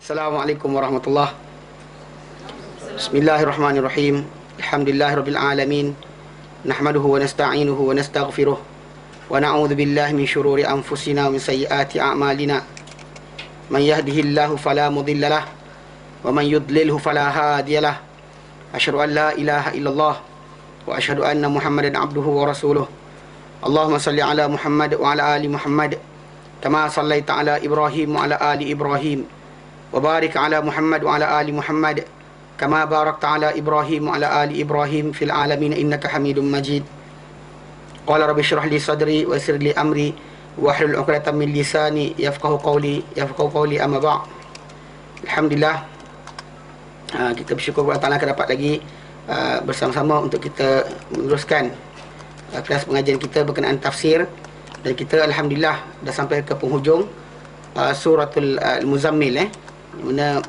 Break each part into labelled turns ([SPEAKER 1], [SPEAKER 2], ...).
[SPEAKER 1] Assalamualaikum warahmatullahi. Bismillahirrahmanirrahim. Alhamdulillahirabbil alamin. Nahmaduhu wa nasta'inuhu wa nastaghfiruh. Wa na'udzu billahi min shururi anfusina wa min sayyiati a'malina. Man yahdihillahu fala mudilla lahu wa man yudlilhu fala hadiya lahu. Asyhadu an la ilaha illallah wa asyhadu anna Muhammadan abduhu wa rasuluh. Allahumma salli ala Muhammad wa ala ali Muhammad kama sallaita ala Ibrahim wa ala ali Ibrahim. Wa barik ala Muhammad wa ala ali Muhammad kama barakta ala Ibrahim wa ala ali Ibrahim fil alamin innaka Hamidum Majid. Qala rabbi shrah li sadri wa yassir li amri wahlul 'uqdatam min lisani yafqahu qawli amma ba'd. Alhamdulillah, kita bersyukur kepada Allah kita dapat lagi bersama-sama untuk kita meneruskan kelas pengajian kita berkenaan tafsir, dan kita alhamdulillah dah sampai ke penghujung suratul Muzammil mana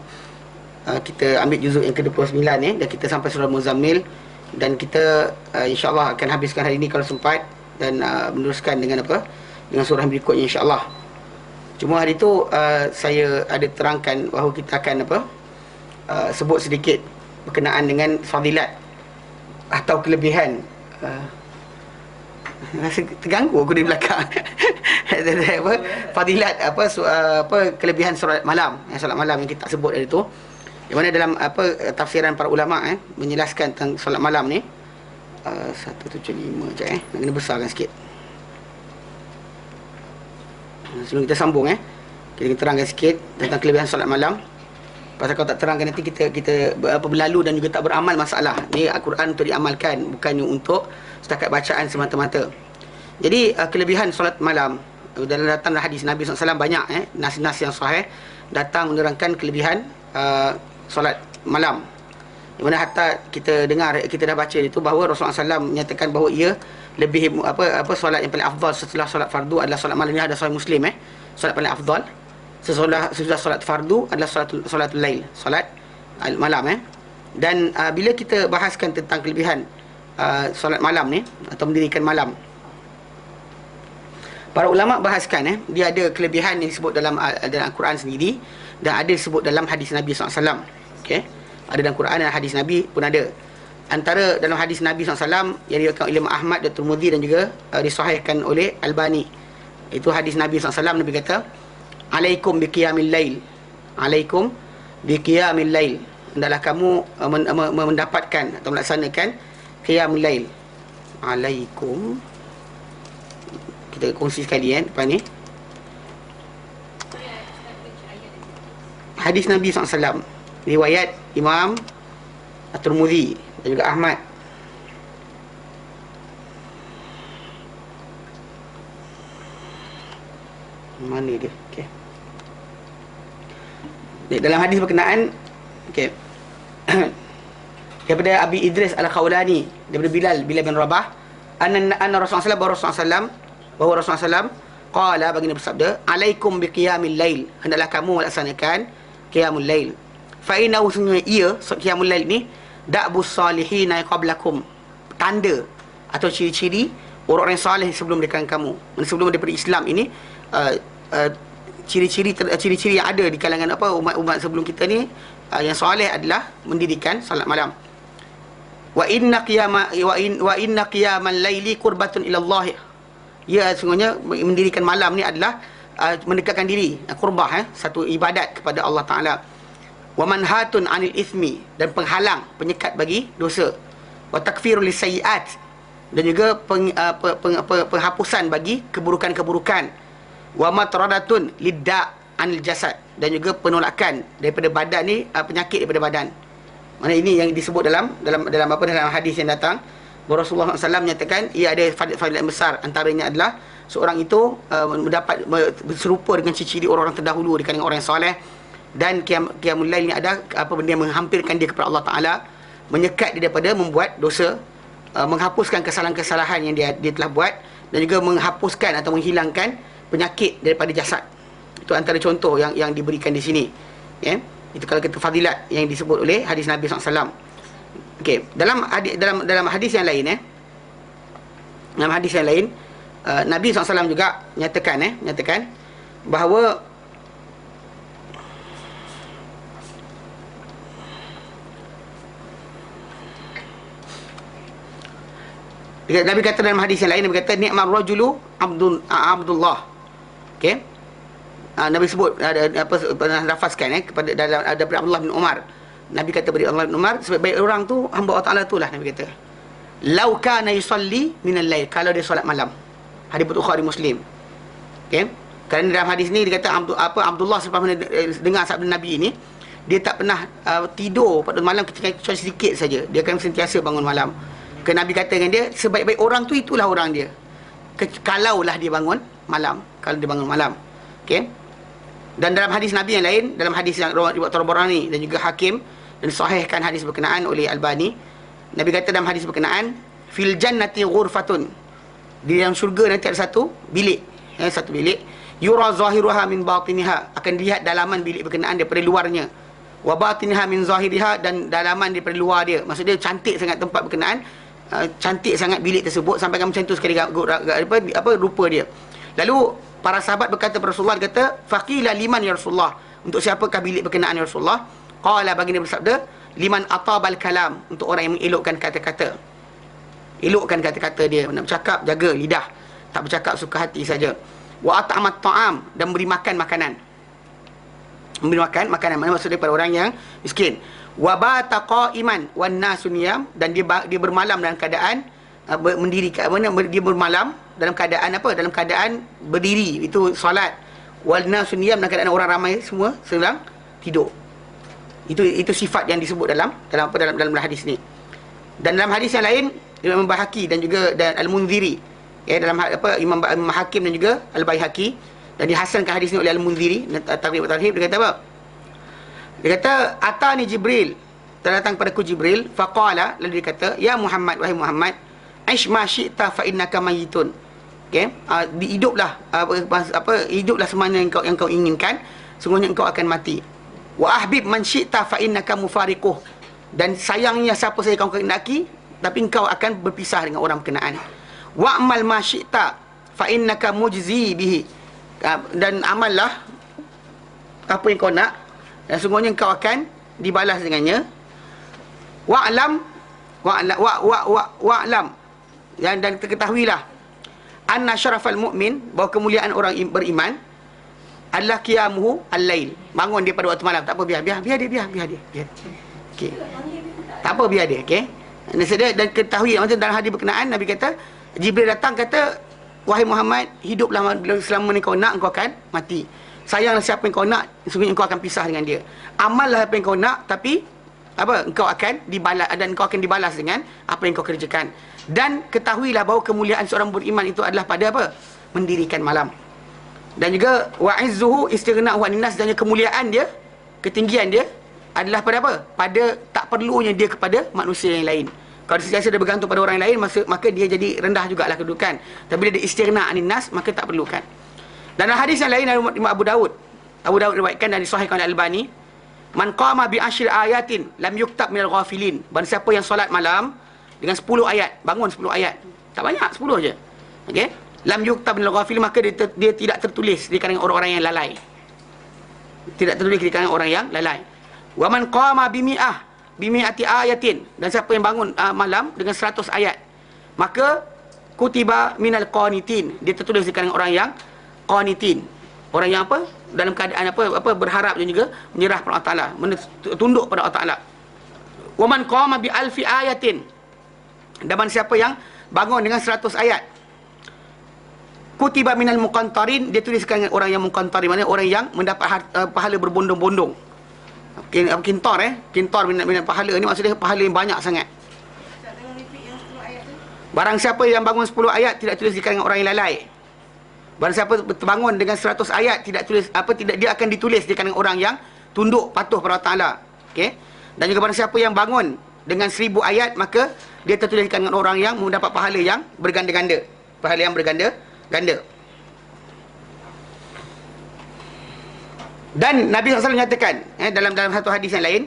[SPEAKER 1] kita ambil juzuk yang ke-29 dan kita sampai surah Muzammil, dan kita insya-Allah akan habiskan hari ini kalau sempat, dan meneruskan dengan dengan surah berikutnya insya-Allah. Cuma hari itu saya ada terangkan bahawa kita akan sebut sedikit berkenaan dengan fadilat atau kelebihan. Rasa terganggu aku di belakang. Fadilat kelebihan solat malam, solat malam yang kita sebut dari tu, di mana dalam tafsiran para ulama menjelaskan tentang solat malam ni 175 je nak kena besarkan sikit. Sebelum kita sambung kita terangkan sikit tentang kelebihan solat malam. Pasal kalau tak terangkan nanti kita berlalu dan juga tak beramal masalah. Ni Al-Quran untuk diamalkan, bukannya untuk setakat bacaan semata-mata. Jadi kelebihan solat malam dalam datang hadis Nabi SAW banyak nas-nas yang sahih datang menerangkan kelebihan solat malam. Di mana hatta kita dengar, kita dah baca itu bahawa Rasulullah SAW menyatakan bahawa ia lebih solat yang paling afdal setelah solat fardu adalah solat malam. Ini ada Sahih Muslim solat paling afdal sesudah solat fardu adalah solatul lail, solat malam Dan bila kita bahaskan tentang kelebihan solat malam ni atau mendirikan malam, para ulama bahaskan dia ada kelebihan yang disebut dalam Al-Quran sendiri, dan ada disebut dalam hadis Nabi SAW. Ada dalam Quran dan hadis Nabi pun ada. Antara dalam hadis Nabi SAW yang diriwayatkan oleh Imam Ahmad dan Tirmizi dan juga disahihkan oleh Albani, itu hadis Nabi SAW. Nabi kata, alaikum biqiyamil lail, alaikum biqiyamil lail, hendaklah kamu mendapatkan atau melaksanakan qiyamul lail. Alaikum, kita kongsi sekali depan ni hadis Nabi SAW, riwayat Imam At-Tirmizi dan juga Ahmad. Mana dia? Dalam hadis berkenaan daripada Abi Idris Al-Khawlani, daripada Bilal bin Rabah, anna Rasulullah bahawa Rasulullah qala, baginda bersabda, alaikum biqiyamil lail, hendaklah kamu melaksanakan qiyamul lail. Fa innahu, ia qiyamul lail ni da'bus salihin qablakum, tanda atau ciri-ciri orang-orang salih sebelum kamu. Sebelum daripada Islam ini, ciri-ciri yang ada di kalangan umat sebelum kita ni yang soleh adalah mendirikan salat malam. Wa inna qiyamal laili qurbatun ila Allah. Ya, sungguhnya mendirikan malam ni adalah mendekatkan diri, qurbah, satu ibadat kepada Allah Taala. Wa manhatun 'anil ithmi, dan penghalang, penyekat bagi dosa. Wa takfirul lisayyi'at, dan juga penghapusan bagi keburukan-keburukan. Wa matradatun lidda' anil jasad, dan juga penolakan daripada badan ni, penyakit daripada badan. Mana ini yang disebut dalam hadis yang datang, Rasulullah SAW menyatakan ia ada fadilat yang besar. Antaranya adalah seorang itu mendapat serupa dengan ciri-ciri orang-orang terdahulu di kalangan orang yang soleh. Dan qiyamul lail ni ada benda yang menghampirkan dia kepada Allah Taala, menyekat dia daripada membuat dosa, menghapuskan kesalahan-kesalahan yang dia telah buat, dan juga menghapuskan atau menghilangkan penyakit daripada jasad. Itu antara contoh yang diberikan di sini. Itu kalau kita fadilat yang disebut oleh hadis Nabi SAW. Dalam hadis yang lain Nabi SAW juga nyatakan bahawa Nabi kata dalam hadis yang lain, Nabi kata ni'mar rajulu Abdullah. Okey. Nabi sebut pernah lafazkan kepada dalam daripada Abdullah bin Umar. Nabi kata kepada Abdullah bin Umar, sebaik-baik orang tu hamba Allah Taala itulah, Nabi kata. Lau kana yusalli min al-lail, kalau dia solat malam. Hadis Bukhari Muslim. Okey. Kerana dalam hadis ni dia kata Abdullah selepas dengar sabda Nabi ini, dia tak pernah tidur pada malam kecuali sedikit saja. Dia akan sentiasa bangun malam. Kerana Nabi kata dengan dia, sebaik-baik orang tu itulah orang dia. Kalaulah dia bangun malam. Kalau dia bangun malam. Okey. Dan dalam hadis Nabi yang lain, dalam hadis yang riwayat Tabarani dan juga Hakim, dan sahihkan hadis berkenaan oleh Albani, Nabi kata dalam hadis berkenaan, fil jannati ghurfatun, di dalam syurga nanti ada satu bilik, satu bilik, yura zahiruha min batiniha, akan dilihat dalaman bilik berkenaan daripada luarnya, wa batiniha min zahiriha, dan dalaman daripada luar dia. Maksudnya cantik sangat tempat berkenaan, cantik sangat bilik tersebut, sampai macam tu sekali rupa dia. Lalu para sahabat berkata kepada Rasulullah, dia kata, faqila liman ya Rasulullah, untuk siapakah bilik berkenaan ya Rasulullah? Qala, baginda bersabda, liman atabal kalam, untuk orang yang mengelokkan kata-kata. Elokkan kata-kata dia, nak bercakap jaga lidah, tak bercakap suka hati saja. Wa at'amat ta'am, dan beri makan makanan. Memberi makan makanan, mana maksudnya pada orang yang miskin. Wa bata qa'iman wan nasu niyam, dan dia bermalam dalam keadaan dia bermalam dalam keadaan apa? Dalam keadaan berdiri, itu solat. Wal nasu niyam, dalam keadaan orang ramai semua sedang tidur. Itu sifat yang disebut dalam hadis ni. Dan dalam hadis yang lain, Imam Baihaqi dan juga Al-Munziri, dalam Imam Hakim dan juga Al-Baihaqi, dan dihasankan hadis ni oleh Al-Munziri, Targhib dia kata apa? Dia kata atani Jibril, terdatang padaku Jibril, faqala, lalu dia kata, ya Muhammad, wahai Muhammad, aish ma syi'ta fa innaka mayyitun. Okey, hiduplah hiduplah semana yang kau inginkan, sungguhnya engkau akan mati. Wa ahbib man syi'ta fa innaka mufariquh, dan sayangnya siapa saja kau kehendaki, tapi engkau akan berpisah dengan orang berkenaan. Wa'mal ma syi'ta fa innaka mujzi bihi, dan amallah apa yang kau nak, dan sungguhnya engkau akan dibalas dengannya. Wa'lam dan ketahuilah anna syarafal mu'min, bahawa kemuliaan orang beriman adalah qiyamuhu al-lail, bangun dia pada waktu malam. Tak apa, biar dia. Okey. Tak apa, biar dia, okey. Dan ketahui, macam dalam hadis berkenaan Nabi kata, Jibril datang kata, wahai Muhammad, hiduplah selama ni kau nak, engkau akan mati. Sayanglah siapa yang kau nak, sesungguhnya engkau akan pisah dengan dia. Amallah apa yang kau nak, tapi engkau akan dibalas, dan engkau akan dibalas dengan apa yang kau kerjakan. Dan ketahuilah bahawa kemuliaan seorang beriman itu adalah pada apa? Mendirikan malam. Dan juga wa'izzuhu istighna'u 'anil nas, dan kemuliaan dia, ketinggian dia adalah pada apa? Pada tak perlunya dia kepada manusia yang lain. Kalau sentiasa dia bergantung pada orang lain, maka dia jadi rendah jugalah kedudukan. Tapi bila dia istighna' 'anil nas, maka tak perlukan. Dan dalam hadis yang lain dari Imam Abu Daud riwayatkan dan disahihkan oleh Albani, man qama bi asyri ayatin lam yuktab minal ghafilin, barang siapa yang solat malam dengan 10 ayat, bangun 10 ayat, tak banyak, 10 je, okey, lam yuktab minal ghafilin, maka dia tidak tertulis di kalangan orang-orang yang lalai. Tidak tertulis di kalangan orang yang lalai. Wa man qama bimi'ati ayatin, dan siapa yang bangun malam dengan 100 ayat, maka kutiba minal qanitin, dia tertulis di kalangan orang yang qanitin, orang yang apa? Dalam keadaan berharap dan juga menyerah pada Allah Taala, tunduk pada Allah Taala. Wa man qama bi alfi ayatin, dan siapa yang bangun dengan 100 ayat, kutiba minal muqantarin, dia tuliskan orang yang muqantarin, maknanya orang yang mendapat pahala berbondong-bondong. Kintor kintor minat pahala ni, maksudnya pahala yang banyak sangat. Barang siapa yang bangun 10 ayat tidak tulis di kalangan orang yang lalai. Barang siapa terbangun dengan 100 ayat tidak tulis tidak, dia akan ditulis di kalangan orang yang tunduk patuh pada Allah Taala. Okey. Dan juga barang siapa yang bangun dengan 1000 ayat, maka dia tertulis di kalangan orang yang mendapat pahala yang berganda-ganda. Pahala yang berganda-ganda. Dan Nabi SAW menyatakan dalam satu hadis yang lain,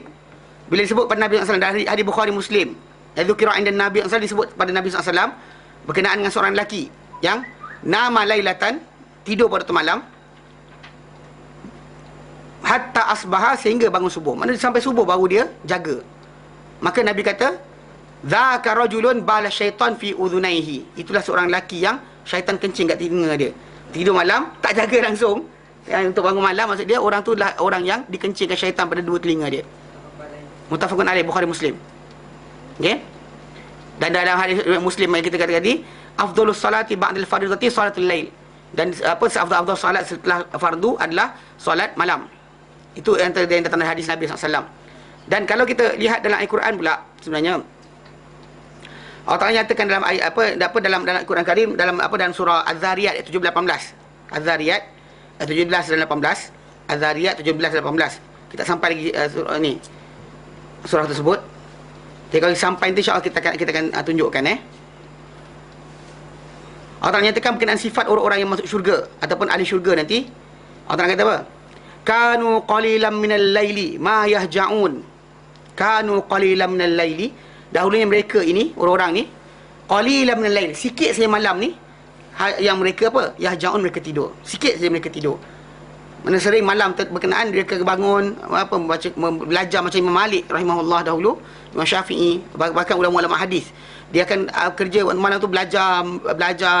[SPEAKER 1] bila disebut pada Nabi SAW dari hadis Bukhari Muslim, dzikra inda Nabi SAW, disebut pada Nabi SAW berkenaan dengan seorang lelaki yang nama lailatan, tidur pada malam, hatta asbaha, sehingga bangun subuh. Maknanya sampai subuh baru dia jaga. Maka Nabi kata, Dzaka rajulun bala syaitan fi udhunaihi. Itulah seorang lelaki yang syaitan kencing kat telinga dia. Tidur malam, tak jaga langsung. Yang untuk bangun malam, maksud dia orang tu lah orang yang dikencingkan syaitan pada dua telinga dia. Muttafaqun alaih, Bukhari Muslim. Okey? Dan dalam hadis Muslim yang kita kata tadi, afdhalus salati ba'dal fardhati salatul lail. Dan apa seafdal salat setelah fardu adalah solat malam. Itu yang datang dari hadis Nabi SAW. Dan kalau kita lihat dalam Al-Quran pula, sebenarnya Allah Taala nyatakan dalam ayat dalam Al-Quran Karim, dalam surah Az-Zariyat ayat 17-18. Az-Zariyat ayat 17 dan 18. Az-Zariyat 17 dan 18. Kita sampai lagi surah tersebut. Jadi kalau sampai nanti insya-Allah kita akan tunjukkan Allah Taala nyatakan berkenaan sifat orang-orang yang masuk syurga ataupun ahli syurga nanti. Allah Taala kata apa? Kanu qalilan minal laili ma yahja'un. Kanu qalilan minal laili. Dahulunya mereka ini, orang-orang ni, qalilan minal lail, sikit saja malam ni yang mereka apa? Yahja'un, mereka tidur. Sikit saja mereka tidur. Mana sering malam berkenaan mereka bangun belajar macam Imam Malik rahimahullah dahulu, Imam Syafi'i, bahkan ulama-ulama hadis. Dia akan kerja malam tu belajar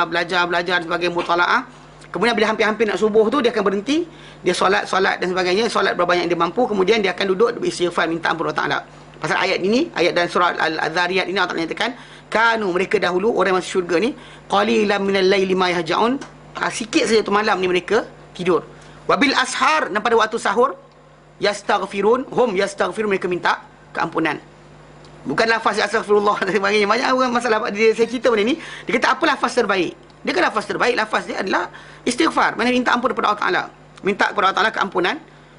[SPEAKER 1] dan sebagainya, mutalaah. Kemudian bila hampir-hampir nak subuh tu dia akan berhenti, dia solat dan sebagainya, solat berapa banyak yang dia mampu, kemudian dia akan duduk beristighfar minta ampun Allah Taala. Pasal ayat ini, ayat dalam surah Al-Zariyat ini Allah Taala nyatakan, kanu, mereka dahulu orang yang masuk syurga ni, qalilan minal laili ma yahja'un, sikit saja tu malam ni mereka tidur. Wabil ashar, dan pada waktu sahur, yastaghfirun, mereka minta keampunan. Bukan lafaz astaghfirullah dan sebagainya. Banyak orang masalah saya cerita benda ni, dia kata apa lafaz terbaik? Dia kata lafaz terbaik, lafaz dia adalah istighfar, mana minta ampun kepada Allah Taala. Minta kepada Allah Taala keampunan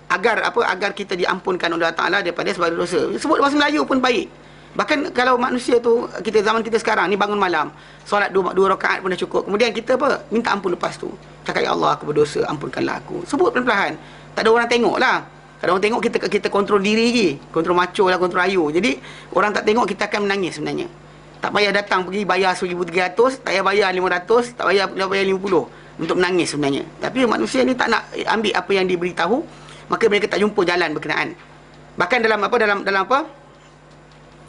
[SPEAKER 1] agar kita diampunkan oleh Allah Taala daripada sebagai dosa. Sebut bahasa Melayu pun baik. Bahkan kalau manusia tu, kita zaman kita sekarang ni bangun malam, solat dua rakaat pun dah cukup. Kemudian kita apa? Minta ampun lepas tu. Cakap, ya Allah, aku berdosa, ampunkanlah aku. Sebut perlahan-lahan. Tak ada orang tengok lah. Kalau orang tengok, kita kontrol diri lagi. Kontrol macho lah, kontrol ayu. Jadi orang tak tengok, kita akan menangis sebenarnya. Tak payah datang pergi bayar 1,300, tak payah bayar 500, tak payah 50 untuk menangis sebenarnya. Tapi manusia ni tak nak ambil apa yang diberitahu, maka mereka tak jumpa jalan berkenaan. Bahkan dalam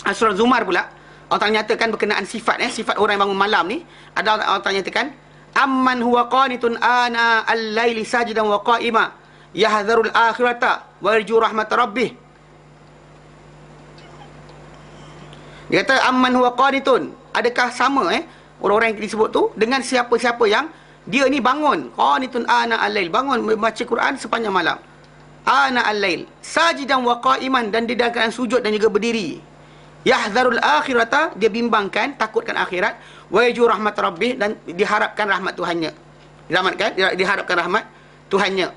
[SPEAKER 1] Surah Zumar pula, Allah Ta'ala nyatakan berkenaan sifat orang yang bangun malam ni, ada Allah Ta'ala nyatakan, amman huwa qanitun ana al-laili sajidan wa qa'ima yahdharul akhirata wa yarju rahmat rabbih. Dia kata amman huwa qanitun, adakah sama orang-orang yang disebut tu dengan siapa-siapa yang dia ni bangun, qanitun ana al-lail, bangun membaca Quran sepanjang malam, ana al-lail sajidan wa qa'iman, dan dia dalam keadaan sujud dan juga berdiri, yahdharul akhirata, dia bimbangkan, takutkan akhirat, wa yarju rahmat rabbih, dan diharapkan rahmat Tuhannya. Diharapkan rahmat Tuhannya.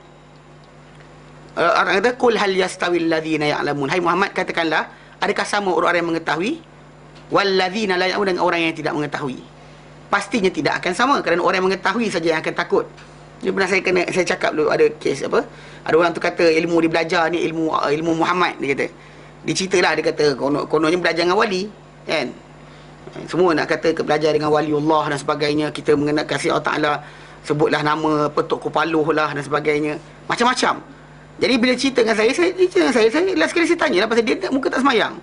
[SPEAKER 1] Orang kata qul hal yastawil ladzina ya'lamun, hai Muhammad, katakanlah, adakah sama orang-orang yang mengetahui wal ladzina la ya'lamun, dengan orang yang tidak mengetahui? Pastinya tidak akan sama, kerana orang yang mengetahui saja yang akan takut. Ini pernah saya cakap dulu, ada kes ada orang tu kata ilmu dia belajar ni ilmu Muhammad, dia kata. Diceritalah, dia kata kononnya belajar dengan wali, kan? Semua nak kata belajar dengan wali Allah dan sebagainya, kita mengenal kasih Allah Ta'ala, sebutlah nama Tok Kupaluh lah dan sebagainya, macam-macam. Jadi bila cerita dengan saya last sekali saya tanya lah, pasal dia muka tak semayang.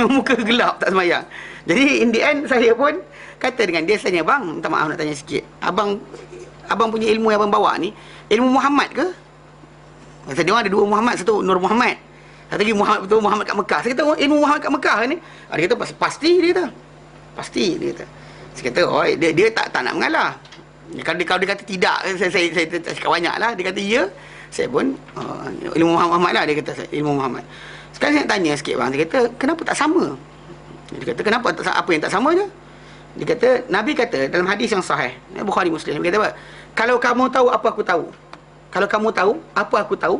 [SPEAKER 1] Muka gelap, tak semayang. Jadi in the end saya pun kata dengan dia, saya tanya, bang, minta maaf nak tanya sikit, abang punya ilmu yang abang bawa ni ilmu Muhammad ke? Pasal dia orang ada dua Muhammad, satu Nur Muhammad, satu lagi Muhammad kat Mekah. Saya kata, ilmu Muhammad kat Mekah ni? Dia kata pasti, dia kata pasti, dia kata. Saya kata, oh, dia tak nak mengalah. Kalau dia kata tidak, saya cakap banyak lah. Dia kata ya, saya pun ilmu Muhammad lah, dia kata ilmu Muhammad. Sekarang saya nak tanya sikit bang, dia kata kenapa tak sama? Dia kata kenapa apa yang tak sama je? Dia kata, Nabi kata dalam hadis yang sahih, Bukhari Muslim, dia kata apa? Kalau kamu tahu apa aku tahu, kalau kamu tahu apa aku tahu,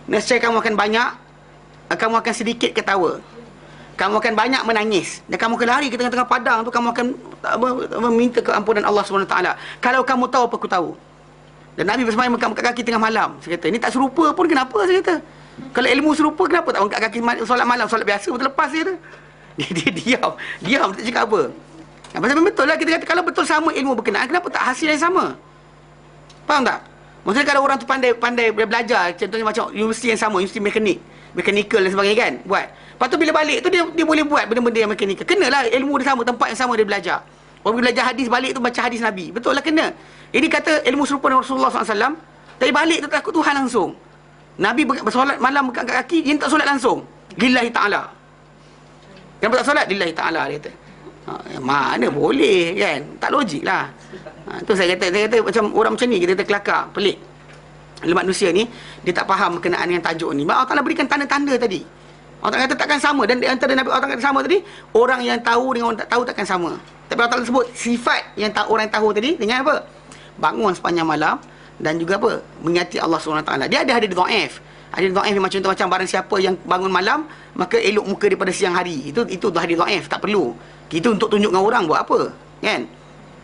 [SPEAKER 1] nescaya kamu akan banyak, kamu akan sedikit ketawa, kamu akan banyak menangis, dan kamu akan lari ke tengah-tengah padang tu, kamu akan meminta keampunan Allah SWT. Kalau kamu tahu apa aku tahu. Dan Nabi bersemayam angkat kaki tengah malam. Saya kata, ini tak serupa pun, kenapa? Saya kata, kalau ilmu serupa, kenapa tak angkat kaki solat malam, solat biasa betul lepas? Saya kata. Dia diam, tak cakap apa. Pasal betul lah, kita kata kalau betul sama ilmu berkenaan, kenapa tak hasil yang sama? Faham tak? Maksudnya kalau orang tu pandai belajar, contohnya macam universiti yang sama, universiti mekanik, mechanical dan sebagainya kan, buat. Lepas tu bila balik tu dia boleh buat benda-benda yang mechanical. Kenalah ilmu dia sama, tempat yang sama dia belajar. Orang belajar hadis balik tu baca hadis Nabi. Betul lah kena. Ini kata ilmu serupa dengan Rasulullah SAW. Tapi balik tu takut Tuhan langsung. Nabi bersolat malam berangkat kaki, dia tak solat langsung. Lillahi ta'ala. Kenapa tak solat? Lillahi ta'ala, dia kata. Mana boleh kan? Tak logik lah. Tu saya kata macam orang macam ni kita kata kelakar, pelik. Manusia ni dia tak faham berkenaan dengan tajuk ni. Allah Ta'ala berikan tanda-tanda tadi. Allah Ta'ala kata takkan sama. Dan di antara Nabi Allah Ta'ala kata sama tadi, orang yang tahu dengan orang tak tahu takkan sama. Tapi Allah Ta'ala sebut sifat yang orang yang tahu tadi dengan apa? Bangun sepanjang malam dan juga apa? Mengingati Allah SWT. Dia ada hadis dhaif. Hadis dhaif macam barang siapa yang bangun malam maka elok muka daripada siang hari. Itu hadis dhaif, tak perlu. Kita untuk tunjuk dengan orang buat apa? Kan?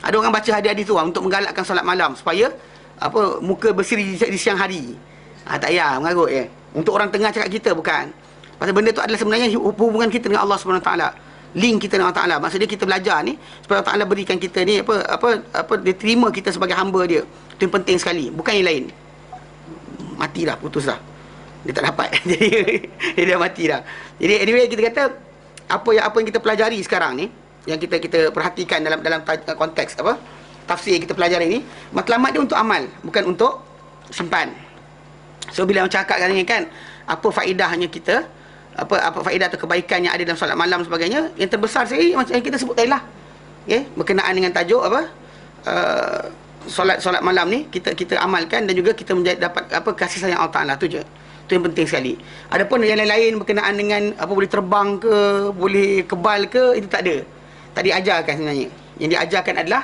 [SPEAKER 1] Ada orang baca hadis-hadis tu untuk menggalakkan solat malam supaya apa muka berseri di siang hari. Tak payah mengarut ya. Untuk orang tengah cakap kita bukan. Pasal benda tu adalah sebenarnya hubungan kita dengan Allah SWT. Link kita dengan Allah Ta'ala. Maksudnya kita belajar ni supaya Allah Ta'ala berikan kita ni apa dia terima kita sebagai hamba dia. Itu yang penting sekali, bukan yang lain. Mati dah, putus dah. Dia tak dapat. Jadi dia dah mati dah. Jadi anyway kita kata apa yang kita pelajari sekarang ni, yang kita perhatikan dalam konteks apa? Tafsir yang kita pelajari ni, matlamat dia untuk amal, bukan untuk simpan. So bila orang cakap kan apa faedahnya kita, apa faedah atau kebaikan yang ada dalam solat malam dan sebagainya, yang terbesar sekali macam yang kita sebut tadi lah, okay? Berkenaan dengan tajuk apa, solat malam ni kita amalkan dan juga kita dapat apa kasih sayang Allah Ta'ala. Tu je, tu yang penting sekali. Adapun yang lain-lain berkenaan dengan apa boleh terbang ke, boleh kebal ke, itu tak ada, tak diajarkan sebenarnya. Yang diajarkan adalah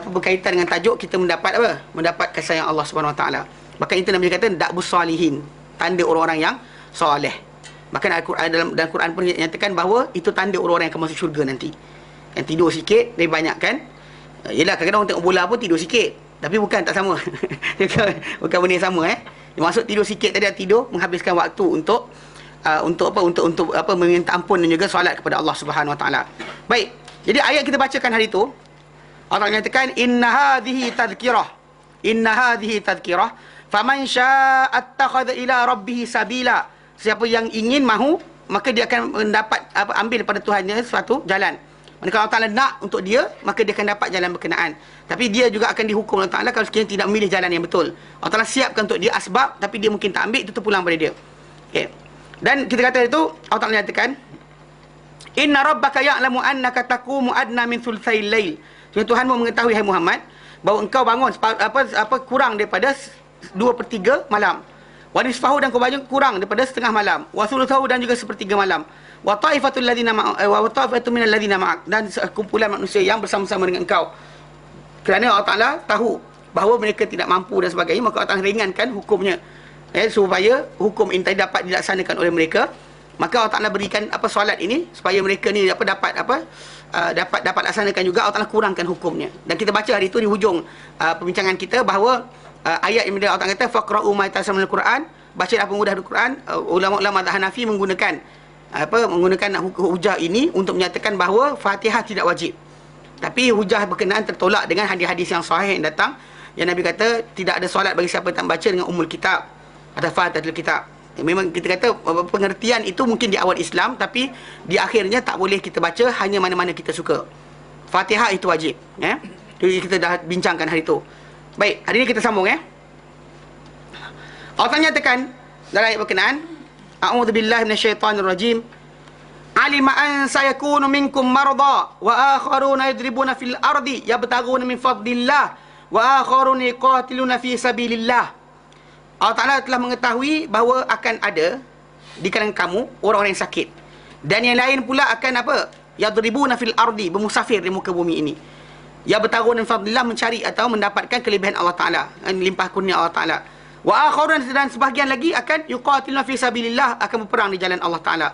[SPEAKER 1] berkaitan dengan tajuk kita mendapat kasih sayang Allah Subhanahu Wa Ta'ala. Bahkan itu Nabi kata da'bus salihin, tanda orang-orang yang soleh. Bahkan dalam Quran pun nyatakan bahawa itu tanda orang-orang yang akan masuk syurga nanti. Yang tidur sikit lebih banyak kan. Yelah kadang-kadang orang tengok bola pun tidur sikit, tapi bukan tak sama. bukan benda yang sama Maksud tidur sikit tadi, tidur menghabiskan waktu untuk meminta ampun dan juga solat kepada Allah Subhanahu Wa Taala. Baik. Jadi ayat kita bacakan hari itu, Allah menyatakan inna hadhihi tadhkirah faman syaa'a attakhadha ila rabbih sabila. Siapa yang ingin mahu, maka dia akan mendapat ambil pada Tuhannya suatu jalan. Kalau Allah Ta'ala nak untuk dia, maka dia akan dapat jalan berkenaan. Tapi dia juga akan dihukum Allah Ta'ala kalau sekiranya tidak memilih jalan yang betul. Allah Ta'ala siapkan untuk dia asbab, tapi dia mungkin tak ambil, itu terpulang pada dia. Okay. Dan kita kata itu, Allah Ta'ala nyatakan, inna rabbaka ya'lamu annaka taqumu adna min thulthayil lail. Tuhanmu mengetahui, hai Muhammad, bahawa engkau bangun kurang daripada 2/3 malam. Wa nisfahu, dan kau bangun kurang daripada setengah malam. Wa thuluthahu, dan juga sepertiga malam. Wa ta'ifatul ladzina minal ladzina ma'ak, dan kumpulan manusia yang bersama-sama dengan engkau. Kerana Allah Ta'ala tahu bahawa mereka tidak mampu dan sebagainya, maka Allah Ta'ala ringankan hukumnya, supaya hukum ini dapat dilaksanakan oleh mereka. Maka Allah Ta'ala berikan solat ini supaya mereka ni dapat laksanakan juga. Allah Ta'ala kurangkan hukumnya. Dan kita baca hari itu di hujung perbincangan kita bahawa ayat yang Allah Ta'ala kata faqra'u ma tayassara minal Quran, bacalah apa mudah Al-Quran. Ulama-ulama Hanafi menggunakan hujah ini untuk menyatakan bahawa Fatihah tidak wajib. Tapi hujah berkenaan tertolak dengan hadis-hadis yang sahih yang datang, yang Nabi kata tidak ada solat bagi siapa yang tak baca dengan Ummul Kitab atau Fatihatul Kitab. Memang kita kata pengertian itu mungkin di awal Islam, tapi di akhirnya tak boleh kita baca hanya mana-mana kita suka. Fatihah itu wajib. Jadi kita dah bincangkan hari itu. Baik, hari ini kita sambung. Allah nyatakan dalam ayat berkenaan, a'udzu billahi minasyaitonir rajim. Alima an sayakunu minkum marda wa akharuna yadribuna fil ardi yabtaghuna min fadlillah wa akharuna yuqatiluna fi sabilillah. Allah Ta'ala telah mengetahui bahawa akan ada di kalangan kamu orang-orang yang sakit, dan yang lain pula akan yadribuna fil ardi, bermusafir di muka bumi ini. Yabtaghuna min fadlillah, mencari atau mendapatkan kelebihan Allah Ta'ala, limpah kurnia Allah Ta'ala. Wa akharun, dan sebahagian lagi akan yuqatiluna fi sabilillah, akan berperang di jalan Allah Ta'ala.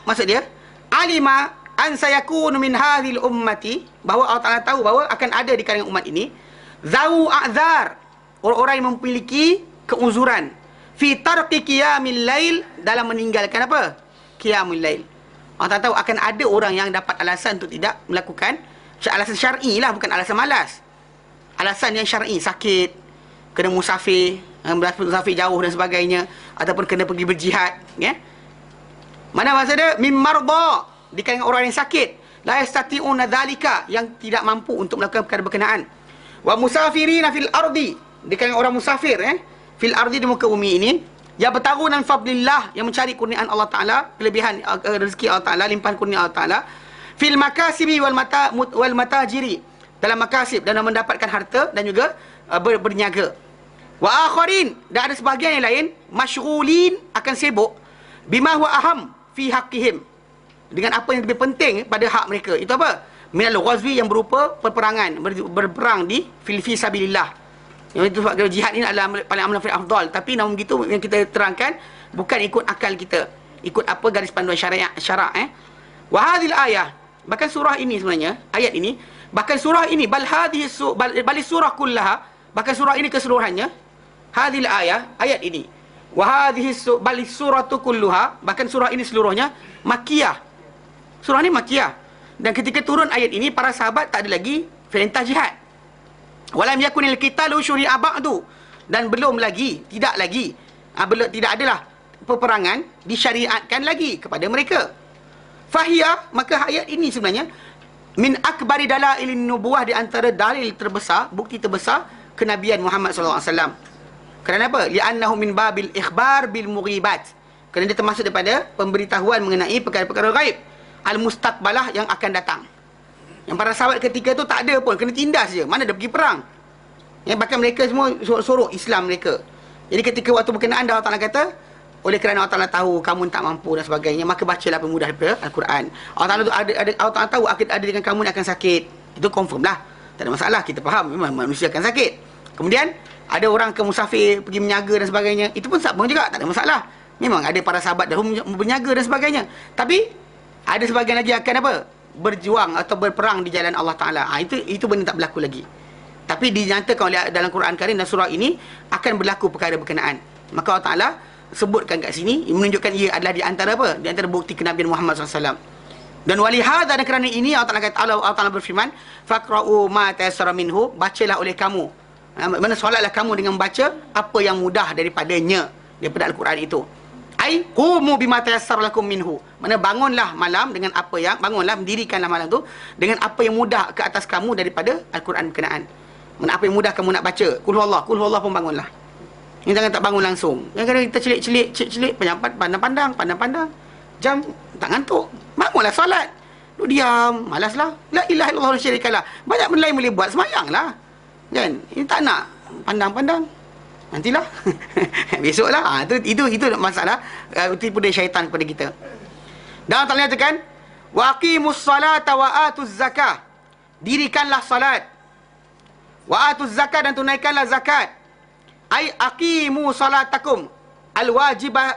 [SPEAKER 1] Maksud dia, alima an sayakunu min hadhil ummati, bahawa Allah Ta'ala tahu bahawa akan ada di kalangan umat ini zau a'zar, orang-orang yang memiliki keuzuran, fi tarqi qiyamil lail, dalam meninggalkan qiyamul lail. Allah Ta'ala tahu akan ada orang yang dapat alasan untuk tidak melakukan, alasan syar'i lah, bukan alasan malas. Alasan yang syar'i, sakit, kena musafir jauh dan sebagainya, ataupun kena pergi berjihad, ya. Mana maksud dia? Min marda, di kalangan orang yang sakit, la yastati'una dzalika, yang tidak mampu untuk melakukan perkara berkenaan. Wa musafirina fil ardi, di kalangan orang musafir, fil ardi, di muka bumi ini, ya bertaruna min fadlillah, yang mencari kurniaan Allah Taala, kelebihan rezeki Allah Taala, limpahan kurnia Allah Taala, fil makasibi wal matajiri, dalam makasib dan mendapatkan harta dan juga berniaga. Wa akharin, dan ada sebahagian yang lain masyghulin, akan sibuk bima huwa aham fi haqqihim, dengan apa yang lebih penting pada hak mereka. Itu apa? Minal ghazwi, yang berupa peperangan, berperang di fi sabilillah. Yang itu sebab jihad ini adalah paling amal fil afdal. Tapi namun begitu yang kita terangkan bukan ikut akal kita, ikut apa garis panduan syarak. Wa hadhil ayah, bahkan surah ini sebenarnya, ayat ini, bahkan surah ini, bal surah kullaha, bahkan surah ini keseluruhannya, hadhil ayah, ayat ini, wa hadhihi bal suratu kulluha, bahkan surah ini seluruhnya makkiyah. Surah ini makkiyah. Dan ketika turun ayat ini, para sahabat tak ada lagi perintah jihad. Walam yakunil qitalu syuri'a ba'du, dan belum lagi, tidak adalah peperangan disyariatkan lagi kepada mereka. Fahiyah, maka ayat ini sebenarnya min akbari dalailin nubuwah, di antara dalil terbesar, bukti terbesar kenabian Muhammad sallallahu alaihi wasallam. Kerana apa? Li'annahu min babil ikhbar bil mughibat, kerana dia termasuk daripada pemberitahuan mengenai perkara-perkara gaib al-mustaqbalah, yang akan datang. Yang para sahabat ketika tu tak ada pun, kena tindas je, mana dia pergi perang. Bahkan mereka semua sorok Islam mereka. Jadi ketika waktu berkenaan, Allah Ta'ala kata, oleh kerana Allah Ta'ala tahu kamu tak mampu dan sebagainya, maka bacalah pemudah daripada Al-Quran. Allah Ta'ala tahu ada dengan kamu akan sakit. Itu confirm lah, tak ada masalah, kita faham memang manusia akan sakit. Kemudian ada orang ke musafir, pergi menyaga dan sebagainya, itu pun sabun juga, tak ada masalah. Memang ada para sahabat dahulu berniaga dan sebagainya. Tapi ada sebagian lagi akan apa? Berjuang atau berperang di jalan Allah Ta'ala. Itu benda tak berlaku lagi. Tapi dinyatakan oleh dalam Quran Karim dan surah ini akan berlaku perkara berkenaan. Maka Allah Ta'ala sebutkan kat sini, menunjukkan ia adalah di antara apa? Di antara bukti kenabian Muhammad SAW. Dan walihada, dan kerana ini Allah Ta'ala kata, Allah Ta'ala berfirman, faqra'u ma tayassara minhu, bacalah oleh kamu. Mana solatlah kamu dengan baca apa yang mudah daripadanya, daripada Al-Quran itu. Ai qumu bima tayassara lakum minhu, mana bangunlah malam dengan apa yang, bangunlah, mendirikanlah malam tu dengan apa yang mudah ke atas kamu daripada Al-Quran berkenaan. Mana apa yang mudah kamu nak baca, kul huwallah pun bangunlah. Ini jangan tak bangun langsung. Kadang-kadang kita celik-celik pandang-pandang, jam tak ngantuk, bangunlah solat. Duk diam, malaslah, la ilaha illallah wa la syarikalah. Banyak benda lain boleh buat, semayanglah. Kan? Ini tak nak pandang-pandang. Nantilah. Besoklah. Itu masalah tipu daya syaitan kepada kita. Dan Allah nyatakan, wa aqimus salata wa atuz zakah. Dirikanlah salat. Wa atuz zakah, dan tunaikanlah zakat. Ai aqimu salatakum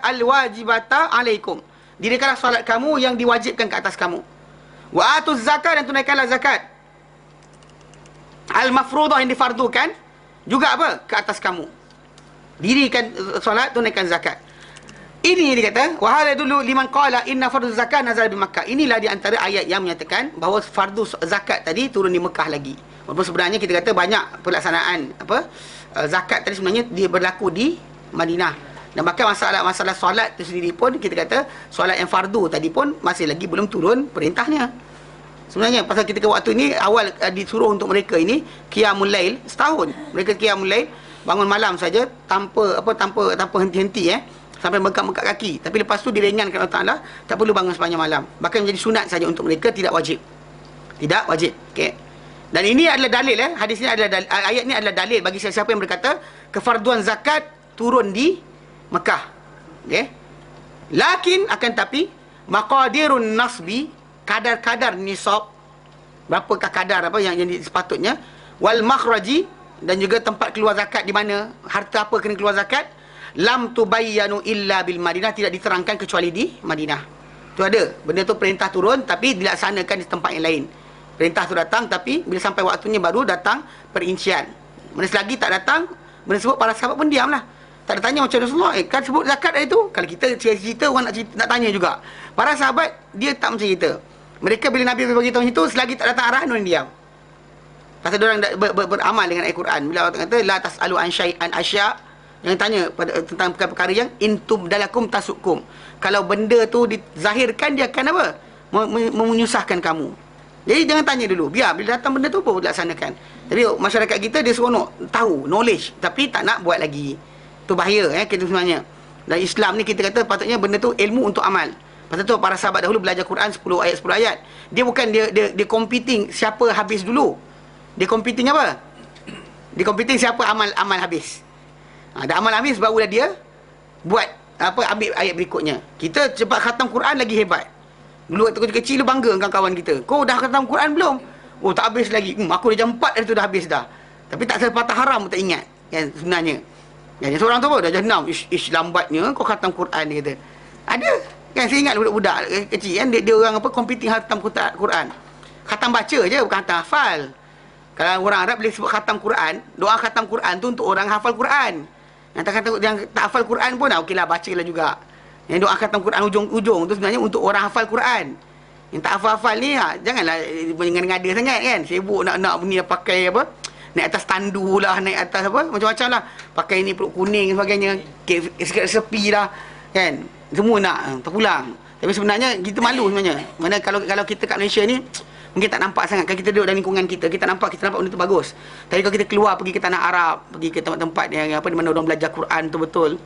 [SPEAKER 1] alwajibata alaikum. Dirikanlah salat kamu yang diwajibkan ke atas kamu. Wa atuz zakah, dan tunaikanlah zakat. Al-mafruḍah, yang difardukan juga apa? Ke atas kamu. Dirikan solat, tunaikan zakat. Ini dia kata, wa hadha dulu liman qala inna fardhu zakat nazala di Makkah. Inilah di antara ayat yang menyatakan bahawa fardu zakat tadi turun di Mekah lagi. Walaupun sebenarnya kita kata banyak pelaksanaan zakat tadi sebenarnya dia berlaku di Madinah. Dan bahkan masalah solat itu sendiri pun kita kata solat yang fardu tadi pun masih lagi belum turun perintahnya. Sebenarnya pasal ketika waktu ini awal disuruh untuk mereka ini qiyamul lail setahun. Mereka qiyamul lail, bangun malam saja tanpa henti-henti sampai bengkak-bengkak kaki. Tapi lepas tu diringankan Allah Taala, tak perlu bangun sepanjang malam. Bahkan menjadi sunat saja untuk mereka, tidak wajib. Tidak wajib. Okey. Dan ini adalah dalil hadis ini adalah dalil, ayat ini adalah dalil bagi siapa yang berkata kefarduan zakat turun di Mekah. Okey. Lakin akan tapi maqadirun nasbi, kadar-kadar nisab, berapakah kadar yang sepatutnya, wal makhraji, dan juga tempat keluar zakat di mana, harta apa kena keluar zakat, lam tubayyanu illa bil Madinah, tidak diterangkan kecuali di Madinah. Tu ada, benda tu perintah turun tapi dilaksanakan di tempat yang lain. Perintah tu datang tapi bila sampai waktunya baru datang perincian. Mana selagi tak datang, benda sebut para sahabat pun diamlah. Tak ada tanya macam Rasulullah, kan sebut zakat dari tu. Kalau kita cerita orang nak tanya juga. Para sahabat dia tak macam kita. Mereka bila Nabi beritahu itu, selagi tak datang arahan, mereka diam. Pasal diorang beramal dengan Al-Quran. Bila Allah kata la tasalu an syai'an asya Jangan tanya tentang perkara-perkara yang intub dalakum tasukum. Kalau benda tu dizahirkan, dia akan apa? Menyusahkan kamu. Jadi jangan tanya dulu. Biar bila datang benda tu pun dilaksanakan. Tapi masyarakat kita dia seronok tahu, knowledge, tapi tak nak buat lagi. Tu bahaya kita sebenarnya. Dan Islam ni kita kata patutnya benda tu ilmu untuk amal. Pasal tu para sahabat dahulu belajar Quran 10 ayat. Dia bukan dia competing siapa habis dulu. Dia competing apa? Dia competing siapa amal habis. Dan amal habis barulah dia buat ambil ayat berikutnya. Kita cepat khatam Quran lagi hebat. Dulu waktu kecil-kecil bangga dengan kawan kita. Kau dah khatam Quran belum? Oh, tak habis lagi. Aku dah jam 4 dah tu dah habis dah. Tapi tak sepatah haram pun tak ingat kan sebenarnya. Yang seorang tu pun dah jam 6. Ish lambatnya kau khatam Quran, dia kata. Ada. Kan saya ingat budak-budak kecil kan dia orang competing khatam Quran. Khatam baca je, bukan khatam hafal. Kalau orang Arab boleh sebut khatam Quran, doa khatam Quran tu untuk orang hafal Quran. Yang tak hafal Quran pun okeylah, bacalah juga. Yang doa khatam Quran ujung-ujung tu sebenarnya untuk orang hafal Quran. Yang tak hafal-hafal ni janganlah mengada-ngada sangat kan. Sibuk nak ni pakai apa? Naik atas tandu lah, naik atas apa? Macam-macam lah. Pakai ni perut kuning sebagainya. Sepi lah kan. Semua nak terpulang. Tapi sebenarnya kita malu sebenarnya. Mana kalau kita kat Malaysia ni mungkin tak nampak sangat. Kalau kita duduk dalam lingkungan kita nampak benda tu bagus. Tapi kalau kita keluar pergi ke tanah Arab, pergi ke tempat-tempat yang di mana orang belajar Quran tu betul,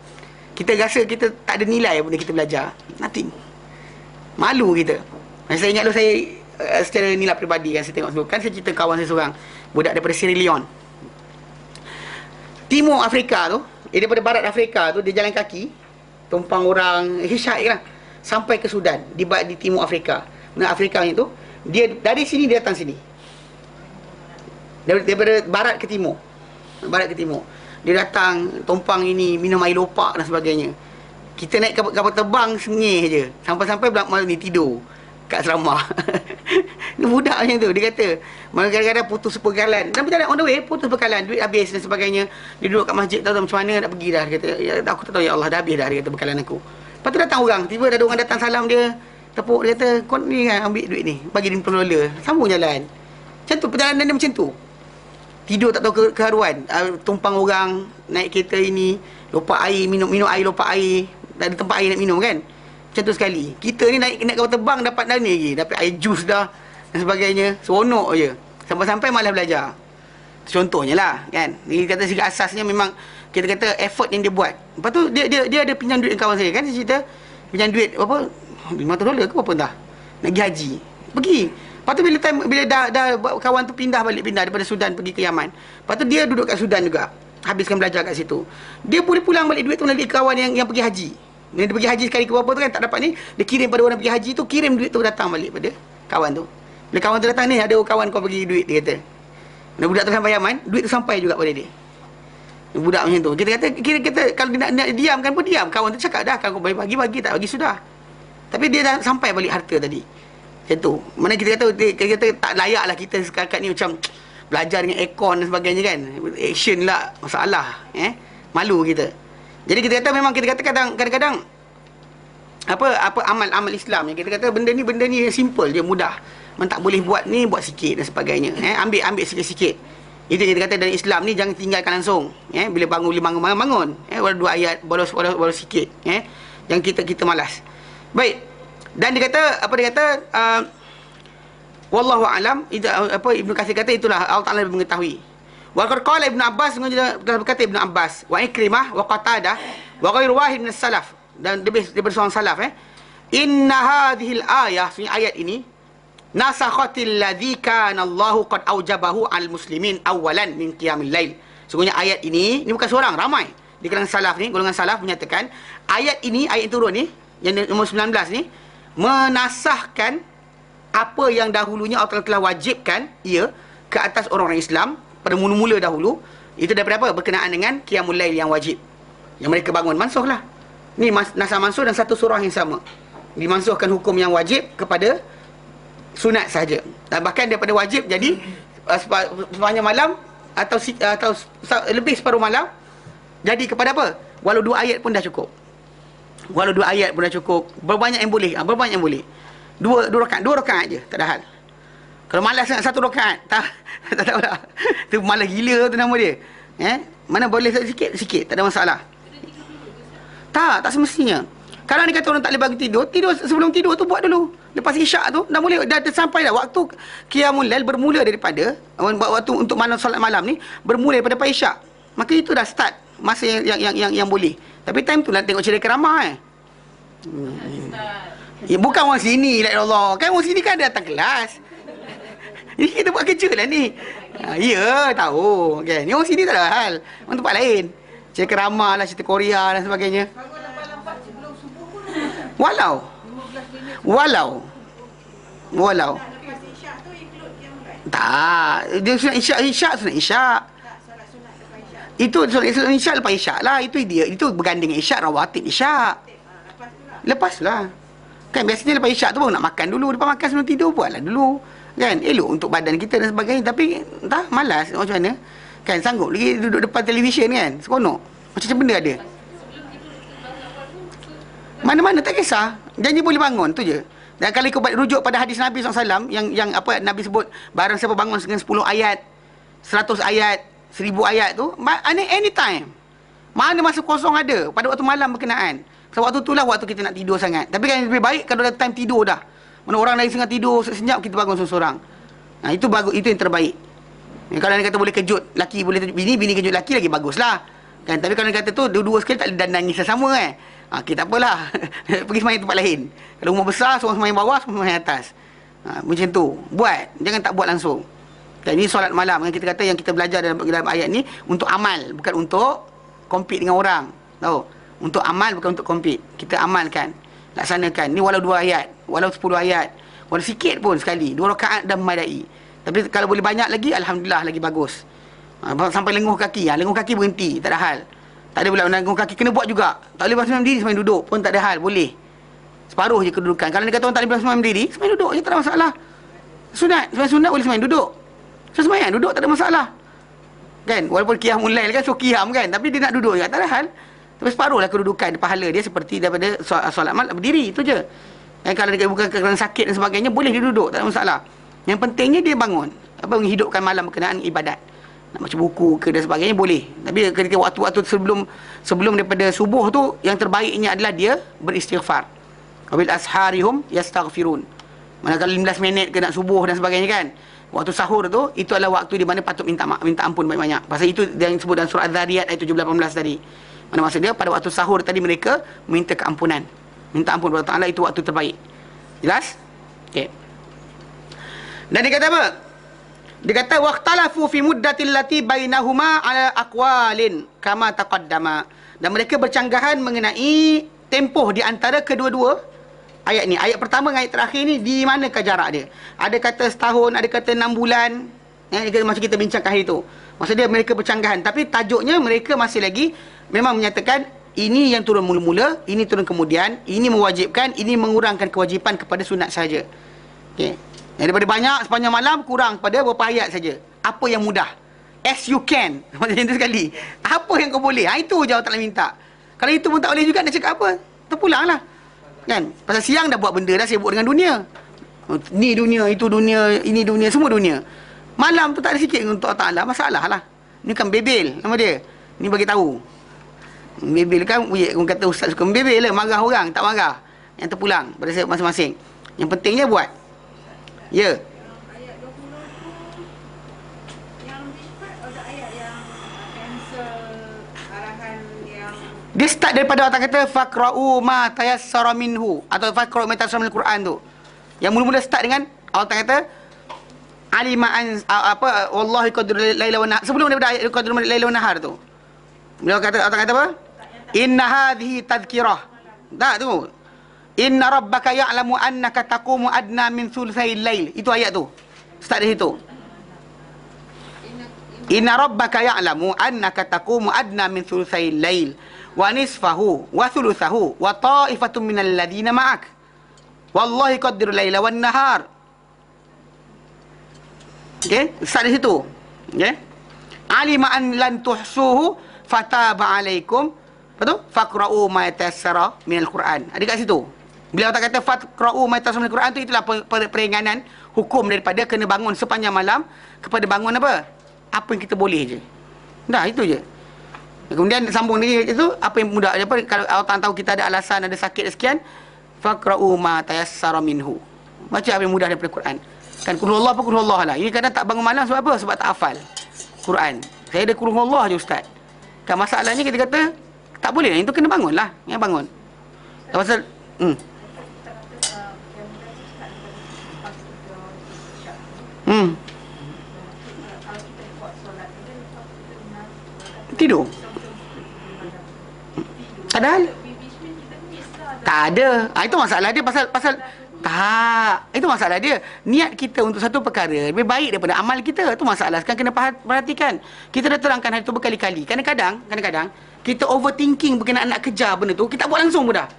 [SPEAKER 1] kita rasa kita tak ada nilai benda kita belajar. Nothing. Malu kita. Saya ingat dulu saya secara nilai peribadi kan, saya tengok sebut kan, saya cerita kawan saya seorang budak daripada Sierra Leone, Timur Afrika tu, daripada barat Afrika tu dia jalan kaki tumpang orang hitchhike lah sampai ke Sudan di Timur Afrika. Nah, Afrika ni tu dia dari sini dia datang sini. Daripada barat ke timur. Dia datang tumpang ini, minum air lopak dan sebagainya. Kita naik kapal terbang sengih je. Sampai-sampai malam ni tidur kat asrama. Ni budak macam tu. Dia kata kadang-kadang putus bekalan. Dan berjalan on the way, putus bekalan, duit habis dan sebagainya. Dia duduk kat masjid, tahu macam mana nak pergi dah. Dia kata, ya, aku tak tahu, ya Allah, dah habis dah. Dia kata bekalan aku. Lepas tu datang orang, tiba ada orang datang salam dia, tepuk, dia kata, kau ni kan ambil duit ni, bagi dia $50, sambung jalan. Macam tu perjalanan dia macam tu. Tidur tak tahu keharuan, tumpang orang, naik kereta ini, lopak air, minum air lopak air, tak ada tempat air nak minum kan. Macam tu sekali. Kita ni naik kapal terbang dapat dah ni lagi, dapat air jus dah dan sebagainya, seronok je. Sampai-sampai malas belajar. Contohnya lah kan. Dia kata segi asasnya memang kita kata effort yang dia buat. Lepas tu dia ada pinjam duit dengan kawan saya kan, dia cerita pinjam duit apa $500 ke apa dah. Nak pergi haji. Pergi. Lepas tu bila dah kawan tu pindah daripada Sudan pergi ke Yaman. Lepas tu dia duduk kat Sudan juga. Habiskan belajar kat situ. Dia boleh pulang balik duit tu melalui kawan yang pergi haji. Dia pergi haji sekali ke berapa tu kan tak dapat ni, dia kirim pada orang pergi haji tu, kirim duit tu datang balik pada kawan tu. Bila kawan tu datang ni, ada kawan kau bagi duit, dia kata. Dan budak tu sampai Yaman, duit tu sampai juga pada dia. Budak macam tu. Kita kata kalau dia nak diamkan pun diam. Kawan tu cakap dah, kalau kau bagi tak bagi sudah. Tapi dia dah sampai balik harta tadi. Macam tu. Mana kita kata tak layak lah kita sekarang ni macam belajar dengan aircon dan sebagainya kan. Action lah masalah. Malu kita. Jadi kita kata memang kita kata kadang-kadang apa amal Islam yang kita kata benda ni simple je, mudah. Man tak boleh buat ni, buat sikit dan sebagainya. Ambil sikit-sikit. Itu kita kata dalam Islam ni jangan tinggalkan langsung. Bila bangun. Walau 2 ayat, bolos sikit. Jangan kita malas. Baik. Dan dia kata wallahu alam, Ibnu Katsir kata itulah Allah Taala lebih mengetahui. Wa qala Ibnu Abbas, berkata Ibnu Abbas, wa Ikrimah wa Qatadah wa ghairu wahid min salaf, dan daripada seorang salaf inna hadhil ayah, sebenarnya ayat ini nasakhatil ladzi kana Allahu qad aujabahu al muslimin awalan min qiyamil lail. Sesungguhnya ayat ini bukan seorang, ramai di kalangan salaf ni, golongan salaf menyatakan ayat yang turun ni, yang nombor 19 ni, menasahkan apa yang dahulunya Allah telah wajibkan ia ke atas orang-orang Islam pada mula-mula dahulu. Itu daripada apa? Berkenaan dengan qiyamul lail yang wajib, yang mereka bangun. Mansuh lah. Ni nasah mansuh dan satu surah yang sama. Dimansuhkan hukum yang wajib kepada sunat saja. Dan bahkan daripada wajib jadi sepanjang malam atau lebih separuh malam jadi kepada apa? Walau 2 ayat pun dah cukup. Berbanyak yang boleh. Berbanyak yang boleh. 2 rakaat je, tak ada hal. Kalau malas sangat 1 rakaat, tak tahu lah. Tu malas gila tu nama dia. Mana boleh sikit, sikit, tak ada masalah. Tak semestinya. Kalau dia kata orang tak boleh bagi tidur, tidur sebelum tidur tu buat dulu. Lepas isyak tu dah boleh, dah sampai dah waktu qiyamul lail bermula daripada waktu untuk solat malam ni bermula daripada lepas isyak. Maka itu dah start masa yang boleh. Tapi time tu nak tengok cerita ramah Ya, bukan orang sini la Allah. Kan orang sini kan ada datang kelas. Ini kita buat kerja lah ni. Ya, tahu kan. Ni orang sini tak ada hal. Orang tempat lain. Cerita ramah lah, cerita Korea dan sebagainya. Walau tak, dia sunat isyak sunat isyak. Itu sunat isyak lepas isyak lah. Itu dia, itu berganding isyak, rawatib isyak. Lepas lah. Kan biasanya lepas isyak tu baru nak makan dulu. Lepas makan sebelum tidur buatlah dulu. Kan elok untuk badan kita dan sebagainya. Tapi entah malas macam mana. Kan sanggup lagi duduk depan televisyen kan. Seronok. Macam benda ada. Mana-mana tak kisah. Janji boleh bangun tu je. Dan kalau ikut rujuk pada hadis Nabi SAW yang apa Nabi sebut, barang siapa bangun dengan 10 ayat, 100 ayat, 1000 ayat tu, anytime. Mana masa kosong ada pada waktu malam berkenaan. So, waktu itulah waktu kita nak tidur sangat. Tapi kan lebih baik kalau dah time tidur dah. Mana orang lain tengah tidur senyap, kita bangun seorang-seorang. Itu bagus, itu yang terbaik. Kalau dia kata boleh kejut laki, boleh bini kejut laki lagi baguslah. Kan, tapi kalau dia kata tu dua-dua sekali tak ada dandan sesama kan. Kita apalah. Pergi semayang tempat lain. Kalau rumah besar, seorang semayang bawah, seorang semayang atas. Macam tu. Buat. Jangan tak buat langsung. Dan ini solat malam. Yang kita kata yang kita belajar dalam ayat ni untuk amal. Bukan untuk compete dengan orang. Tahu? Untuk amal, bukan untuk compete. Kita amalkan. Laksanakan. Ni walau 2 ayat. Walau 10 ayat. Walau sikit pun sekali. 2 rakaat dah memadai. Tapi kalau boleh banyak lagi, Alhamdulillah lagi bagus. Sampai lenguh kaki. Lenguh kaki berhenti. Tak ada hal. Tak ada pula lenguh kaki. Kena buat juga. Tak boleh bersemayam diri, semayang duduk pun tak ada hal. Boleh. Separuh je kedudukan. Kalau dia kata orang tak boleh bersemayam diri, semayang duduk je tak ada masalah. Sunat. Semayang sunat boleh semayang duduk. Semayang duduk tak ada masalah. Kan? Walaupun qiyamul lail kan, so qiyam kan. Tapi dia nak duduk juga. Tak ada hal. Tapi separuh lah kedudukan. Pahala dia seperti daripada solat malam berdiri. Itu je. Dan kalau dia bukan kerana sakit dan sebagainya, boleh dia duduk. Tak ada masalah. Yang pentingnya dia bangun. Menghidupkan malam berkenaan ibadat. Nak baca buku ke dan sebagainya boleh. Tapi ketika waktu-waktu sebelum daripada subuh tu, yang terbaiknya adalah dia beristighfar. Wabil asharihum yastaghfirun. Manakala 15 minit ke nak subuh dan sebagainya kan. Waktu sahur tu, itu adalah waktu di mana patut minta ampun banyak-banyak. Pasal itu yang disebut dalam surah Az-Zariyat ayat 17-18 tadi. Mana maksud dia, pada waktu sahur tadi mereka minta keampunan. Minta ampun kepada Allah, itu waktu terbaik. Jelas? Okey. Dan dia kata apa? Dia kata waqtalafu fi muddatil lati bainahuma ala aqwalin kama taqaddama. Dan mereka bercanggahan mengenai tempoh di antara kedua-dua ayat ni. Ayat pertama dengan ayat terakhir ni, di manakah jarak dia? Ada kata setahun, ada kata 6 bulan. Macam kita bincangkan hari tu. Maksud dia mereka bercanggahan. Tapi tajuknya mereka masih lagi memang menyatakan ini yang turun mula-mula, ini turun kemudian, ini mewajibkan, ini mengurangkan kewajipan kepada sunat saja. Okey. Daripada banyak sepanjang malam, kurang pada beberapa ayat saja. Apa yang mudah? As you can. Macam itu sekali. Apa yang kau boleh? Itu je Allah Ta'ala minta. Kalau itu pun tak boleh juga, nak cakap apa? Terpulanglah. Kan? Pasal siang dah buat benda, dah sibuk dengan dunia. Ni dunia, itu dunia, ini dunia, semua dunia. Malam tu tak ada sikit untuk Allah Ta'ala. Masalah lah. Ni kan bebel nama dia. Ni bagi tahu. Bebel kan, orang kata ustaz suka bebel lah. Marah orang, tak marah. Yang terpulang pada masing-masing. Yang pentingnya buat. Ya.
[SPEAKER 2] Ayat 20 tu yang cepat ada ayat yang cancel arahan yang
[SPEAKER 1] Dia start daripada Allah kata faqra'u ma tayassara minhu atau faqra'u ma tayassara minal Quran tu. Yang mula-mula start dengan Allah kata alima an apa wallahi qadir laila wa nahar. Sebelum daripada ayat qadir laila wa nahar tu. Beliau kata Allah kata apa? Inna hadhihi tadhkirah. Tak tu. Inna rabbaka ya'lamu annaka taqumu adna min thulthayil lail. Itu ayat tu. Start dari situ. Inna rabbaka ya'lamu annaka taqumu adna min thulthayil lail wa nisfahu wa thuluthahu wa ta'ifatun minal ladina ma'ak. Wallahi qaddiru laila wan nahar. Okey, start dari situ. Okey. Alima an lan tuhsuhu fataba alaikum. Apa tu? Faqra'u ma tayassara minal Quran. Ada kat situ. Beliau tak kata faqra'u ma tayassara minal Quran tu, itulah peringanan hukum daripada kena bangun sepanjang malam kepada bangun apa? Apa yang kita boleh je. Dah, itu je. Kemudian sambung lagi itu apa yang mudah, apa kalau Allah tahu kita ada alasan, ada sakit sekian, faqra'u ma tayassara minhu. Baca apa yang mudah daripada Quran. Kan qul huwallahu apa qul huwallahu lah. Ini kadang tak bangun malam sebab apa? Sebab tak hafal Quran. Saya ada qul huwallahu je ustaz. Kan masalahnya kita kata tak boleh, itu kena bangunlah. Yang bangun. Pasal tidur. Padahal tak ada. Itu masalah dia pasal tak. Itu masalah dia. Niat kita untuk satu perkara lebih baik daripada amal kita. Itu masalah. Sekarang kena perhatikan. Kita dah terangkan hal itu berkali-kali. Kadang-kadang kita overthinking berkenaan nak kejar benda tu, kita buat langsung pun dah.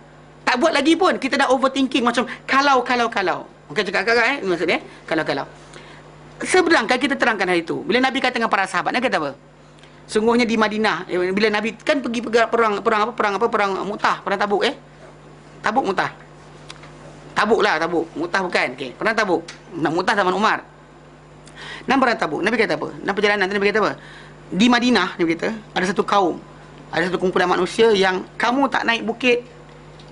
[SPEAKER 1] Tak buat lagi pun kita dah overthinking macam kalau. Bukan cakap kakak maksudnya kalau. Sedangkan kita terangkan hal itu. Bila Nabi kata dengan para sahabat, Nabi kata apa? Sungguhnya di Madinah, bila Nabi kan pergi perang Mu'tah, perang Tabuk Tabuk Mu'tah. Tabuk. Mu'tah bukan. Okey, perang Tabuk. Mu'tah zaman Umar. Dan perang Tabuk, Nabi kata apa? Dan perjalanan Nabi kata apa? Di Madinah, Nabi kata, ada satu kaum, ada satu kumpulan manusia yang kamu tak naik bukit.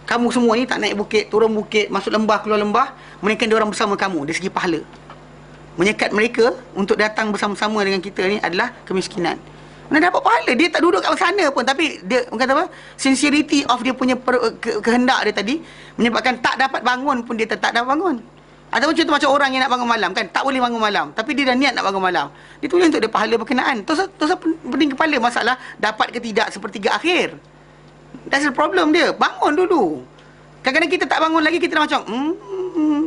[SPEAKER 1] Kamu semua ni tak naik bukit, turun bukit, masuk lembah, keluar lembah, melainkan dia orang bersama kamu dari segi pahala. Menyekat mereka untuk datang bersama-sama dengan kita ni adalah kemiskinan. Mana dapat pahala? Dia tak duduk kat sana pun, tapi dia kata apa? Sincerity of dia punya kehendak dia tadi menyebabkan tak dapat bangun pun dia tak dapat bangun. Ataupun contoh macam orang yang nak bangun malam kan, tak boleh bangun malam, tapi dia dah niat nak bangun malam. Dia tulis untuk dia pahala berkenaan. Terus pening kepala masalah dapat ke tidak sepertiga akhir. That's the problem dia. Bangun dulu. Kadang-kadang kita tak bangun lagi, kita dah macam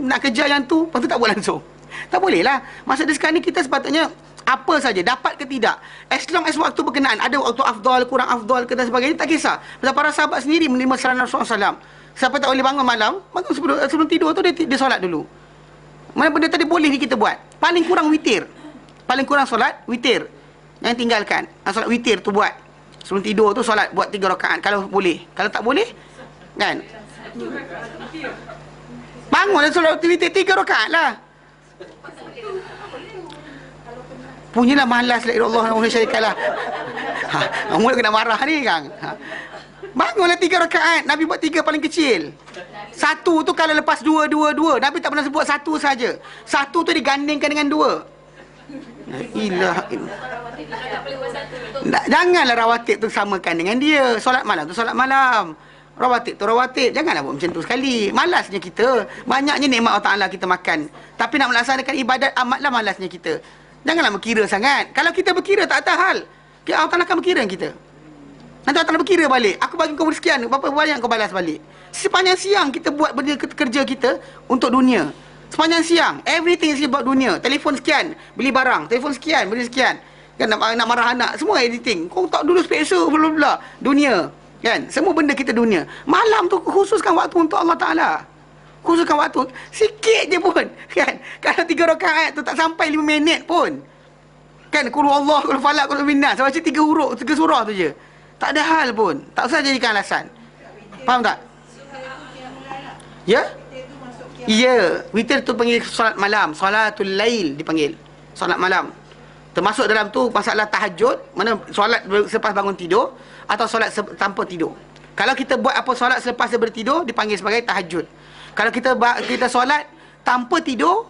[SPEAKER 1] nak kejar yang tu, lepas tu tak buat langsung. Tak boleh lah. Masa sekarang ni kita sepatutnya apa saja, dapat ke tidak, as long as waktu berkenaan, ada waktu afdal, kurang afdal ke dan sebagainya, tak kisah. Sebab para sahabat sendiri menerima saran Rasulullah SAW. Siapa tak boleh bangun malam, bangun sebelum tidur tu dia solat dulu. Mana benda tadi boleh ni kita buat. Paling kurang witir. Paling kurang solat witir. Jangan tinggalkan. Solat witir tu buat. Sebelum tidur tu solat buat 3 rakaat kalau boleh. Kalau tak boleh kan, bangun dan solat witir 3 rakaat lah. Punyalah malas la ilallah wa la syarika lah. Mula kena marah ni Kang. Bangunlah 3 rakaat. Nabi buat 3 paling kecil. Satu tu kalau lepas 2. Nabi tak pernah sebut satu saja. Satu tu digandingkan dengan 2. Ilah. Janganlah rawatib tu samakan dengan dia. Solat malam tu solat malam. Rawatib tu rawatib. Janganlah buat macam tu sekali. Malasnya kita. Banyaknya nikmat Allah Ta'ala kita makan. Tapi nak melaksanakan ibadat amatlah malasnya kita. Janganlah berkira sangat. Kalau kita berkira tak ada hal, Allah Ta'ala akan berkira kita. Nanti Allah Ta'ala berkira balik. Aku bagi kau sekian, berapa banyak kau balas balik. Sepanjang siang kita buat benda kerja kita untuk dunia. Sepanjang siang, everything is about dunia. Telefon sekian, beli barang. Telefon sekian, beli sekian. Kan nak marah anak, semua editing. Kau tak dulu special, bla dunia. Kan? Semua benda kita dunia. Malam tu khususkan waktu untuk Allah Ta'ala. Khususkan waktu sikit je pun kan. Kalau 3 rakaat tu tak sampai 5 minit pun kan, qul huwallahu, qul falaq, qul binnas, baca 3 huruf, 3 surah tu je. Tak ada hal pun. Tak usah jadikan alasan. Faham tak? Ya? Ya, witir tu panggil solat malam, solatul lail dipanggil. Solat malam. Termasuk dalam tu masalah tahajud, mana solat selepas bangun tidur atau solat tanpa tidur. Kalau kita buat apa solat selepas dia bertidur dipanggil sebagai tahajud. Kalau kita solat tanpa tidur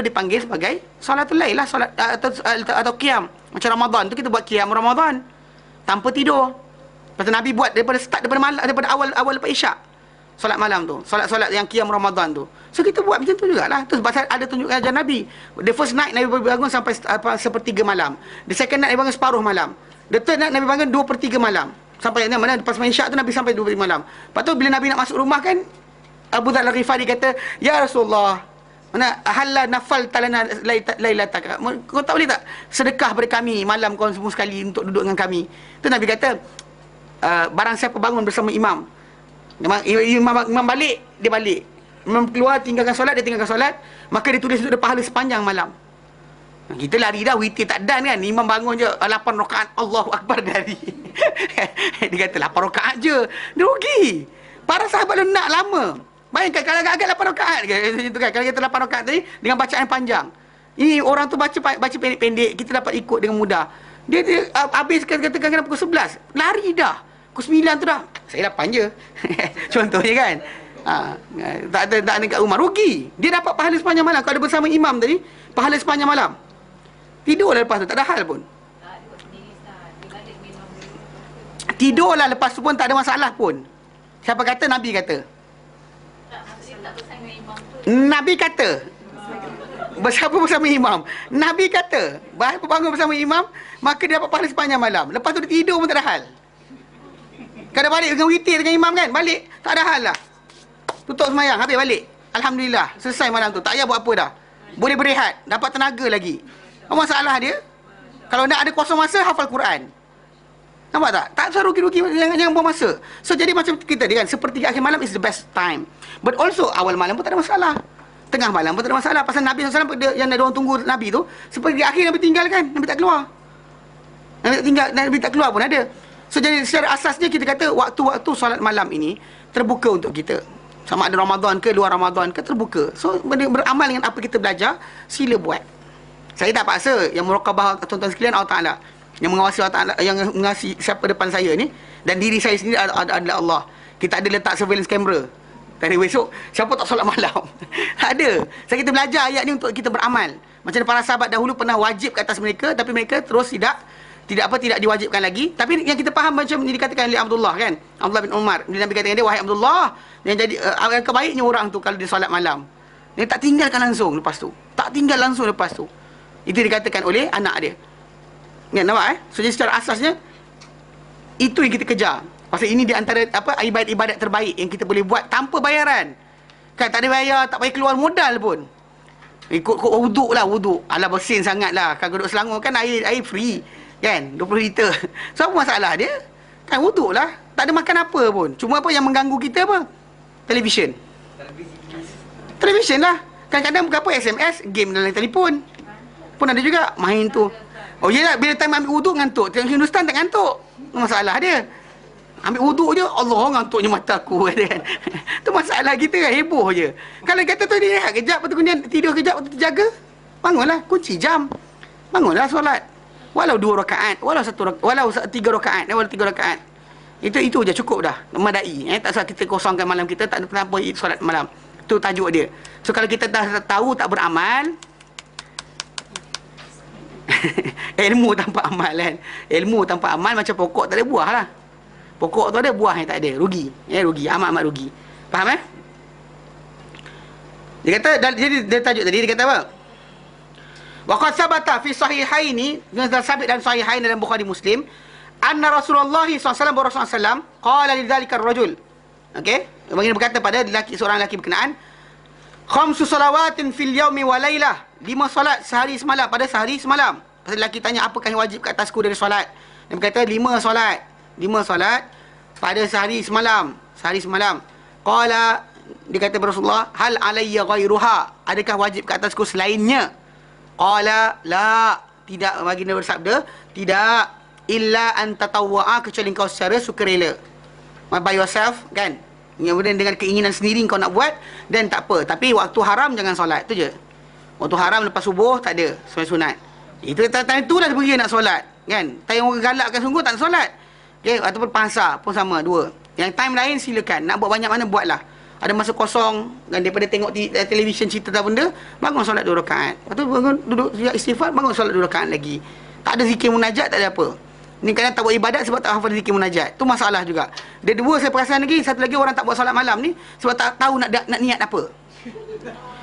[SPEAKER 1] dipanggil sebagai solatul lail lah, solat atau qiyam. Macam Ramadan tu kita buat qiyam Ramadan tanpa tidur. Pasal Nabi buat daripada awal lepas Isyak. Solat malam tu, solat yang qiyam Ramadan tu. So kita buat macam tu jugalah. Tu pasal ada tunjuk ajar Nabi. The first night Nabi bangun sampai sepertiga malam. The second night Nabi bangun separuh malam. The third night Nabi bangun 2/3 malam. Sampai mana lepas Isyak tu Nabi sampai 2/3 malam. Lepas tu bila Nabi nak masuk rumah kan, Abu Dzar Al-Ghifari kata, "Ya Rasulullah, mana halla nafal talana lailataka." Kau tak boleh tak sedekah pada kami malam kau semua sekali untuk duduk dengan kami. Tu Nabi kata, barang siapa bangun bersama imam, imam balik, dia balik. Imam keluar tinggalkan solat, dia tinggalkan solat, maka dia tulis untuk dia pahala sepanjang malam. Kita lari dah, witir tak dan kan. Imam bangun je 8 rakaat, Allahu Akbar dari. Dia kata 8 rakaat je. Dia rugi. Para sahabat dia nak lama. Bayangkan kalau agak 8 rakaat gitu kan. Kalau kita 8 rakaat tadi dengan bacaan panjang. Ini orang tu baca pendek-pendek, kita dapat ikut dengan mudah. Dia habis katakan pukul 11, lari dah. Pukul 9 tu dah. Saya 8 je. Contohnya kan. Tak ada kat rumah, rugi. Dia dapat pahala sepanjang malam. Kalau ada bersama imam tadi, pahala sepanjang malam. Tidurlah lepas tu, tak ada hal pun. Tidurlah lepas tu pun tak ada masalah pun. Siapa kata? Nabi kata. Nabi kata. Bersama imam. Nabi kata, bangun bersama imam, maka dia dapat pahala sepanjang malam. Lepas tu dia tidur pun tak ada hal. Kalau balik dengan witir dengan imam kan, balik tak ada hal lah. Tutup semayang, habis balik. Alhamdulillah, selesai malam tu. Tak payah buat apa dah. Boleh berehat, dapat tenaga lagi. Apa masalah dia? Kalau nak ada kosong masa, hafal Quran. Nampak tak? Tak usah rugi-rugi, jangan buang masa. So jadi macam kita kan, sepertiga akhir malam is the best time. But also awal malam pun tak ada masalah. Tengah malam pun tak ada masalah. Pasal Nabi SAW yang ada orang tunggu Nabi tu, sepertiga akhir Nabi tinggal kan, Nabi tak keluar. Nabi tak keluar pun ada. So jadi secara asasnya kita kata waktu-waktu solat malam ini terbuka untuk kita. Sama ada Ramadan ke luar Ramadan ke, terbuka. So beramal dengan apa kita belajar, sila buat. Saya tak paksa. Yang muraqabah tuan-tuan sekalian Allah Ta'ala, yang mengawasi Allah Ta'ala, yang mengawasi siapa depan saya ni, dan diri saya sendiri adalah Allah. Kita ada letak surveillance camera. Tadi besok siapa tak solat malam? Tak ada. Saya kita belajar ayat ni untuk kita beramal. Macam para sahabat dahulu pernah wajib ke atas mereka, tapi mereka terus tidak diwajibkan lagi. Tapi yang kita faham macam ni dikatakan oleh Abdullah kan, Abdullah bin Umar, dia Nabi katakan dia, wahai Abdullah, yang jadi kebaiknya orang tu kalau dia solat malam, dia tak tinggalkan langsung lepas tu. Tak tinggal langsung lepas tu. Itu dikatakan oleh anak dia. Kan, nampak So jadi secara asasnya itu yang kita kejar. Pasal ini di antara ibadat terbaik yang kita boleh buat tanpa bayaran. Kan tak ada bayar, tak payah keluar modal pun. Ikut wuduk lah, wuduk. Alah bersin sangat lah. Kan duduk Selangor kan air free. Kan 20 liter. So apa masalah dia? Kan wuduk lah. Tak ada makan apa pun. Cuma apa yang mengganggu kita apa? Television lah. Kadang-kadang berapa SMS, game dalam telefon pun ada juga. Main tu. Oh yelah, bila time ambil wuduk ngantuk. Tengok Hindustan tak ngantuk. Masalah dia. Ambil wuduk je, Allah ngantuknya mata aku kan. Tu masalah kita kan, heboh je. Kalau kata tu dia rehat kejap, lepas tu kemudian tidur kejap, lepas tu terjaga, bangunlah, kunci jam. Bangunlah solat. Walau 2 rakaat, walau 3 rakaat, walau 3 rakaat. Itu je cukup dah. Memadai. Tak usah kita kosongkan malam kita, tak ada kenapa solat malam. Tu tajuk dia. So kalau kita dah tahu tak beramal, ilmu tanpa amal kan. Ilmu tanpa amal macam pokok tak ada buah lah. Pokok tu ada, buah yang tak ada. Rugi. Rugi. Amat-amat rugi. Faham Dia kata, jadi dia tajuk tadi, dia kata apa? Wa qad sabata fi sahihaini, sabit dalam sahihain dalam Bukhari Muslim, anna Rasulullah SAW qala li dzalika ar-rajul. Okey? Baginda berkata pada seorang lelaki berkenaan, khamsu salawatin fil yaumi wa lailah. 5 solat sehari semalam, pada sehari semalam. Pasal lelaki tanya, apakah yang wajib ke atasku dari solat? Dia berkata 5 solat. 5 solat pada sehari semalam. Sehari semalam. Qala, dia kata Rasulullah, hal alayya ghairuha, adakah wajib ke atasku selainnya? Qala la, tidak. Baginda bersabda, tidak, illa an tatawwa'a, kecuali kau secara sukarela, by yourself kan, kemudian dengan keinginan sendiri kau nak buat, dan tak apa. Tapi waktu haram jangan solat, tu je. Waktu haram lepas subuh tak ada solat sunat. Itu time itulah pergi nak solat kan. Time orang galakkan sungguh tak nak solat. Okay, ataupun pasar pun sama, 2. Yang time lain silakan. Nak buat banyak mana buatlah. Ada masa kosong kan, daripada tengok televisyen cerita tak benda, bangun solat 2 rakaat. Lepas tu bangun duduk istighfar, bangun solat 2 rakaat lagi. Tak ada zikir munajat, tak ada apa. Ni kadang tak buat ibadat sebab tak hafal zikir munajat. Tu masalah juga. Dia 2 saya perasan lagi, satu lagi orang tak buat solat malam ni sebab tak tahu nak niat apa.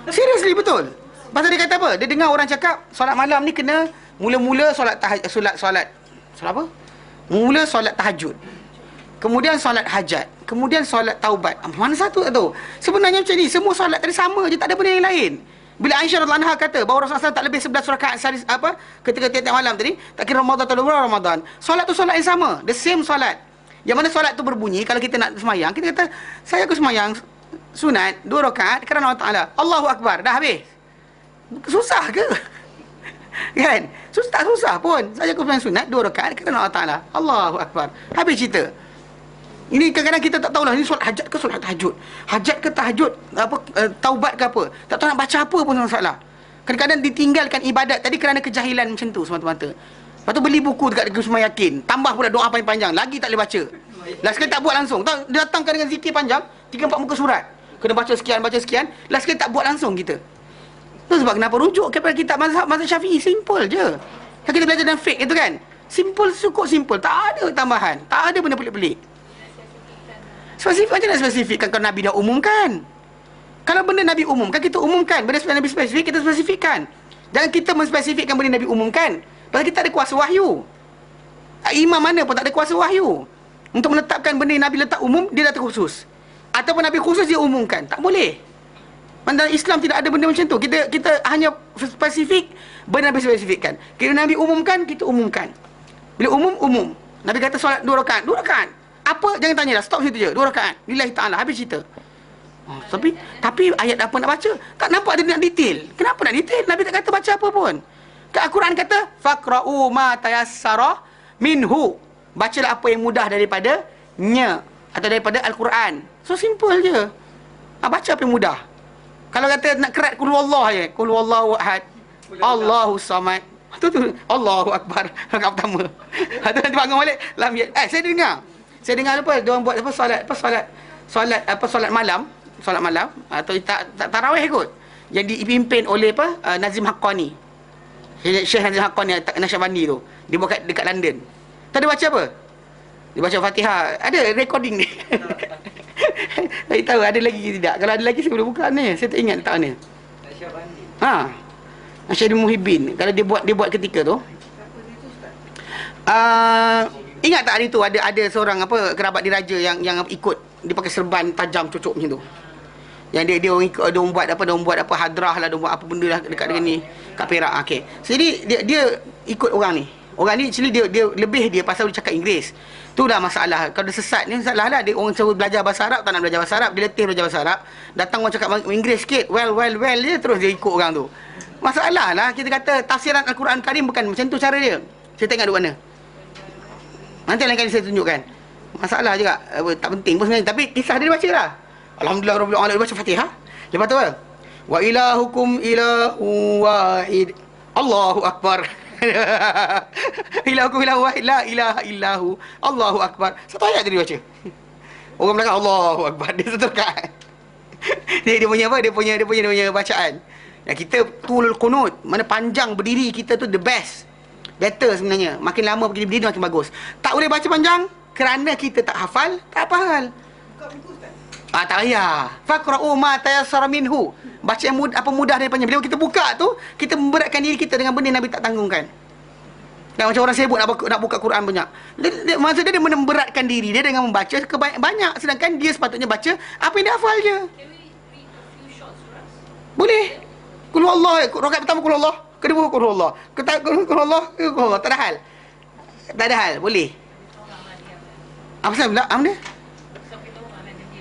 [SPEAKER 1] Seriously, betul. Pasal dia kata apa? Dia dengar orang cakap solat malam ni kena mula-mula solat apa? Mula solat tahajud, kemudian solat hajat, kemudian solat taubat. Mana satu tak tahu. Sebenarnya macam ni, semua solat tadi sama je, tak ada benda yang lain. Bila Aisyah radhiyallahu anha kata bahawa Rasulullah SAW tak lebih 11 rakaat sehari ketika tiap-tiap malam tadi, tak kira Ramadan atau luar Ramadan, solat tu solat yang sama, the same solat. Yang mana solat tu berbunyi, kalau kita nak semayang, kita kata, saya aku semayang sunat 2 rakaat kerana Allah Ta'ala, Allahu Akbar, dah habis. Susah ke? Kan? Tak susah pun. Saya aku semayang sunat 2 rakaat kerana Allah Ta'ala, Allahu Akbar, habis cerita. Ini kadang-kadang kita tak tahulah, ini solat hajat ke solat tahajud, hajat ke tahajud, taubat ke apa, tak tahu nak baca apa pun masalah. Kadang-kadang ditinggalkan ibadat tadi kerana kejahilan macam tu semata-mata. Lepas tu beli buku dekat Kusma Yakin, tambah pula doa panjang-panjang, lagi tak boleh baca. Last sekali tak buat langsung. Tahu dia datangkan dengan zikir panjang, 3-4 muka surat. Kena baca sekian. Last sekali tak buat langsung kita. Tu sebab kenapa rujuk kepada kitab mazhab Syafi'i, simple je. Kan kita belajar dalam fiqh itu kan. Simple, cukup simple, tak ada tambahan, tak ada benda pelik-pelik. Spesifik macam nak spesifikkan kalau Nabi dah umumkan. Kalau benda Nabi umumkan, kita umumkan. Benda Nabi spesifik, kita spesifikkan. Jangan kita menspesifikkan benda Nabi umumkan. Pasal kita ada kuasa wahyu. Imam mana pun tak ada kuasa wahyu untuk menetapkan benda yang Nabi letak umum, dia letak khusus. Ataupun Nabi khusus dia umumkan. Tak boleh. Dalam Islam tidak ada benda macam tu. Kita hanya spesifik benda Nabi spesifikkan. Kalau Nabi umumkan, kita umumkan. Bila umum. Nabi kata solat 2 rakaat. 2 rakaat. Apa? Jangan tanyalah. Stop situ je. 2 rakaat. Lillahi ta'ala. Habis cerita. Tapi ayat apa nak baca? Tak nampak dia nak detail. Kenapa nak detail? Nabi tak kata baca apa pun. Al-Quran kata faqra'u ma tayassara minhu. Bacalah apa yang mudah daripadanya atau daripada Al-Quran. So simple je. Baca apa yang mudah. Kalau kata nak kerat qul huwallah je, qul huwallahu ahad, Allahu samad. Tu Allahu akbar rakaat pertama. Tu nanti bangun balik lam saya dengar apa dia orang buat apa solat malam atau tarawih kot. Yang dipimpin oleh Nazim Haqqani. Syekh Nazim Haqqani Nasyabandi tu. Dia buat dekat London. Tadi baca apa? Dia baca Fatihah. Ada recording ni. Tak tahu ada lagi ke tidak. Kalau ada lagi saya boleh buka ni. Saya tak ingat tak mana. Nasyid Muhibbin. Kalau dia buat ketika tu. Ingat tak hari tu ada seorang kerabat diraja yang ikut, dia pakai serban tajam cucuk macam tu. Yang dia ikut, dia buat apa hadrah lah, dia buat apa benda lah dekat dengan ni kat Perak. Okey. Jadi dia ikut orang ni. Orang ni actually dia lebih dia pasal dia cakap Inggeris. Tu dah masalah. Kalau dia sesat ni masalah lah. Dia orang suruh belajar bahasa Arab, tak nak belajar bahasa Arab, dia letih belajar bahasa Arab. Datang orang cakap Inggeris sikit, well je, terus dia ikut orang tu. Masalah lah. Kita kata tafsiran Al-Quran Karim bukan macam tu cara dia. Saya tengok duk mana. Nanti lain kali saya tunjukkan. Masalah juga. Tak penting pun sebenarnya. Tapi kisah dia baca lah. Alhamdulillah Rabbil Alamin. Dia baca Fatihah. Lepas tu apa? Wa ilahukum ilahu wahid. Allahu Akbar. Ilahukum ilahu wahid. La ilaha illahu. Allahu Akbar. Satu ayat dia baca. Orang belakang Allahu Akbar. Dia seterkat. Dia punya apa? Dia punya bacaan. Yang kita tulul qunut. Mana panjang berdiri kita tu the best. Better sebenarnya. Makin lama pergi berdiri makin bagus. Tak boleh baca panjang kerana kita tak hafal, tak faham. Tak payah. Faqra'u ma tayassara minhu. Baca yang mudah daripadanya. Bila kita buka tu, kita memberatkan diri kita dengan benda Nabi tak tanggungkan. Dan macam orang sibuk nak buka Quran banyak. Maksud dia memberatkan diri dia dengan membaca banyak, sedangkan dia sepatutnya baca apa yang dia hafal je. Boleh. Qul huwallah, rakaat pertama qul huwallah. Kedua qul huwallah. Qul huwallah, tak ada hal. Boleh. Apa sebab dia?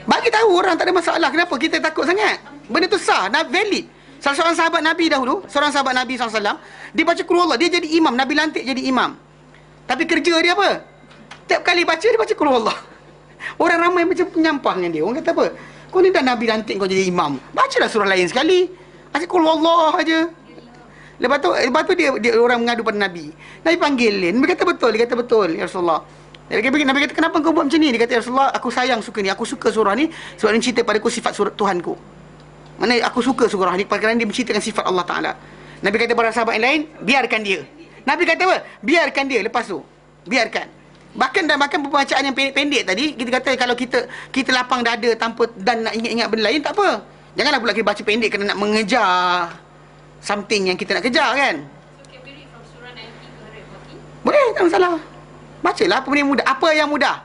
[SPEAKER 1] Bagi tahu orang tak ada masalah. Kenapa kita takut sangat? Benda tu sah, valid. Salah seorang sahabat Nabi dahulu, seorang sahabat Nabi SAW, dia baca qul huwallah, dia jadi imam, Nabi lantik jadi imam. Tapi kerja dia apa? Tiap kali baca dia baca qul huwallah. Orang ramai macam penyampah dengan dia. Orang kata apa? Kau ni dah Nabi lantik kau jadi imam. Bacalah surah lain sekali. Baca qul huwallah aja. Lepas tu dia orang mengadu pada Nabi. Nabi panggil dia. Nabi kata betul, ya Rasulullah. Nabi kata kenapa kau buat macam ni? Dia kata ya Rasulullah, aku sayang suka ni. Aku suka surah ni sebab dia cerita padaku sifat Tuhanku. Mana aku suka surah ni kerana dia menceritakan sifat Allah Ta'ala. Nabi kata para sahabat yang lain, biarkan dia. Nabi kata apa? Biarkan dia lepas tu. Biarkan. Bahkan pembacaan yang pendek tadi, kita kata kalau kita lapang dada tanpa dan nak ingat-ingat benda lain, tak apa. Janganlah pula kita baca pendek kerana nak mengejar something yang kita nak kejar kan.
[SPEAKER 2] So can we read from surah 90 ke 140?
[SPEAKER 1] Boleh, tak masalah. Bacalah apa yang mudah. Apa yang mudah?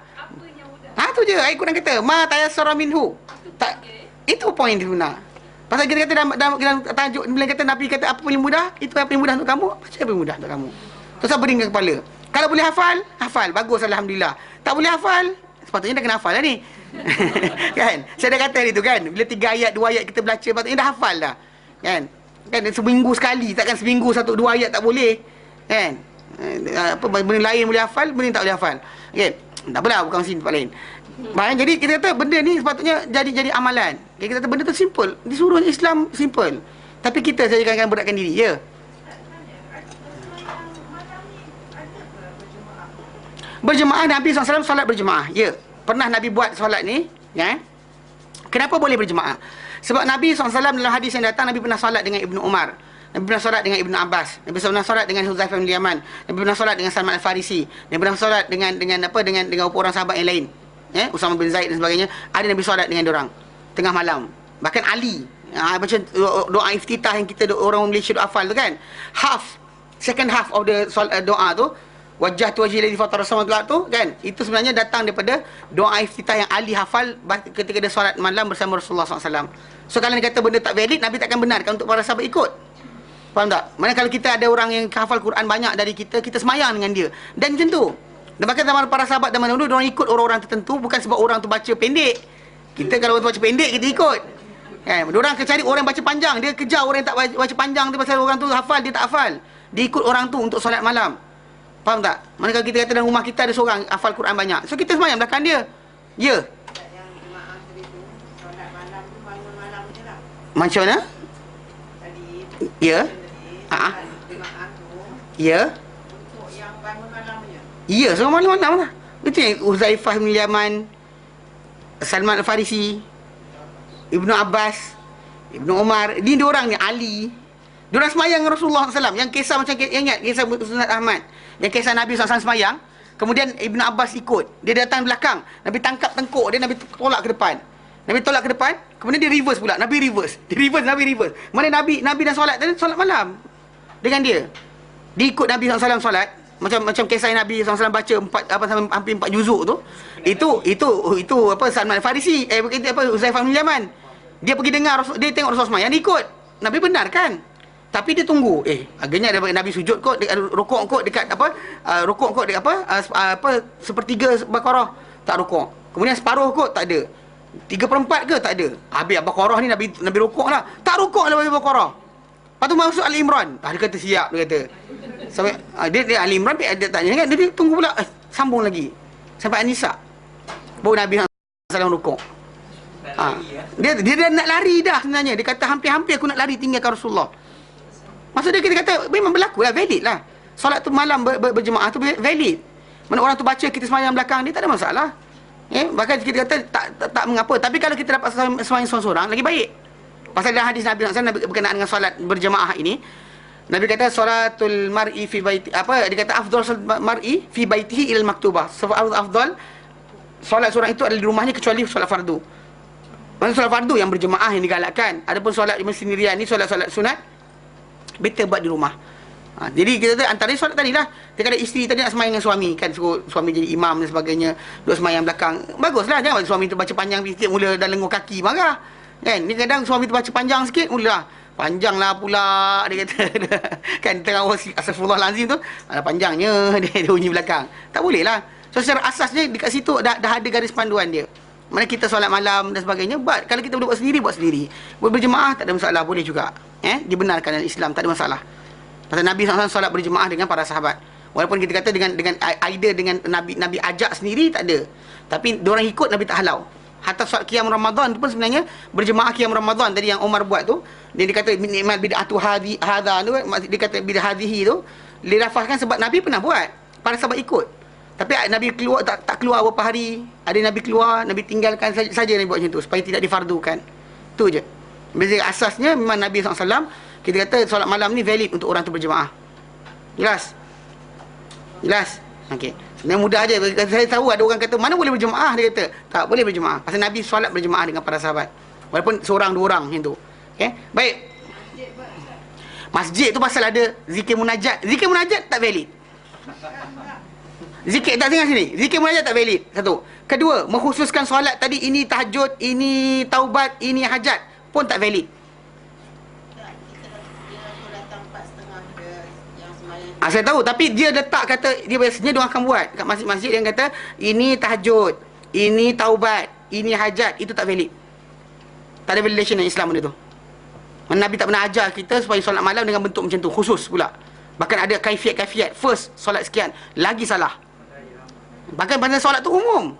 [SPEAKER 1] Tu je. Ayat Quran kata ma tayassara minhu. Tak, itu point dia guna. Pasal kita kata dalam tajuk bila kata Nabi kata apa yang mudah, itu apa yang mudah untuk kamu. Baca apa yang mudah untuk kamu. Terus beringkan kepala. Kalau boleh hafal, bagus alhamdulillah. Tak boleh hafal, sepatutnya dah kena hafal lah ni. Kan? Saya dah kata hari tu kan, bila 3 ayat 2 ayat kita baca, patutnya dah hafal dah. Kan? Seminggu sekali, takkan seminggu 1-2 ayat tak boleh. Kan? Benda lain boleh hafal, benda tak boleh hafal. Okey, tak apalah, bukan sini tempat lain. Jadi kita kata benda ni sepatutnya jadi amalan. Kita kata benda tu simple. Disuruh Islam simple. Tapi kita saja kadang-kadang beratkan diri, ya. Berjemaah, Nabi SAW solat berjemaah. Ya, pernah Nabi buat solat ni, ya. Kenapa boleh berjemaah? Sebab Nabi SAW dalam hadis yang datang, Nabi pernah solat dengan Ibnu Umar, Nabi pernah solat dengan Ibnu Abbas, Nabi pernah solat dengan Huzaifah bin Yaman, Nabi pernah solat dengan Salman Al-Farisi, Nabi pernah solat dengan orang sahabat yang lain, ya, Usama bin Zaid dan sebagainya. Ada Nabi solat dengan diorang tengah malam. Bahkan Ali, macam doa iftitah yang kita orang Malaysia hafal tu kan, second half of the doa tu, wajah tu wajhi ladzi fatara samawati tu kan, itu sebenarnya datang daripada doa iftitah yang Ali hafal ketika dia solat malam bersama Rasulullah SAW. So kalau dia kata benda tak valid, Nabi takkan benarkan untuk para sahabat ikut. Faham tak? Mana kalau kita ada orang yang hafal Quran banyak dari kita, kita semayang dengan dia. Dan macam tu. Dan bahkan zaman para sahabat zaman dulu, diorang ikut orang-orang tertentu bukan sebab orang tu baca pendek. Kita kalau orang tu baca pendek, kita ikut. Kan? Diorang akan cari orang yang baca panjang, dia kejar orang yang tak baca panjang tu pasal orang tu hafal, dia tak hafal. Dia ikut orang tu untuk solat malam. Faham tak? Mana kalau kita kata dalam rumah kita ada seorang hafal Quran banyak, so kita semayang belakang dia. Ya.
[SPEAKER 3] Yang jemaah tadi tu, solat malam tu bangun malam je lah.
[SPEAKER 1] Macam mana?
[SPEAKER 3] Tadi,
[SPEAKER 1] Ya.
[SPEAKER 3] jemaah tu,
[SPEAKER 1] Ya.
[SPEAKER 3] untuk yang bangun malam je.
[SPEAKER 1] Ya, semua malam-malam lah. Itu yang Huzaifah bin Yaman, Salman Al-Farisi, Ibnu Abbas, Ibnu Umar, ni diorang ni, Ali. Diorang semayang dengan Rasulullah SAW. Yang kisah macam, ingat kisah Ustaz Ahmad, yang kisah Nabi SAW semayang, kemudian Ibnu Abbas ikut. Dia datang belakang, Nabi tangkap tengkuk dia, Nabi tolak ke depan. Nabi tolak ke depan, kemudian dia reverse pula. Nabi reverse. Nabi reverse. Mana Nabi dah solat tadi, solat malam dengan dia. Dia ikut Nabi SAW solat. Macam kisah Nabi SAW baca hampir 4 juzuk tu. Itu apa, Salman Al-Farisi, Huzaifah bin Yaman. Dia pergi dengar, dia tengok Rasulullah semayang, dia ikut. Nabi benarkan. Tapi dia tunggu. Agaknya Nabi sujud kot, rukuk kot dekat rukuk kot dekat sepertiga Baqarah, tak rukuk. Kemudian separuh kot, tak ada. 3/4 ke, tak ada. Habis Baqarah ni Nabi rukuk lah. Tak rukuk lah Baqarah. Lepas tu masuk Ali Imran. Dia kata siap, dia kata. Sampai dia Ali Imran dia tanya kan, dia tunggu pula, sambung lagi sampai An-Nisa. Baru Nabi SAW rukuk. Dia nak lari dah sebenarnya. Dia kata hampir-hampir aku nak lari tinggalkan Rasulullah. Maksud dia, kita kata memang berlaku lah, valid lah. Solat tu malam berjemaah tu valid. Mana orang tu baca, kita semayang belakang dia, tak ada masalah. Bahkan kita kata tak mengapa. Tapi kalau kita dapat semayang seorang-seorang, lagi baik. Pasal dalam hadis Nabi SAW berkenaan dengan solat berjemaah ini, Nabi kata solatul mar'i fi baiti, dia kata afdal solat mar'i fi baitihi ilal maktubah. Sebab afdal solat seorang itu adalah di rumahnya kecuali solat fardu. Maksud solat fardu yang berjemaah yang digalakkan. Adapun solat sendirian ni, solat sunat, better buat di rumah. Jadi kita tu antara solat tadi lah. Dia kata isteri tadi nak semayang dengan suami kan, suruh suami jadi imam dan sebagainya, duduk semayang belakang. Baguslah, jangan suami tu baca panjang sikit, mula dah lenguh kaki, marah kan. Ni kadang suami tu baca panjang sikit, mula panjang lah pula, dia kata. Kan tengah astagfirullahalazim tu, ada panjangnya dia bunyi belakang. Tak boleh lah. So secara asasnya dekat situ dah ada garis panduan dia. Mana kita solat malam dan sebagainya, kalau kita boleh buat sendiri. Berjemaah tak ada masalah, boleh juga. Dibenarkan dalam Islam, tak ada masalah. Pasal Nabi SAW solat berjemaah dengan para sahabat. Walaupun kita kata dengan idea dengan Nabi ajak sendiri, tak ada. Tapi diorang ikut, Nabi tak halau. Hatta solat qiyam Ramadan tu pun sebenarnya berjemaah qiyam Ramadan tadi yang Umar buat tu, dia kata ni'mal bid'atu hadha tu, dia kata bid'ahadihi tu, dia lafazkan sebab Nabi pernah buat, para sahabat ikut. Tapi Nabi keluar tak keluar beberapa hari. Ada Nabi keluar, Nabi tinggalkan saja Nabi buat macam tu supaya tidak difardukan. Tu je. Beza asasnya memang Nabi SAW, kita kata solat malam ni valid untuk orang tu berjemaah. Jelas? Okey. Sebenarnya mudah aja. Saya tahu ada orang kata mana boleh berjemaah, dia kata tak boleh berjemaah. Pasal Nabi solat berjemaah dengan para sahabat. Walaupun seorang dua orang macam tu. Okey. Baik. Masjid tu pasal ada zikir munajat. Zikir munajat tak valid. Zikir tak dengar sini. Zikir munajat tak valid. Satu. Kedua, mengkhususkan solat tadi, ini tahajud, ini taubat, ini hajat, pun tak valid. Saya tahu, tapi dia letak kata, dia biasanya dia akan buat kat masjid-masjid yang kata ini tahajud, ini taubat, ini hajat, itu tak valid. Tak ada validation dalam Islam benda tu. Nabi tak pernah ajar kita supaya solat malam dengan bentuk macam tu, khusus pula. Bahkan ada kaifiat-kaifiat. First, solat sekian, lagi salah. Bahkan pada solat tu umum,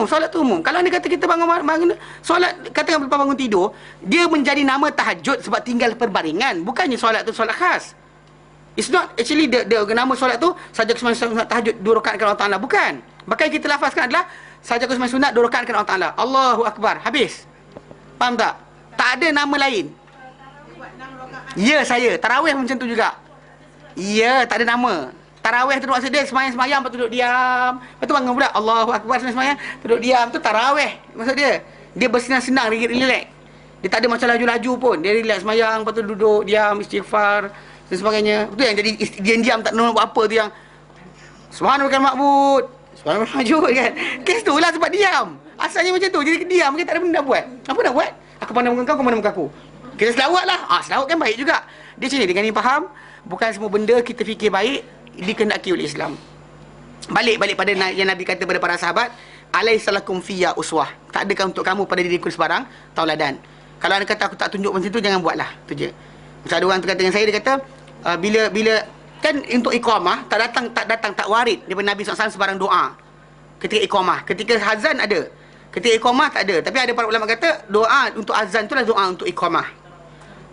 [SPEAKER 1] solat tu umum. Kalau dia kata kita bangun solat, katakan lepas bangun tidur, dia menjadi nama tahajud sebab tinggal perbaringan. Bukannya solat tu solat khas. It's not actually nama solat tu saja sembahyang sunat tahajud 2 rakaat kepada Allah Taala, bukan. Bahkan kita lafazkan adalah saja sembahyang sunat 2 rakaat kepada Allah Taala. Allahu akbar, habis. Faham tak? Tak ada nama lain.
[SPEAKER 3] Dia buat 6 rakaat.
[SPEAKER 1] Ya, saya tarawih macam tu juga. Ya, tak ada nama. Tarawih tu maksud dia sembahyang lepas tu duduk diam. Lepas tu bangun pula Allahu akbar sembahyang, duduk diam, tu tarawih maksud dia. Dia bersenang-senang, relax. Dia tak ada macam laju-laju pun. Dia relax sembahyang, lepas tu duduk diam, istighfar dan sebagainya. Itu yang jadi diam-diam tak tahu buat apa tu, yang subhanallah ma'bud, subhanallah majud kan. Kes tu lah sebab diam. Asalnya macam tu. Jadi diam, kita tak ada benda nak buat. Apa nak buat? Aku pandang muka kau, kau pandang muka aku. Kita selawat lah. Selawat kan baik juga. Dia macam ni, dengan ni faham. Bukan semua benda kita fikir baik dikehendaki oleh Islam. Balik pada yang Nabi kata kepada para sahabat, alaisalakum fiyya uswah. Tak adakah untuk kamu pada diriku sebarang tauladan. Kalau anda kata aku tak tunjuk macam tu, jangan buatlah. Tu je. Macam ada orang tu kata dengan saya, dia kata bila kan untuk iqamah tak warid daripada Nabi SAW sebarang doa ketika iqamah. Ketika azan ada, ketika iqamah tak ada. Tapi ada para ulama kata doa untuk azan tu lah doa untuk iqamah.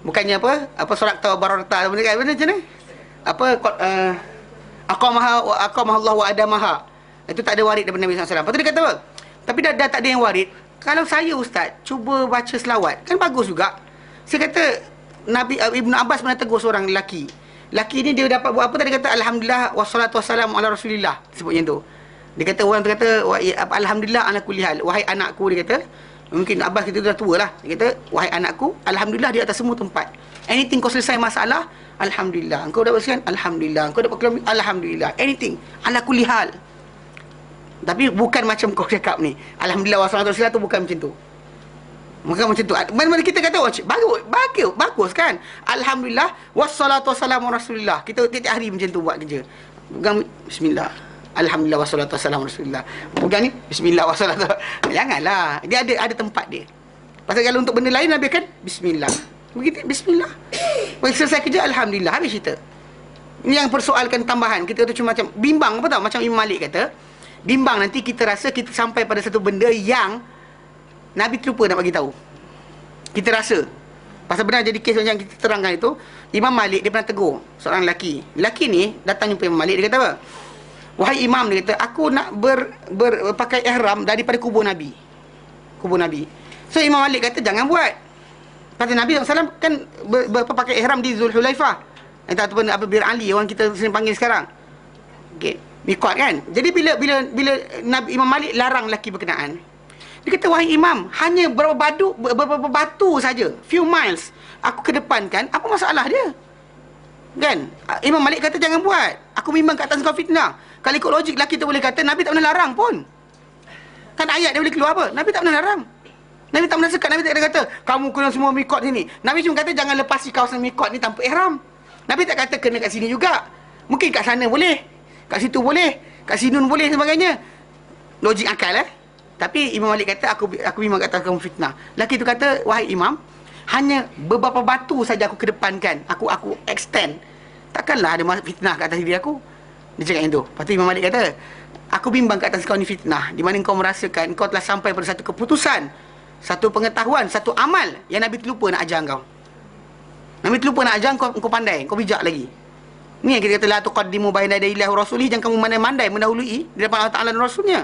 [SPEAKER 1] Bukannya apa solat tabarata benda macam mana? Aqamaha Allah wa adamaha. Itu tak ada warid daripada Nabi SAW. Lepas tu dia kata apa? Tapi dah tak ada yang warid. Kalau saya ustaz cuba baca selawat, kan bagus juga. Saya kata Nabi Ibnu Abbas pernah tegur seorang lelaki. Lelaki ni dia dapat buat apa tadi? Dia kata alhamdulillah wassalatu wassalamu ala rasulillah. Sebut yang tu. Dia kata orang tu kata alhamdulillah ala kulli hal. Wahai anakku, dia kata. Mungkin Abbas kita dah tua lah. Dia kata wahai anakku, alhamdulillah di atas semua tempat. Anything kau selesai masalah, alhamdulillah. Engkau dapat sekian, alhamdulillah. Engkau dapat kelam, alhamdulillah. Anything ala kulli hal. Tapi bukan macam kau cakap ni. Alhamdulillah wassalatu wassalamu tu bukan macam tu. Bukan macam tu. Mana-mana kita kata bagus kan. Alhamdulillah wassalatu wassalamu rasulillah. Kita tiap hari macam tu buat kerja. Pegang bismillah. Alhamdulillah wassalatu wassalamu rasulillah. Pegang ni bismillah wassalatu. Janganlah. Dia ada tempat dia. Pasal kalau untuk benda lain Nabi kan bismillah. Begitu bismillah. Selesai kerja alhamdulillah, habis cerita. Ini yang persoalkan tambahan. Kita tu cuma macam bimbang apa tahu, macam Imam Malik kata, bimbang nanti kita rasa kita sampai pada satu benda yang Nabi terlupa nak bagi tahu. Kita rasa. Pasal benar jadi kes yang kita terangkan itu, Imam Malik dia pernah tegur seorang lelaki. Lelaki ni datang jumpa Imam Malik, dia kata apa? Wahai Imam, dia kata, aku nak berpakai ihram daripada kubur Nabi. Kubur Nabi. So Imam Malik kata jangan buat. Pasal Nabi SAW kan berpakai ihram di Zulhulaifah. Ataupun apa Bir Ali, orang kita sering panggil sekarang. Okey. Mikot kan. Jadi bila Nabi Imam Malik larang lelaki berkenaan, dia kata wahai imam, hanya beberapa batu saja, few miles aku kedepankan, apa masalah dia? Kan? Imam Malik kata jangan buat. Aku memang kat atas kau fitnah. Kalau ikut logik lelaki tu boleh kata Nabi tak pernah larang pun. Kan ayat dia boleh keluar apa? Nabi tak pernah larang. Nabi tak pernah sekat. Nabi tak ada kata kamu kena semua mikot sini. Nabi cuma kata jangan lepasi kawasan mikot ni tanpa ihram. Nabi tak kata kena kat sini juga. Mungkin kat sana boleh, kat situ boleh, kat sini boleh sebagainya. Logik akal Tapi Imam Malik kata aku memang kata kamu fitnah. Lelaki tu kata wahai imam, hanya beberapa batu saja aku kedepankan, aku extend. Takkanlah ada fitnah kat atas diri aku. Dia cakap yang tu. Lepas tu Imam Malik kata, aku bimbang kat atas kau ni fitnah, di mana kau merasakan kau telah sampai pada satu keputusan, satu pengetahuan, satu amal yang Nabi terlupa nak ajar kau. Nabi terlupa nak ajar kau pandai, kau bijak lagi. Ni yang kita kata la tuqaddimu baina yadayillahi wa rasulih, jangan kamu mandai mendahului di depan Allah Taala dan Rasulnya.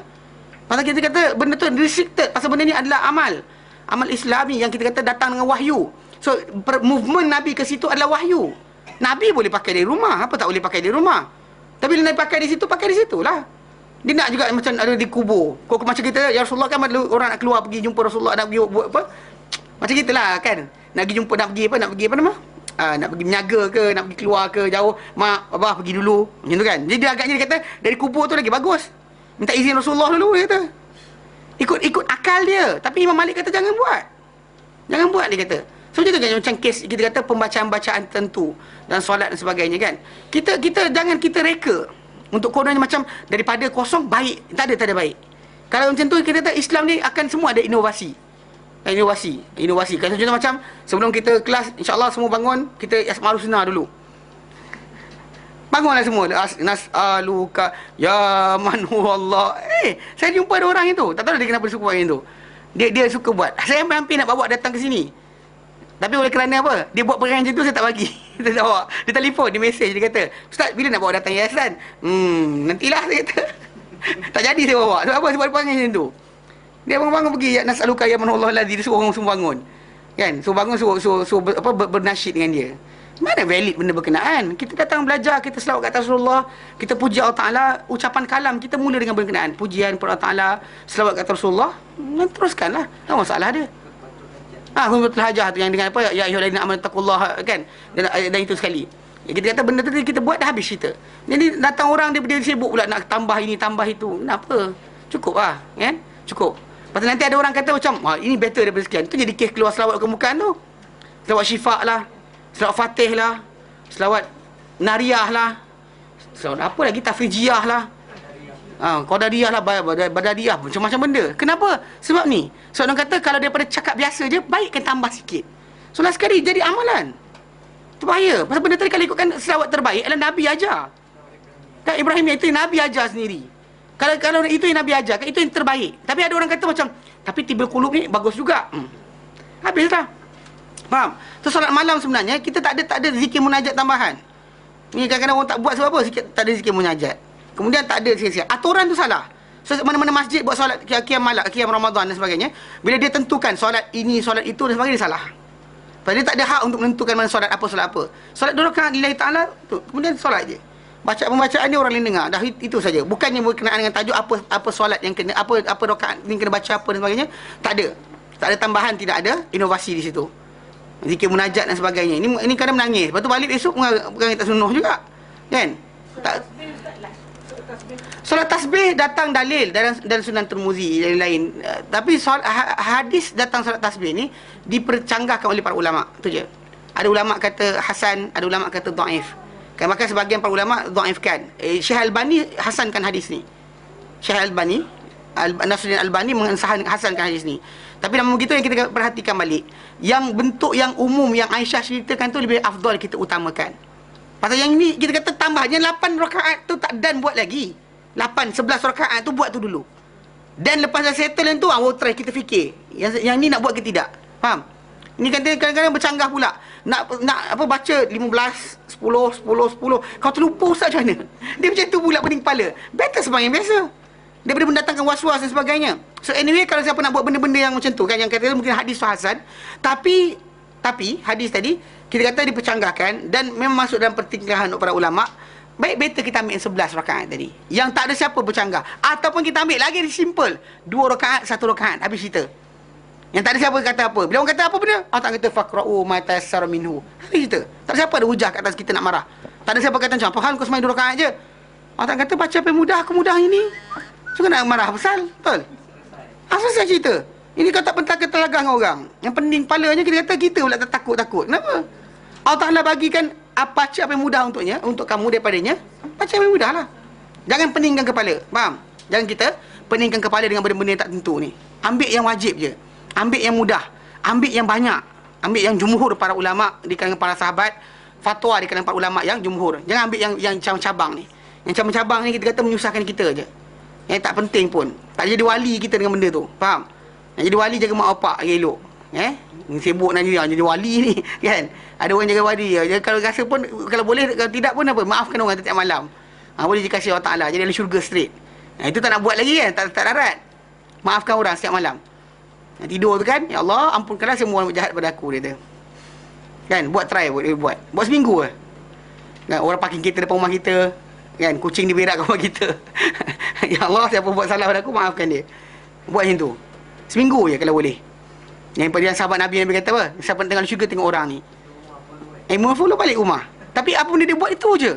[SPEAKER 1] Pasal kita kata benda tu restricted. Pasal benda ni adalah amal Islami yang kita kata datang dengan wahyu. So movement Nabi ke situ adalah wahyu. Nabi boleh pakai di rumah, apa tak boleh pakai di rumah. Tapi bila Nabi pakai di situ lah. Dia nak juga macam ada di kubur. Kau macam kita, ya Rasulullah kan ada orang nak keluar pergi jumpa Rasulullah, nak pergi buat apa? Macam gitulah kan. Nak pergi jumpa, nak pergi apa nama? Nak pergi menyaga ke, nak pergi keluar ke jauh, mak abah pergi dulu. Macam tu kan. Jadi dia agaknya dia kata dari kubur tu lagi bagus. Minta izin Rasulullah dulu, dia kata. Ikut akal dia. Tapi Imam Malik kata jangan buat. Jangan buat, dia kata. So macam tu kan, macam kes kita kata pembacaan-bacaan tertentu dan solat dan sebagainya kan. Kita jangan kita reka untuk kononnya macam daripada kosong baik. Tak ada baik. Kalau macam tu kita kata Islam ni akan semua ada inovasi. Kalau contoh macam sebelum kita kelas, insya-Allah semua bangun, kita Asmaul Husna dulu. Bangunlah semua. Nas'aluka ya man huwallah. Saya jumpa ada orang itu. Tak tahu dia kenapa suka buat yang tu. Dia suka buat. Saya hampir nak bawa datang ke sini. Tapi oleh kerana apa? Dia buat perangai macam tu, saya tak bagi. Dia tak bawa. Dia telefon, dia mesej, dia kata, "Ustaz, bila nak bawa datang yayasan?" Nantilah, saya kata. Tak jadi saya bawa. Sebab apa? Sebab dia perangai macam tu. Dia bangun-bangun pergi, "Ya nas'aluka ya manallahu alladhi", dia suruh orang semua bangun. Kan? Suruh bangun, suruh bernasyid dengan dia. Mana valid benda berkenaan? Kita datang belajar, kita selawat kat Rasulullah, kita puji Allah Ta'ala, ucapan kalam kita mula dengan berkenaan. Pujian kepada Allah Ta'ala, selawat kat Rasulullah, dan teruskanlah. Tak masalah dia. Hurmatul hajah tu yang dengan apa? Ya ayyuhallazina amanu taqullaha, kan? Dan itu sekali. Ya, kita kata benda tu kita buat dah habis cerita. Jadi datang orang dia sibuk pula nak tambah ini, tambah itu. Kenapa? Cukup lah, kan? Cukup. Lepas tu nanti ada orang kata macam, ini better daripada sekian. Tu jadi kes keluar selawat kemukaan tu. Selawat syifa lah, selawat fatih lah, selawat nariyah lah, selawat apa lagi, tafrijiyah lah, qadariyah lah, badadiyah, macam-macam benda. Kenapa? Sebab ni, sebab orang kata kalau daripada cakap biasa je, baikkan tambah sikit. So last sekali jadi amalan. Itu bahaya. Pasal benda tadi kalau ikutkan selawat terbaik adalah Nabi ajar. Dan Ibrahim itu yang Nabi ajar sendiri. Kalau itu yang Nabi ajar, itu yang terbaik. Tapi ada orang kata macam, tapi tibul qulub ni bagus juga. Habislah. Faham? So solat malam sebenarnya kita tak ada zikir munajat tambahan. Ni kadang-kadang orang tak buat sebab apa? Tak ada zikir munajat. Kemudian tak ada zikir. Aturan tu salah. So mana-mana masjid buat solat qiyam malam, qiyam Ramadan dan sebagainya, bila dia tentukan solat ini, solat itu dan sebagainya, dia salah. Pasal dia tak ada hak untuk menentukan mana solat apa, solat apa. Solat 2 rakaat lillahi ta'ala tu. Kemudian solat je. Pembacaan dia orang lain dengar. Dah itu saja. Bukannya berkenaan dengan tajuk apa solat yang kena, apa rakaat ni kena baca apa dan sebagainya. Tak ada. Tak ada tambahan, tidak ada inovasi di situ. Zikir munajat dan sebagainya. Ini kadang menangis. Lepas tu balik esok bukan tak sunnah juga. Kan? Tak. Solat tasbih datang dalil dan Sunan Tirmizi dan lain. Tapi hadis datang solat tasbih ni dipercanggahkan oleh para ulama. Tu je. Ada ulama kata hasan, ada ulama kata dhaif. Kan bahkan sebahagian para ulama dhaifkan. Syekh Albani hasankan hadis ni. Syekh Albani, Nasruddin Albani hasankan hadis ni. Tapi namun begitu yang kita perhatikan balik, yang bentuk yang umum yang Aisyah ceritakan tu lebih afdal kita utamakan. Pasal yang ni kita kata tambahnya 8 rakaat tu tak dan buat lagi. 8 11 rakaat tu buat tu dulu. Dan lepas dah settle yang tu, we'll try kita fikir. Yang ni nak buat ke tidak. Faham? Ini kadang-kadang bercanggah pula. Nak apa baca 15, 10, 10, 10. Kau terlupa ustaz macam mana? Dia macam tu pula pening kepala. Better sembahyang biasa. Daripada mendatangkan was-was dan sebagainya. So anyway, kalau siapa nak buat benda-benda yang macam tu kan, yang kata mungkin hadis hasan, tapi hadis tadi kita kata dipercanggahkan dan memang masuk dalam pertinggahan para ulama. Baik better kita ambil 11 rakaat tadi. Yang tak ada siapa bercanggah. Ataupun kita ambil lagi simple, 2 rakaat, 1 rakaat, habis cerita. Yang tak ada siapa kata apa. Bila orang kata apa benda, tak kata faqra'u ma tayassara minhu. Habis cerita. Tak ada siapa ada hujah kat atas kita nak marah. Tak ada siapa kata macam, "Apa hal kau sembahyang 2 rakaat je?" Tak kata baca apa yang mudah, aku mudah ini. So nak marah pasal, betul? Selesai cerita. Ini kau tak pentas ketelagah dengan orang. Yang pening kepalanya kita pula tak takut-takut. Kenapa? Allah Ta'ala bagikan apa yang mudah untuknya, untuk kamu daripadanya. Baca yang mudah lah. Jangan peningkan kepala. Faham? Jangan kita peningkan kepala dengan benda-benda yang tak tentu ni. Ambil yang wajib je. Ambil yang mudah. Ambil yang banyak. Ambil yang jumhur para ulama di kalangan para sahabat. Fatwa di kalangan para ulama yang jumhur. Jangan ambil yang cabang-cabang ni. Yang cabang-cabang ni kita kata menyusahkan kita je. Yang tak penting pun. Tak jadi wali kita dengan benda tu. Faham? Nak jadi wali jaga mak bapak lagi elok. Sibuk nak jadi wali ni kan. Ada orang jaga wali je. Kalau rasa pun, kalau boleh, kalau tidak pun apa, maafkan orang setiap malam. Boleh dikasih Allah Ta'ala. Jadi ada syurga straight. Itu tak nak buat lagi kan. Tak darat. Maafkan orang setiap malam. Tidur tu kan, ya Allah ampunkanlah semua orang jahat pada aku, dia kata. Kan, buat try, buat seminggu lah. Kan, orang parking kita depan rumah kita, kan, kucing diberak kat rumah kita. Ya Allah, siapa buat salah pada aku, maafkan dia. Buat macam tu. Seminggu je kalau boleh. Yang pada sahabat Nabi kata apa? Siapa tengok syurga tengok orang ni. Follow balik rumah. Tapi apa benda dia buat itu je.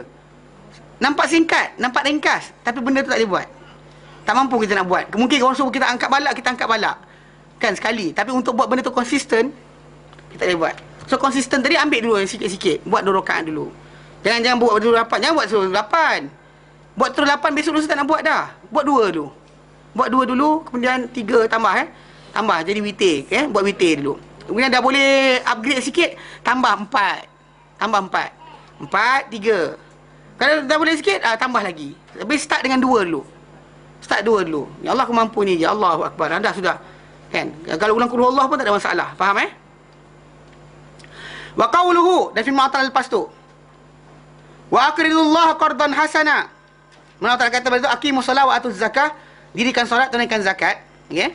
[SPEAKER 1] Nampak singkat, nampak ringkas, tapi benda tu tak dia buat. Tak mampu kita nak buat. Mungkin orang suruh kita angkat balak, kita angkat balak. Kan sekali. Tapi untuk buat benda tu konsisten, kita boleh buat. So konsisten tadi ambil dulu sikit-sikit. Buat 2 rakaat dulu. Jangan buat 2 8. Jangan buat 8. Buat terus 8, besok lusa tak nak buat dah. Buat 2 dulu. Buat 2 dulu, kemudian 3 tambah Tambah jadi witir, buat witir dulu. Kemudian dah boleh upgrade sikit, tambah 4. Tambah 4. 4, 3. Kalau dah boleh sikit, tambah lagi. Habis start dengan 2 dulu. Start 2 dulu. Ya Allah, aku mampu ni je. Allahu Akbar. Dah sudah. Kan? Kalau ulang qul huwallahu pun tak ada masalah. Faham Wa qawluhu, dan firman Allah lepas tu. Wa aqridullaha qardan hasana. Allah Ta'ala kata pada tu, aqimus solat wa atuz zakah, dirikan solat, tunaikan zakat. Okey.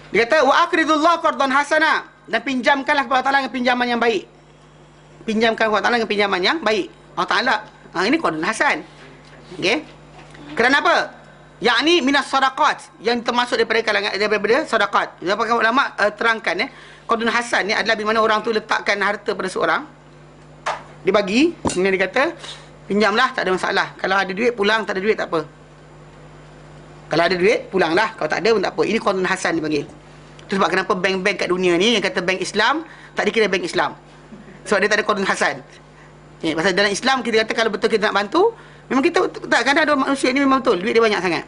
[SPEAKER 1] Dia kata wa aqridullaha qardan hasana, dan pinjamkanlah kepada Allah Ta'ala dengan pinjaman yang baik. Pinjamkan kepada Allah Ta'ala dengan pinjaman yang baik. Allah Ta'ala, ini qardun hasan. Okey. Kerana apa? Yakni minas sadaqat, yang termasuk daripada kalangan daripada sedekah. Daripada ulama terangkan qardun hasan ni adalah di mana orang tu letakkan harta pada seorang, dia bagi, kemudian dia kata pinjamlah, tak ada masalah. Kalau ada duit pulang, tak ada duit tak apa. Kalau ada duit pulanglah, kalau tak ada pun tak apa. Ini qardun hasan dipanggil. Itu sebab kenapa bank-bank kat dunia ni yang kata bank Islam tak dikira bank Islam. Sebab dia tak ada qardun hasan. Pasal dalam Islam kita kata kalau betul kita nak bantu, memang kita tak, kadang ada manusia ni memang betul duit dia banyak sangat.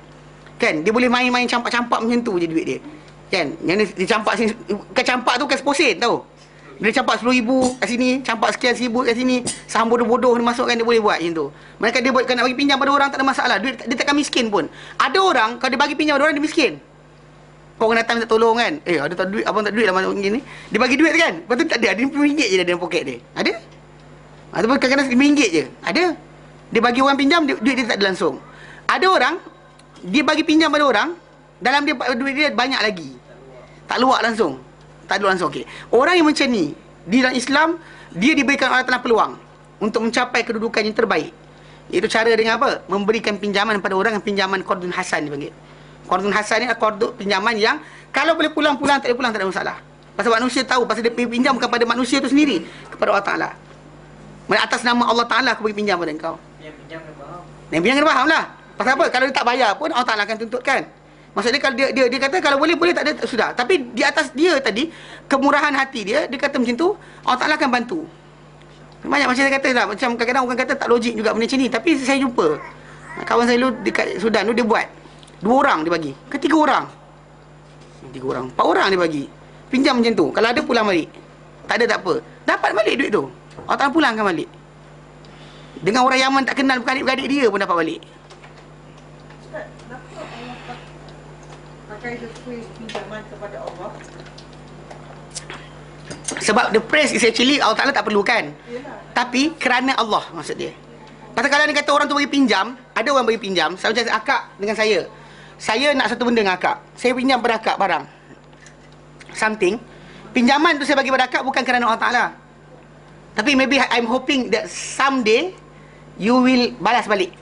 [SPEAKER 1] Kan? Dia boleh main-main campak-campak macam tu je duit dia. Kan? Yang dia campak sini, bukan campak tu bukan seposen tau. Dia campak 10,000 kat sini, campak sekian 1,000 kat sini, saham bodoh-bodoh dia masukkan, dia boleh buat macam tu. Mereka dia buat, nak bagi pinjam pada orang tak ada masalah. Dia takkan miskin pun. Ada orang kalau dia bagi pinjam pada orang dia miskin. Kau orang datang minta tolong kan. Ada tak duit, abang tak duit lah macam ni. Dia bagi duit kan. Lepas tu tak ada, RM50 je dalam poket dia. Ada? Ataupun kadang-kadang RM5 je. Ada? Dia bagi orang pinjam, duit dia tak ada langsung. Ada orang, dia bagi pinjam pada orang, dalam dia duit dia banyak lagi. Tak luak langsung. Tak luak langsung, okey. Orang yang macam ni, di dalam Islam, dia diberikan Allah Ta'ala peluang untuk mencapai kedudukan yang terbaik. Iaitu cara dengan apa? Memberikan pinjaman pada orang yang pinjaman qardun hasan dipanggil. Qardun hasan ni adalah qardun pinjaman yang kalau boleh pulang-pulang, tak boleh pulang, tak ada masalah. Pasal manusia tahu, pasal dia pinjam bukan pada manusia tu sendiri, kepada Allah Ta'ala. Atas nama Allah Ta'ala aku bagi pinjam pada engkau. Yang pinjam kena faham lah. Pasal apa? Kalau dia tak bayar pun Allah Ta'ala akan tuntutkan. Maksudnya kalau dia kata kalau boleh tak ada, sudah. Tapi di atas dia tadi, kemurahan hati dia kata macam tu, Allah Ta'ala akan bantu. Banyak macam saya kata lah, macam kadang-kadang orang kata tak logik juga benda macam ni. Tapi saya jumpa kawan saya dulu dekat Sudan tu, dia buat 2 orang dia bagi ke 3 orang, 4 orang dia bagi pinjam macam tu. Kalau ada pulang balik, tak ada tak apa, dapat balik duit tu. Allah Ta'ala pulangkan balik. Dengan orang Yaman tak kenal, bukan adik-beradik dia pun dapat balik.
[SPEAKER 3] Ustaz, kenapa Allah pakai the phrase pinjaman kepada Allah?
[SPEAKER 1] Sebab the praise is actually Allah Ta'ala tak perlukan.
[SPEAKER 3] Yelah.
[SPEAKER 1] Tapi kerana Allah maksud dia. Pasal kalau dia kata orang tu bagi pinjam, ada orang bagi pinjam, saya macam akak dengan saya. Saya nak satu benda dengan akak. Saya pinjam pada akak barang. Something. Pinjaman tu saya bagi pada akak bukan kerana Allah Ta'ala. Tapi maybe I'm hoping that someday you will balas balik.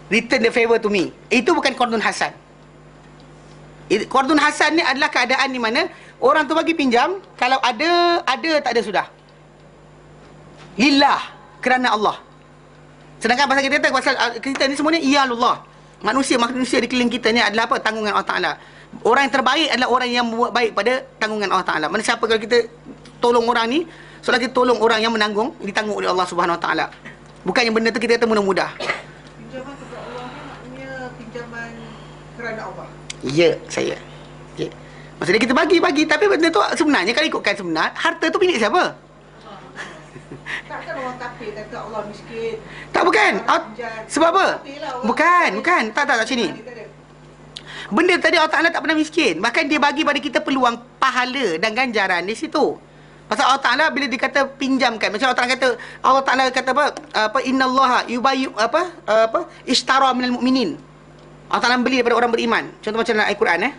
[SPEAKER 1] Return the favor to me. Itu bukan qardun hasan. Qardun hasan ni adalah keadaan di mana orang tu bagi pinjam, kalau ada tak ada sudah. Lillah, kerana Allah. Sedangkan pasal kita kata pasal kita ni semuanya iyalullah. Manusia di keliling kita ni adalah apa? Tanggungan Allah Ta'ala. Orang yang terbaik adalah orang yang membuat baik pada tanggungan Allah Ta'ala. Mana siapa kalau kita tolong orang ni, soalnya kita tolong orang yang menanggung, ditanggung oleh Allah Subhanahu Wa Ta'ala. Bukannya benda tu kita kata mudah-mudah.
[SPEAKER 3] Pinjaman kepada Allah ni maknanya pinjaman kerana Allah.
[SPEAKER 1] Ya, saya. Okay. Maksudnya kita bagi, tapi benda tu sebenarnya kalau ikutkan sebenar, harta tu milik siapa?
[SPEAKER 3] Takkan orang kafir kata Allah miskin.
[SPEAKER 1] Tak, bukan. Sebab apa? Bukan. Tak macam ni.
[SPEAKER 3] Tak ada.
[SPEAKER 1] Benda tadi Allah Ta'ala tak pernah miskin. Bahkan dia bagi pada kita peluang pahala dan ganjaran di situ. Pasal Allah Ta'ala bila dia kata pinjamkan, macam Allah Ta'ala kata apa innallaha yubayyu ishtara minal mu'minin. Allah Ta'ala beli daripada orang beriman. Contoh macam dalam Al-Quran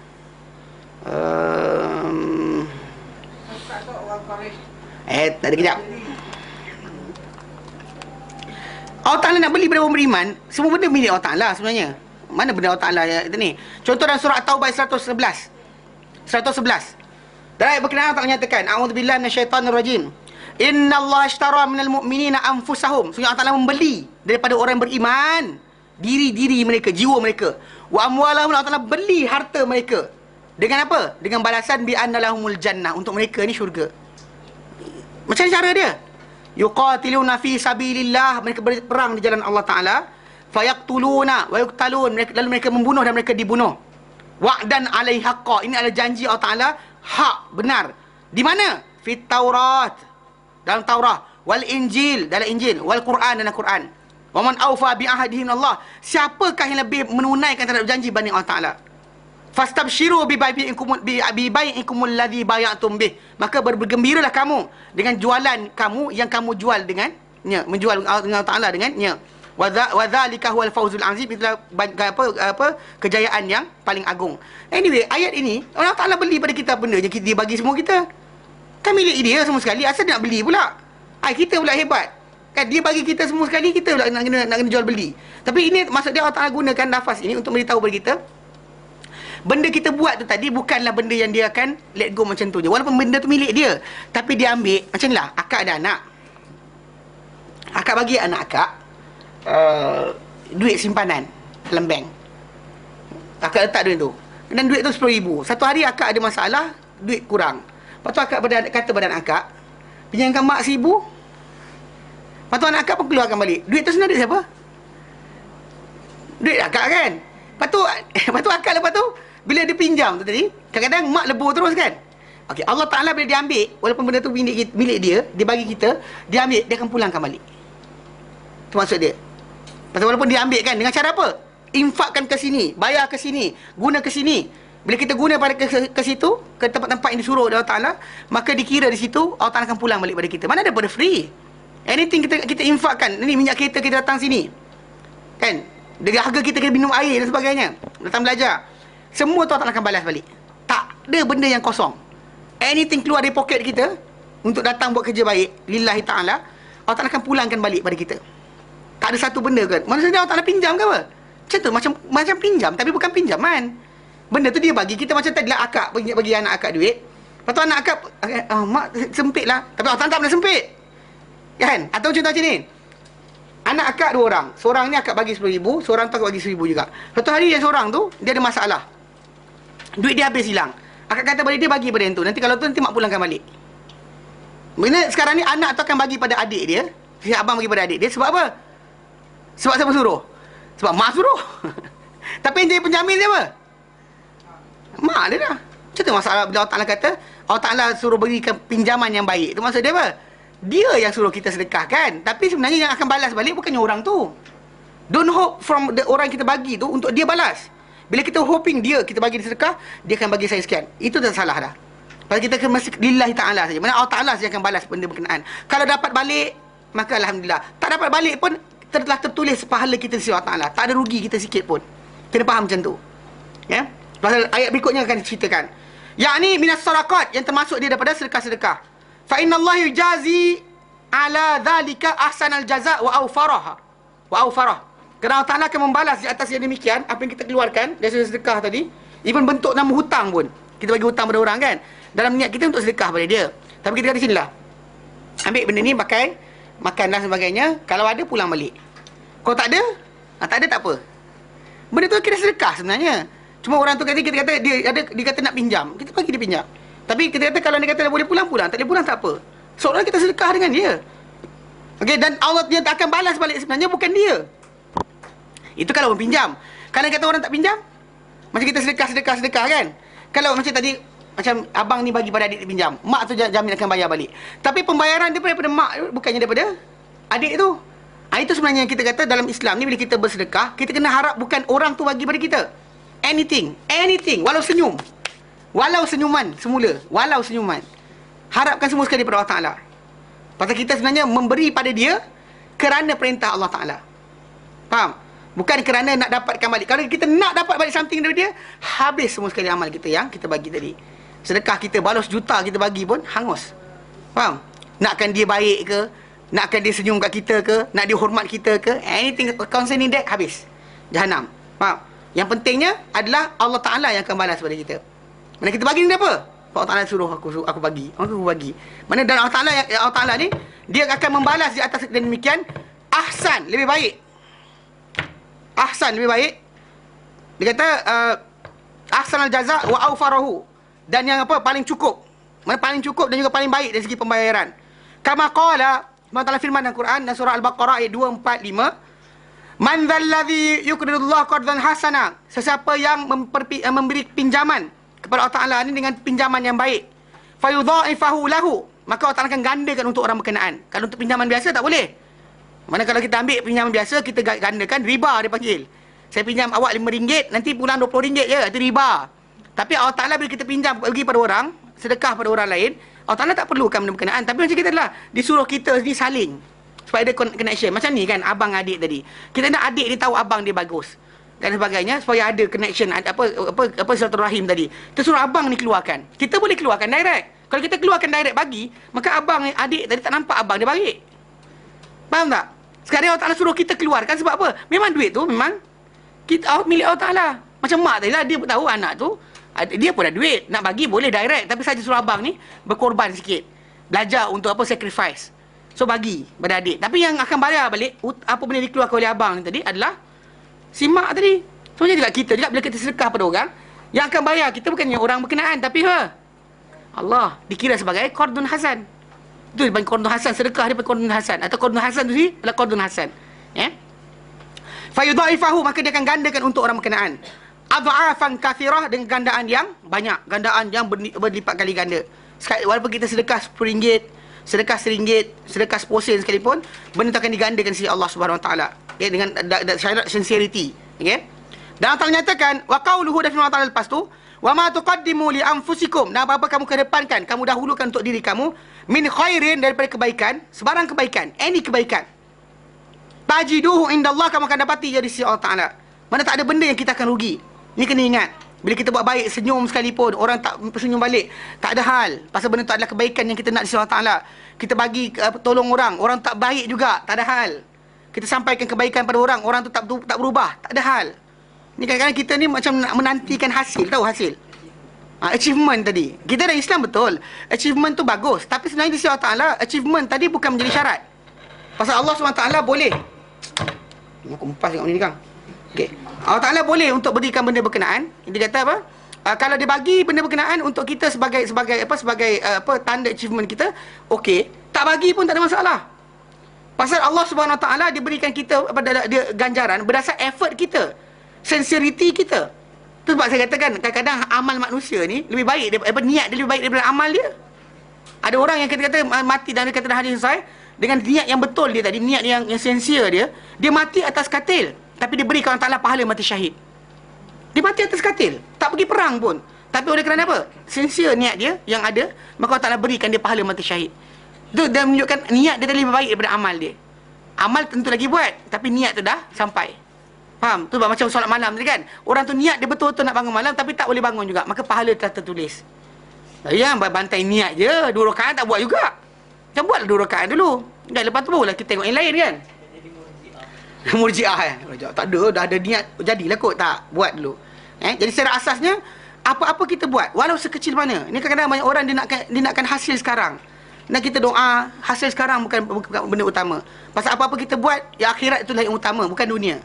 [SPEAKER 3] Tak tahu orang Quraisy.
[SPEAKER 1] tak ada kejap. Allah Ta'ala nak beli daripada orang beriman, semua benda milik Allah Ta'ala sebenarnya. Mana benda Allah Ta'ala itu ni? Contoh dalam surah At-Taubah 111. Dan ayat berkenaan Allah Ta'ala nyatakan, a'udzubillahi minasyaitonirrajim. Innallaha ishtara minal mu'minina anfusahum. Sungguh Allah Ta'ala membeli daripada orang beriman diri-diri mereka, jiwa mereka. Wa amwalahum, Allah Ta'ala beli harta mereka. Dengan apa? Dengan balasan bi annalahumul jannah, untuk mereka ni syurga. Macam cara dia? Yuqatiluna fi sabilillah, mereka berperang di jalan Allah Ta'ala. Fayaqtuluna wa yuqtalun, lalu mereka membunuh dan mereka dibunuh. Wa'dan alaihi haqqa, ini adalah janji Allah Ta'ala, hak, benar. Di mana? Fit Taurat, dalam Taurat. Wal Injil, dalam Injil. Wal Quran, dalam Quran. Wa man awfa bi ahdihi min Allah, siapakah yang lebih menunaikan terhadap janji banding Allah Ta'ala? Fastabshiru bi bai'ikum alladhi bay'atum bih. Maka bergembiralah kamu dengan jualan kamu yang kamu jual dengannya, menjual dengan Allah Taala dengannya. Wa dzalika huwal fawzul azim. Itulah kejayaan yang paling agung. Anyway, ayat ini Allah Taala beli pada kita benda yang dia bagi semua kita. Kan milik dia semua sekali, asal dia nak beli pula. Kita pula hebat. Kan dia bagi kita semua sekali, kita pula nak kena jual beli. Tapi ini maksud dia Allah Taala gunakan lafaz ini untuk beritahu kepada kita, benda kita buat tu tadi bukanlah benda yang dia akan let go macam tu je. Walaupun benda tu milik dia, tapi dia ambil. Macam ni lah, akak ada anak. Akak bagi anak akak duit simpanan dalam bank. Akak letak duit tu. Dan duit tu RM10,000. Satu hari akak ada masalah, duit kurang. Lepas tu akak kata badan akak, pinjamkan mak RM1,000. Lepas tu anak akak pun keluarkan balik. Duit tu sebenarnya duit siapa? Duit akak kan? Lepas tu akak lepas tu bila dia pinjam tu tadi, kadang-kadang mak lebur terus kan. Okey, Allah Taala bila dia ambil, walaupun benda tu milik dia, dia bagi kita, dia ambil, dia akan pulangkan balik. Itu maksud dia. Pasal walaupun dia ambil kan, dengan cara apa? Infakkan ke sini, bayar ke sini, guna ke sini. Bila kita guna pada ke situ, ke tempat-tempat yang disuruh oleh Allah Taala, maka dikira di situ Allah Taala akan pulang balik pada kita. Mana ada pada free? Anything kita infakkan. Ini minyak kereta kita datang sini, kan? Dengan harga kita kena minum air dan sebagainya, datang belajar, semua tu Allah akan balas balik. Tak ada benda yang kosong. Anything keluar dari poket kita untuk datang buat kerja baik lillahi ta'ala, Allah Ta'ala akan pulangkan balik pada kita. Tak ada satu benda kan. Maksudnya Allah Ta'ala pinjam ke apa? Macam tu, macam pinjam, tapi bukan pinjaman. Benda tu dia bagi kita. Macam tadi lah akak bagi anak akak duit. Lepas tu anak akak, mak sempit lah, tapi Allah Ta'ala tak pernah sempit, kan? Atau contoh macam ni, anak akak 2 orang. Seorang ni akak bagi RM10,000, seorang tu akak bagi RM1,000 juga. Satu hari yang seorang tu, dia ada masalah, duit dia habis hilang. Akak kata pada dia, bagi pada yang tu. Nanti kalau tu, nanti mak pulangkan balik. Bila sekarang ni anak tu akan bagi pada adik dia, si abang bagi pada adik dia. Sebab apa? Sebab siapa suruh? Sebab mak suruh. Tapi yang jadi penjamin siapa? Mak dia dah. Macam tu masalah bila Allah Ta'ala kata, Allah Ta'ala suruh berikan pinjaman yang baik. Itu maksud dia apa? Dia yang suruh kita sedekahkan. Tapi sebenarnya yang akan balas balik bukannya orang tu. Don't hope from the orang kita bagi tu untuk dia balas. Bila kita hoping kita bagi dia sedekah, dia akan bagi saya sekian. Itu dah salah dah. Pasal kita kena mesti lillahi ta'ala saja. Mana Allah Ta'ala saja akan balas benda berkenaan. Kalau dapat balik, maka alhamdulillah. Tak dapat balik pun telah tertulis pahala kita di sisi Allah Ta'ala. Tak ada rugi kita sikit pun. Kena faham macam tu. Ya? Pasal ayat berikutnya akan diceritakan. Yakni minas sadaqat, yang termasuk dia daripada sedekah-sedekah. Fa innallaha yujazi ala dhalika ahsanal jaza' wa awfaraha. Wa awfarah. Kerana Allah Ta'ala akan membalas di atas yang demikian, apa yang kita keluarkan dari sedekah tadi. Even bentuk nama hutang pun, kita bagi hutang pada orang kan, dalam niat kita untuk sedekah pada dia. Tapi kita kata sinilah, ambil benda ni, pakai, makan dan sebagainya. Kalau ada, pulang balik. Kalau tak ada, tak ada tak apa. Benda tu kira sedekah sebenarnya. Cuma orang tu kata, kita kata dia kata nak pinjam, kita bagi dia pinjam. Tapi kita kata kalau dia kata boleh pulang, pulang. Tak boleh pulang, tak apa. Seolah kita sedekah dengan dia. Okey, dan Allah dia akan balas balik sebenarnya, bukan dia. Itu kalau orang pinjam. Kalau kata orang tak pinjam, macam kita sedekah kan. Kalau macam tadi, macam abang ni bagi pada adik dia pinjam, mak tu jamin akan bayar balik. Tapi pembayaran dia daripada mak, bukannya daripada adik tu. Itu sebenarnya yang kita kata dalam Islam ni, bila kita bersedekah, kita kena harap bukan orang tu bagi pada kita. Anything, walau senyum, walau senyuman semula, walau senyuman, harapkan semua sekali daripada Allah Ta'ala. Pasal kita sebenarnya memberi pada dia kerana perintah Allah Ta'ala. Faham? Bukan kerana nak dapatkan balik. Kalau kita nak dapat balik something dari dia, habis semua sekali amal kita yang kita bagi tadi. Sedekah kita balos juta kita bagi pun hangus. Faham? Nakkan dia baik ke, nakkan dia senyum kat kita ke, nak dia hormat kita ke, anything concerning that, habis Jahanam. Faham? Yang pentingnya adalah Allah Ta'ala yang akan balas pada kita. Mana kita bagi ni apa? Allah Ta'ala suruh aku bagi. Aku bagi. Mana dan Allah Ta'ala ni, dia akan membalas di atas dan demikian. Ahsan, lebih baik. Ahsan, lebih baik. Dia kata ahsan al-jaza' wa awfarahu. Dan yang apa? Paling cukup. Mana paling cukup dan juga paling baik dari segi pembayaran. Kama qala, Allah Ta'ala firman dalam Quran dan surah Al-Baqarah ayat 245. Man dzalladzi yuqridullah qardan hasana. Sesiapa yang memberi pinjaman kepada Allah Ta'ala ni dengan pinjaman yang baik, fayudha'ifahu lahu, maka Allah Ta'ala akan gandakan untuk orang berkenaan. Kalau untuk pinjaman biasa tak boleh. Mana kalau kita ambil pinjaman biasa, kita gandakan, riba dia panggil. Saya pinjam awak RM5, nanti pulang RM20 je, itu riba. Tapi Allah Ta'ala bila kita pinjam pergi pada orang, sedekah pada orang lain, Allah Ta'ala tak perlukan benda berkenaan. Tapi macam kita adalah, disuruh kita ni saling. Supaya ada connection. Macam ni kan, abang adik tadi. Kita nak adik dia tahu abang dia bagus. Dan sebagainya, supaya ada connection, apa silaturahim tadi. Kita suruh abang ni keluarkan. Kita boleh keluarkan direct. Kalau kita keluarkan direct bagi, maka abang adik tadi tak nampak abang dia baik. Faham tak? Sekarang Allah Ta'ala suruh kita keluarkan sebab apa? Memang duit tu, memang kita milik Allah Ta'ala. Macam mak tadi lah, dia tahu anak tu, dia pun ada duit. Nak bagi boleh direct. Tapi saja suruh abang ni berkorban sikit. Belajar untuk apa, sacrifice. So bagi pada adik. Tapi yang akan bayar balik, apa benda dikeluarkan oleh abang ni tadi adalah si mak tadi. So macam juga kita juga bila kita sedekah pada orang, yang akan bayar kita bukannya orang berkenaan, tapi Allah dikira sebagai qardun hasan. Itu dipanggil qardun hasan, sedekah dia panggil qardun hasan. Atau qardun hasan tu sendiri adalah qardun hasan. Ya. Fayudha'ifahu, maka dia akan gandakan untuk orang berkenaan. Adha'afan kathirah, dengan gandaan yang banyak, gandaan yang berlipat kali ganda. Walaupun kita sedekah RM10, sedekah RM1, sedekah 10 sen sekalipun, benda tu akan digandakan sisi Allah Subhanahu Wa Taala. Okay, dengan syarat sincerity. Okay. Dan Allah Ta'ala nyatakan, wa qawluhu, dan firman Allah lepas tu, wa ma tuqaddimu li anfusikum, dan apa-apa kamu kedepankan, kamu dahulukan untuk diri kamu, min khairin, daripada kebaikan, sebarang kebaikan, any kebaikan, tajiduhu indallah, kamu akan dapati dari sisi Allah Ta'ala. Mana tak ada benda yang kita akan rugi. Ni kena ingat. Bila kita buat baik, senyum sekalipun, orang tak senyum balik, tak ada hal. Pasal benda tu adalah kebaikan yang kita nak di sisi Allah Ta'ala. Kita bagi tolong orang, orang tak baik juga, tak ada hal. Kita sampaikan kebaikan pada orang, orang tu tak berubah, tak ada hal. Ni kadang-kadang kita ni macam nak menantikan hasil, tahu hasil? Achievement tadi. Kita dah Islam betul. Achievement tu bagus. Tapi sebenarnya di sisi Allah Ta'ala, achievement tadi bukan menjadi syarat. Pasal Allah SWT boleh. Aku empas tengok ni Kang. Okay. Allah Ta'ala boleh untuk berikan benda berkenaan. Dia kata apa? Kalau dia bagi benda berkenaan untuk kita sebagai tanda achievement kita, okey. Tak bagi pun tak ada masalah. Pasal Allah Subhanahu Wa Ta'ala diberikan kita dia ganjaran berdasar effort kita, sincerity kita. Tu sebab saya katakan kadang-kadang amal manusia ni lebih baik daripada niat dia, lebih baik daripada amal dia. Ada orang yang kata mati dan dia kata dah hadis selesai dengan niat yang betul dia tadi, niat yang sincere dia mati atas katil, tapi diberikan Allah Ta'ala pahala mati syahid. Dia mati atas katil, tak pergi perang pun. Tapi oleh kerana apa? Sincere niat dia yang ada, maka Allah Ta'ala berikan dia pahala mati syahid. Itu dia menunjukkan niat dia lebih baik daripada amal dia. Amal tentu lagi buat, tapi niat tu dah sampai. Faham? Tu macam solat malam tadi kan. Orang tu niat dia betul-betul nak bangun malam, tapi tak boleh bangun juga, maka pahala telah tertulis. Ya, bantai niat je, 2 rakaat tak buat juga. Macam buatlah 2 rakaat dulu. Dan lepas tu barulah kita tengok yang lain kan. Murji'ah tak ada, dah ada niat, jadilah kot, tak buat dulu. Jadi secara asasnya apa-apa kita buat, walau sekecil mana. Ni kadang-kadang banyak orang dia nakkan hasil sekarang. Dan kita doa, hasil sekarang bukan benda utama. Pasal apa-apa kita buat, ya akhirat itulah yang utama, bukan dunia.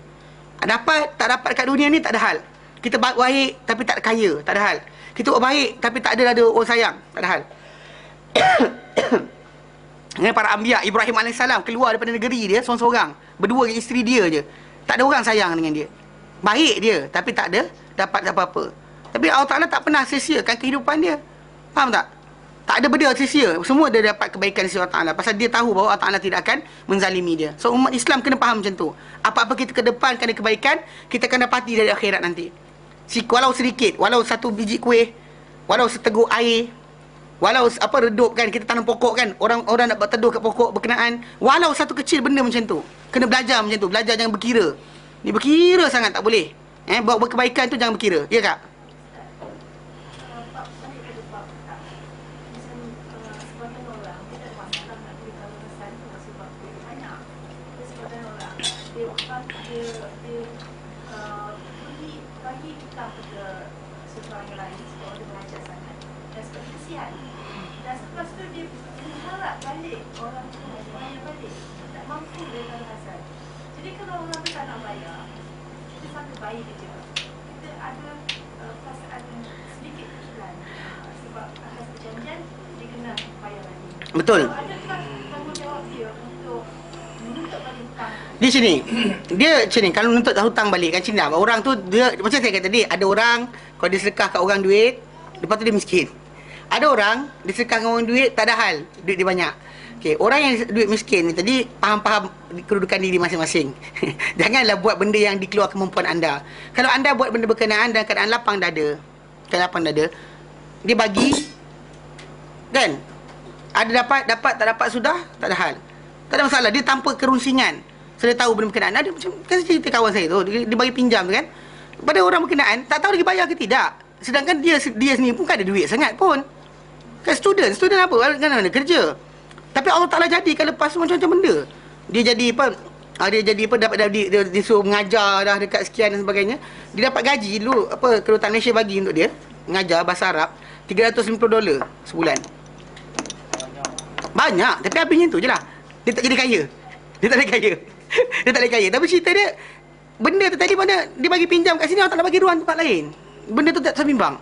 [SPEAKER 1] Dapat, tak dapat kat dunia ni tak ada hal. Kita baik, tapi tak kaya, tak ada hal. Kita buat baik, tapi tak ada orang sayang, tak ada hal. Dengan para anbiya, Ibrahim AS keluar daripada negeri dia, seorang-seorang. Berdua dengan isteri dia je. Tak ada orang sayang dengan dia. Baik dia, tapi tak ada dapat apa-apa. Tapi Allah Ta'ala tak pernah sia-siakan kehidupan dia. Faham tak? Tak ada benda sia-sia. Semua dia dapat kebaikan dari Allah Ta'ala. Pasal dia tahu bahawa Allah Ta'ala tidak akan menzalimi dia. So umat Islam kena faham macam tu. Apa-apa kita kedepankan dari kebaikan, kita akan dapati dari akhirat nanti. Walau sedikit, walau 1 biji kuih, walau seteguk air, walau redup kan, kita tanam pokok kan, orang nak berteduh kat pokok berkenaan, walau satu kecil benda macam tu. Kena belajar macam tu. Belajar jangan berkira. Ni berkira sangat tak boleh. Buat berkebaikan tu jangan berkira. Ya Kak? Betul. Di sini dia macam ni, kalau menuntut hutang balik kan sini orang tu dia macam saya kata tadi, ada orang kalau dia sedekah kat orang duit, lepas tu dia miskin. Ada orang dia sedekah kat orang duit, tak ada hal, duit dia banyak. Okey, orang yang duit miskin ni tadi faham-faham kedudukan diri masing-masing. Janganlah buat benda yang di luar kemampuan anda. Kalau anda buat benda berkenaan dalam keadaan lapang dada, kan lapang dada, dia bagi, kan? Ada dapat tak dapat sudah, tak ada hal. Tak ada masalah, dia tanpa kerunsingan. Saya tahu benda berkenaan. Ada macam, kan cerita kawan saya tu, dia bagi pinjam tu kan. Pada orang berkenaan, tak tahu dia bayar ke tidak. Sedangkan dia sendiri pun kan ada duit sangat pun. Kan student apa? Kan mana kerja. Tapi Allah Ta'ala jadikan lepas tu macam-macam benda. Dia jadi apa? Dia jadi apa? Dapat dia suruh mengajar dah dekat sekian dan sebagainya. Dia dapat gaji dulu, apa, Kedutaan Malaysia bagi untuk dia mengajar bahasa Arab $350 sebulan. Banyak, tapi habisnya tu je lah. Dia tak jadi kaya. Dia tak ada kaya. Dia tak ada kaya. Tapi cerita dia, benda tu tadi mana dia bagi pinjam kat sini, Allah tak nak bagi ruang tempat lain. Benda tu tak seimbang.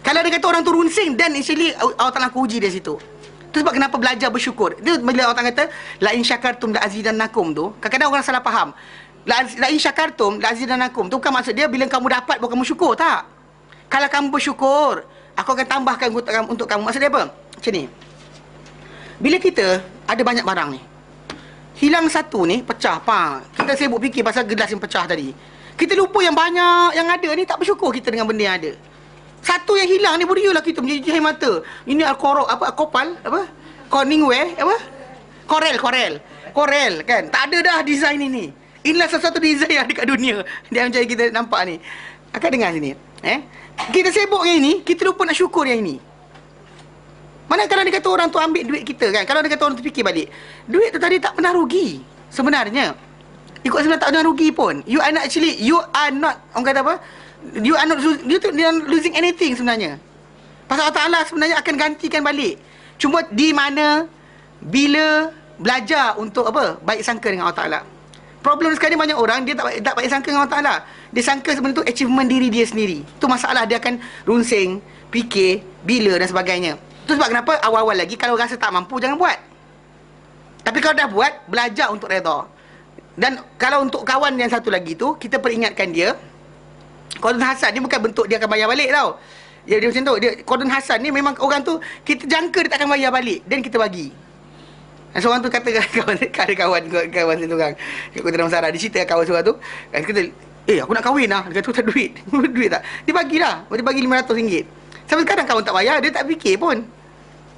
[SPEAKER 1] Kalau dia kata orang tu runsing, dan actually Allah Ta'ala aku uji dia situ. Itu sebab kenapa belajar bersyukur. Dia bila Allah Ta'ala kata la in syakartum la azidannakum tu, kadang-kadang orang salah faham. La in syakartum la azidannakum tu bukan maksud dia bila kamu dapat baru kamu syukur, tak. Kalau kamu bersyukur, aku akan tambahkan untuk kamu. Maksud dia apa? Macam ni. Bila kita ada banyak barang ni, hilang satu ni, pecah, kita sibuk fikir pasal gelas yang pecah tadi. Kita lupa yang banyak yang ada ni, tak bersyukur kita dengan benda yang ada. Satu yang hilang ni, berialah kita menjadi cahaya mata. Ini Alkopal, apa? Corningware, apa? Corel, kan? Tak ada dah design ini. Inilah satu design yang ada kat dunia. Dia macam kita nampak ni. Akak dengar sini. Kita sibuk yang ini, kita lupa nak syukur yang ini. Mana kalau dia kata orang tu ambil duit kita, kan? Kalau dia kata orang tu fikir balik, duit tu tadi tak pernah rugi sebenarnya. Ikut sebenarnya tak pernah rugi pun. You are not, orang kata apa? You are not losing anything sebenarnya. Pasal Allah Ta'ala sebenarnya akan gantikan balik. Cuma di mana, bila belajar untuk apa? Baik sangka dengan Allah Ta'ala. Problem sekarang ni banyak orang, dia tak baik sangka dengan Allah Ta'ala. Dia sangka sebenarnya tu achievement diri dia sendiri. Tu masalah, dia akan runsing, fikir, bila dan sebagainya. Tu sebab kenapa awal-awal lagi kalau rasa tak mampu, jangan buat. Tapi kalau dah buat, belajar untuk redha. Dan kalau untuk kawan yang satu lagi tu, kita peringatkan dia, qadun hasan ni bukan bentuk dia akan bayar balik tau. Dia macam tu, dia qadun hasan ni memang orang tu kita jangka dia tak akan bayar balik, dan kita bagi. Dan seorang tu kata kawan satu orang kat Kota Damansara, dia cerita kawan seorang tu, kan kata, aku nak kahwin lah. Dia kata, tak duit. Duit tak? Dia bagilah. Dia bagi RM500. Sampai sekarang kawan tak bayar, dia tak fikir pun.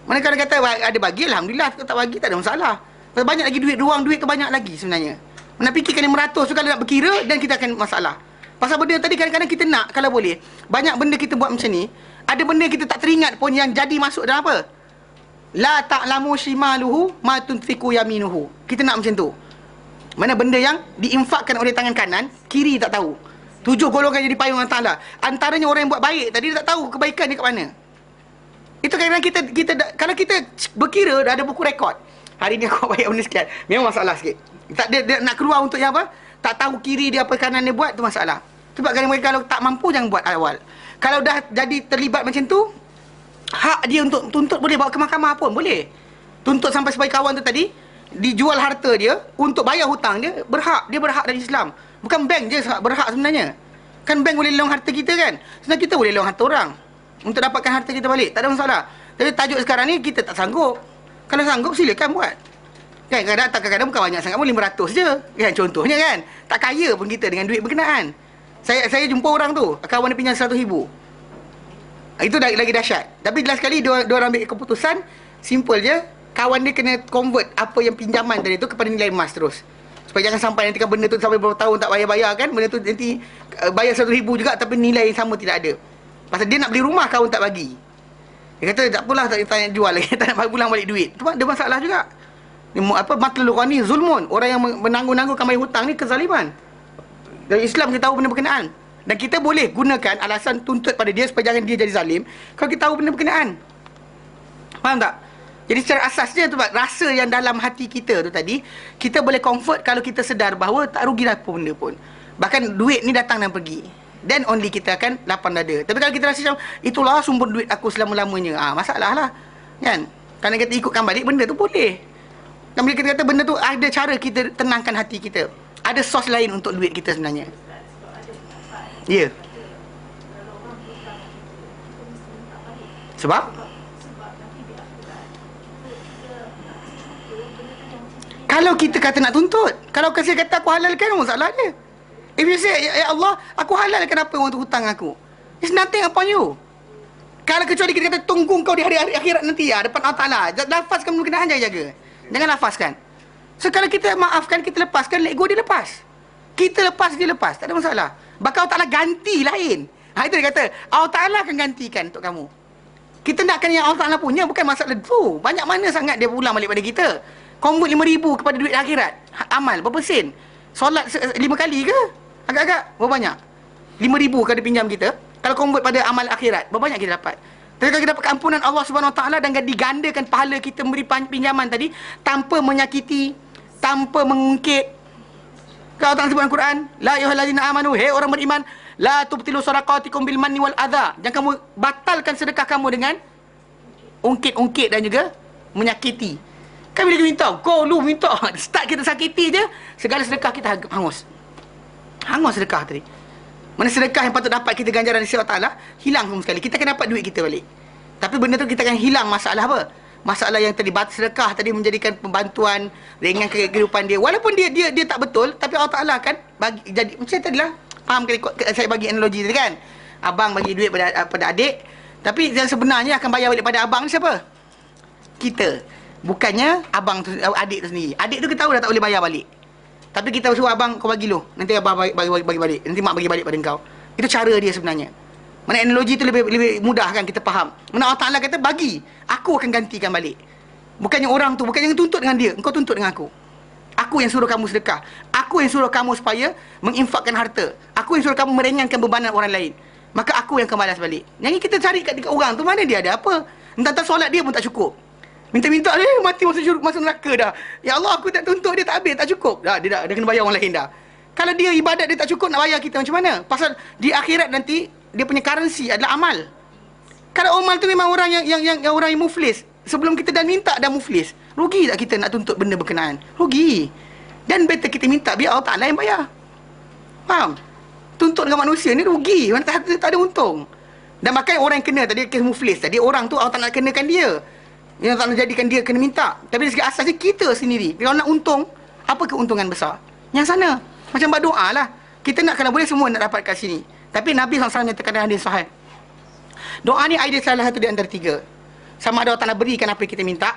[SPEAKER 1] Mana kalau kata ada bagi, alhamdulillah. Kalau tak bagi, tak ada masalah. Pasal banyak lagi duit, ruang duit tu banyak lagi sebenarnya. Mana fikirkan RM500 tu kalau nak berkira, dan kita akan masalah. Pasal benda tadi kadang-kadang kita nak, kalau boleh, banyak benda kita buat macam ni, ada benda kita tak teringat pun yang jadi masuk dalam apa? La ta'lamu shimaluhu ma tunfiqu yaminuhu. Kita nak macam tu. Mana benda yang diinfakkan oleh tangan kanan, kiri tak tahu. 7 golongan jadi payung Allah Ta'ala. Antaranya orang yang buat baik tadi, dia tak tahu kebaikan dia kat mana. Itu kadang-kadang kita kalau kita berkira, dah ada buku rekod. Hari ni aku buat baik benda sekian. Memang masalah sikit. Dia nak keluar untuk yang apa? Tak tahu kiri dia apa, kanan dia buat, tu masalah. Sebab kalau tak mampu, jangan buat awal. Kalau dah jadi terlibat macam tu, hak dia untuk tuntut boleh, bawa ke mahkamah pun boleh. Tuntut sampai sebagai kawan tu tadi, dijual harta dia untuk bayar hutang dia, berhak. Dia berhak dari Islam. Bukan bank je berhak sebenarnya. Kan bank boleh lelong harta kita kan. Sebenarnya kita boleh lelong harta orang untuk dapatkan harta kita balik. Tak ada masalah. Tapi tajuk sekarang ni kita tak sanggup. Kalau sanggup silakan buat. Kan kadang-kadang bukan banyak sangat pun, 500 je. Kan contohnya kan. Tak kaya pun kita dengan duit berkenaan. Saya jumpa orang tu, kawan dia pinjam 100,000. Itu lagi dahsyat. Tapi jelas sekali dia orang ambil keputusan simple je. Kawan dia kena convert apa yang pinjaman tadi tu kepada nilai emas terus. Supaya jangan sampai nanti kan benda tu sampai berapa tahun tak bayar-bayar kan. Benda tu nanti bayar 100,000 juga tapi nilai yang sama tidak ada. Pasal dia nak beli rumah, kawan tak bagi. Dia kata tak apalah, tak nak jual lagi. Tak nak pulang balik duit. Tu ada masalah juga. Matlul Qur'ani zulmun. Orang yang menanggung-nanggungkan bayar hutang ni kezaliman. Dari Islam kita tahu benda berkenaan. Dan kita boleh gunakan alasan tuntut pada dia supaya jangan dia jadi zalim kalau kita tahu benda berkenaan. Faham tak? Jadi secara asasnya tu, rasa yang dalam hati kita tu tadi, kita boleh comfort kalau kita sedar bahawa tak rugi apa benda pun. Bahkan duit ni datang dan pergi. Then only kita akan lapang dada. Tapi kalau kita rasa macam, itulah sumber duit aku selama-lamanya, masalah lah. Kan? Kalau kita ikutkan balik, benda tu boleh. Dan bila kita kata benda tu, ada cara kita tenangkan hati kita. Ada sos lain untuk duit kita sebenarnya. Ya. Yeah. Sebab? Kalau kita kata nak tuntut, kalau saya kata aku halalkan, masalah dia. If you say, ya Allah, aku halalkan apa orang tu hutang aku, it's nothing upon you. Kalau kecuali kita kata tunggu kau di hari-hari akhirat nanti ya, depan Allah Ta'ala. Lafazkan berkenaan, jaga. Jangan lafazkan. So kalau kita maafkan, kita lepaskan, let go, dia lepas. Kita lepas, dia lepas. Tak ada masalah. Bahkan Allah Ta'ala ganti lain. Itu dia kata, Allah Ta'ala akan gantikan untuk kamu. Kita nakkan yang Allah Ta'ala punya, bukan masalah tu. Banyak mana sangat dia pulang balik pada kita. Convert 5,000 kepada duit akhirat. Amal, berapa sen? Solat 5 kali ke? Agak-agak, berapa banyak? 5,000 kalau dia pinjam kita. Kalau convert pada amal akhirat, berapa banyak kita dapat? Tapi kalau kita dapat keampunan Allah Subhanahu Wa Taala dan digandakan pahala kita memberi pinjaman tadi tanpa menyakiti, tanpa mengungkit. Kalau Allah sebut dalam Quran, la ayyuhallazina amanu, hey orang beriman, la tubtilu sadaqatikum bil manni wal adha. Jangan kamu batalkan sedekah kamu dengan ungkit-ungkit dan juga menyakiti. Kan bila kita minta, kau lu minta, start kita sakiti je, segala sedekah kita hangus. Hangus sedekah tadi. Mana sedekah yang patut dapat kita ganjaran dari Allah Ta'ala, hilang sama sekali. Kita akan dapat duit kita balik. Tapi benda tu kita akan hilang masalah apa? Masalah yang tadi, sedekah tadi menjadikan pembantuan, ringan kehidupan dia. Walaupun dia tak betul, tapi Allah Ta'ala kan bagi, jadi, macam tadi lah. Faham kali saya bagi analogi tadi kan? Abang bagi duit pada adik, tapi yang sebenarnya akan bayar balik pada abang ni siapa? Kita. Bukannya abang tu, adik tu sendiri. Adik tu kita tahu dah tak boleh bayar balik. Tapi kita suruh abang, kau bagi lu. Nanti abang bagi balik. Nanti mak bagi balik pada kau. Itu cara dia sebenarnya. Mana analogi tu lebih mudah kan kita faham. Mana Allah Ta'ala kata, bagi. Aku akan gantikan balik. Bukannya orang tu, bukannya tuntut dengan dia. Engkau tuntut dengan aku. Aku yang suruh kamu sedekah. Aku yang suruh kamu supaya menginfakkan harta. Aku yang suruh kamu meringankan bebanan orang lain. Maka aku yang akan balas balik. Yang kita cari kat orang tu, mana dia ada apa? Entah solat dia pun tak cukup. Minta-minta dia mati masuk neraka dah. Ya Allah, aku tak tuntut dia, tak habis, tak cukup. Dah, dia kena bayar orang lain dah. Kalau dia ibadat dia tak cukup, nak bayar kita macam mana? Pasal di akhirat nanti dia punya currency adalah amal. Kalau amal tu memang orang yang orang yang muflis. Sebelum kita dah minta dah muflis. Rugi tak kita nak tuntut benda berkenaan? Rugi. Dan better kita minta biar Allah Ta'ala yang bayar. Faham? Tuntut dengan manusia ni rugi. Mana tak ada untung. Dan makanya orang yang kena tadi kes muflis tadi, orang tu Allah Ta'ala kenakan dia. Yang tak nak jadikan dia kena minta. Tapi dari segi asasnya kita sendiri. Kalau nak untung, apa keuntungan besar? Yang sana. Macam berdoa lah. Kita nak, kalau boleh semua nak dapat kat sini. Tapi Nabi SAW nyatakan dalam hadis sahih. Doa ni idea salah satu di antara tiga. Sama ada Allah Ta'ala berikan apa yang kita minta,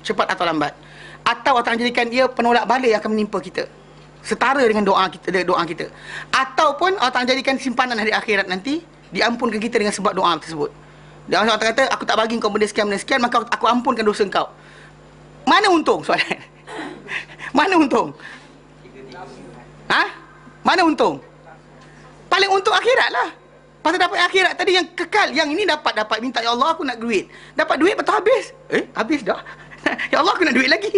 [SPEAKER 1] cepat atau lambat. Atau Allah Ta'ala jadikan ia penolak balik yang akan menimpa kita. Setara dengan doa kita. Ataupun Allah Ta'ala jadikan simpanan hari akhirat nanti, diampunkan kita dengan sebab doa tersebut. Dan Allah kata, aku tak bagi kau benda sekian, maka aku ampunkan dosa kau. Mana untung soalan? Mana untung? Mana untung? Paling untung akhirat lah. Pasal dapat akhirat tadi yang kekal. Yang ini dapat minta, ya Allah aku nak duit. Dapat duit betul habis. Habis dah. Ya Allah aku nak duit lagi.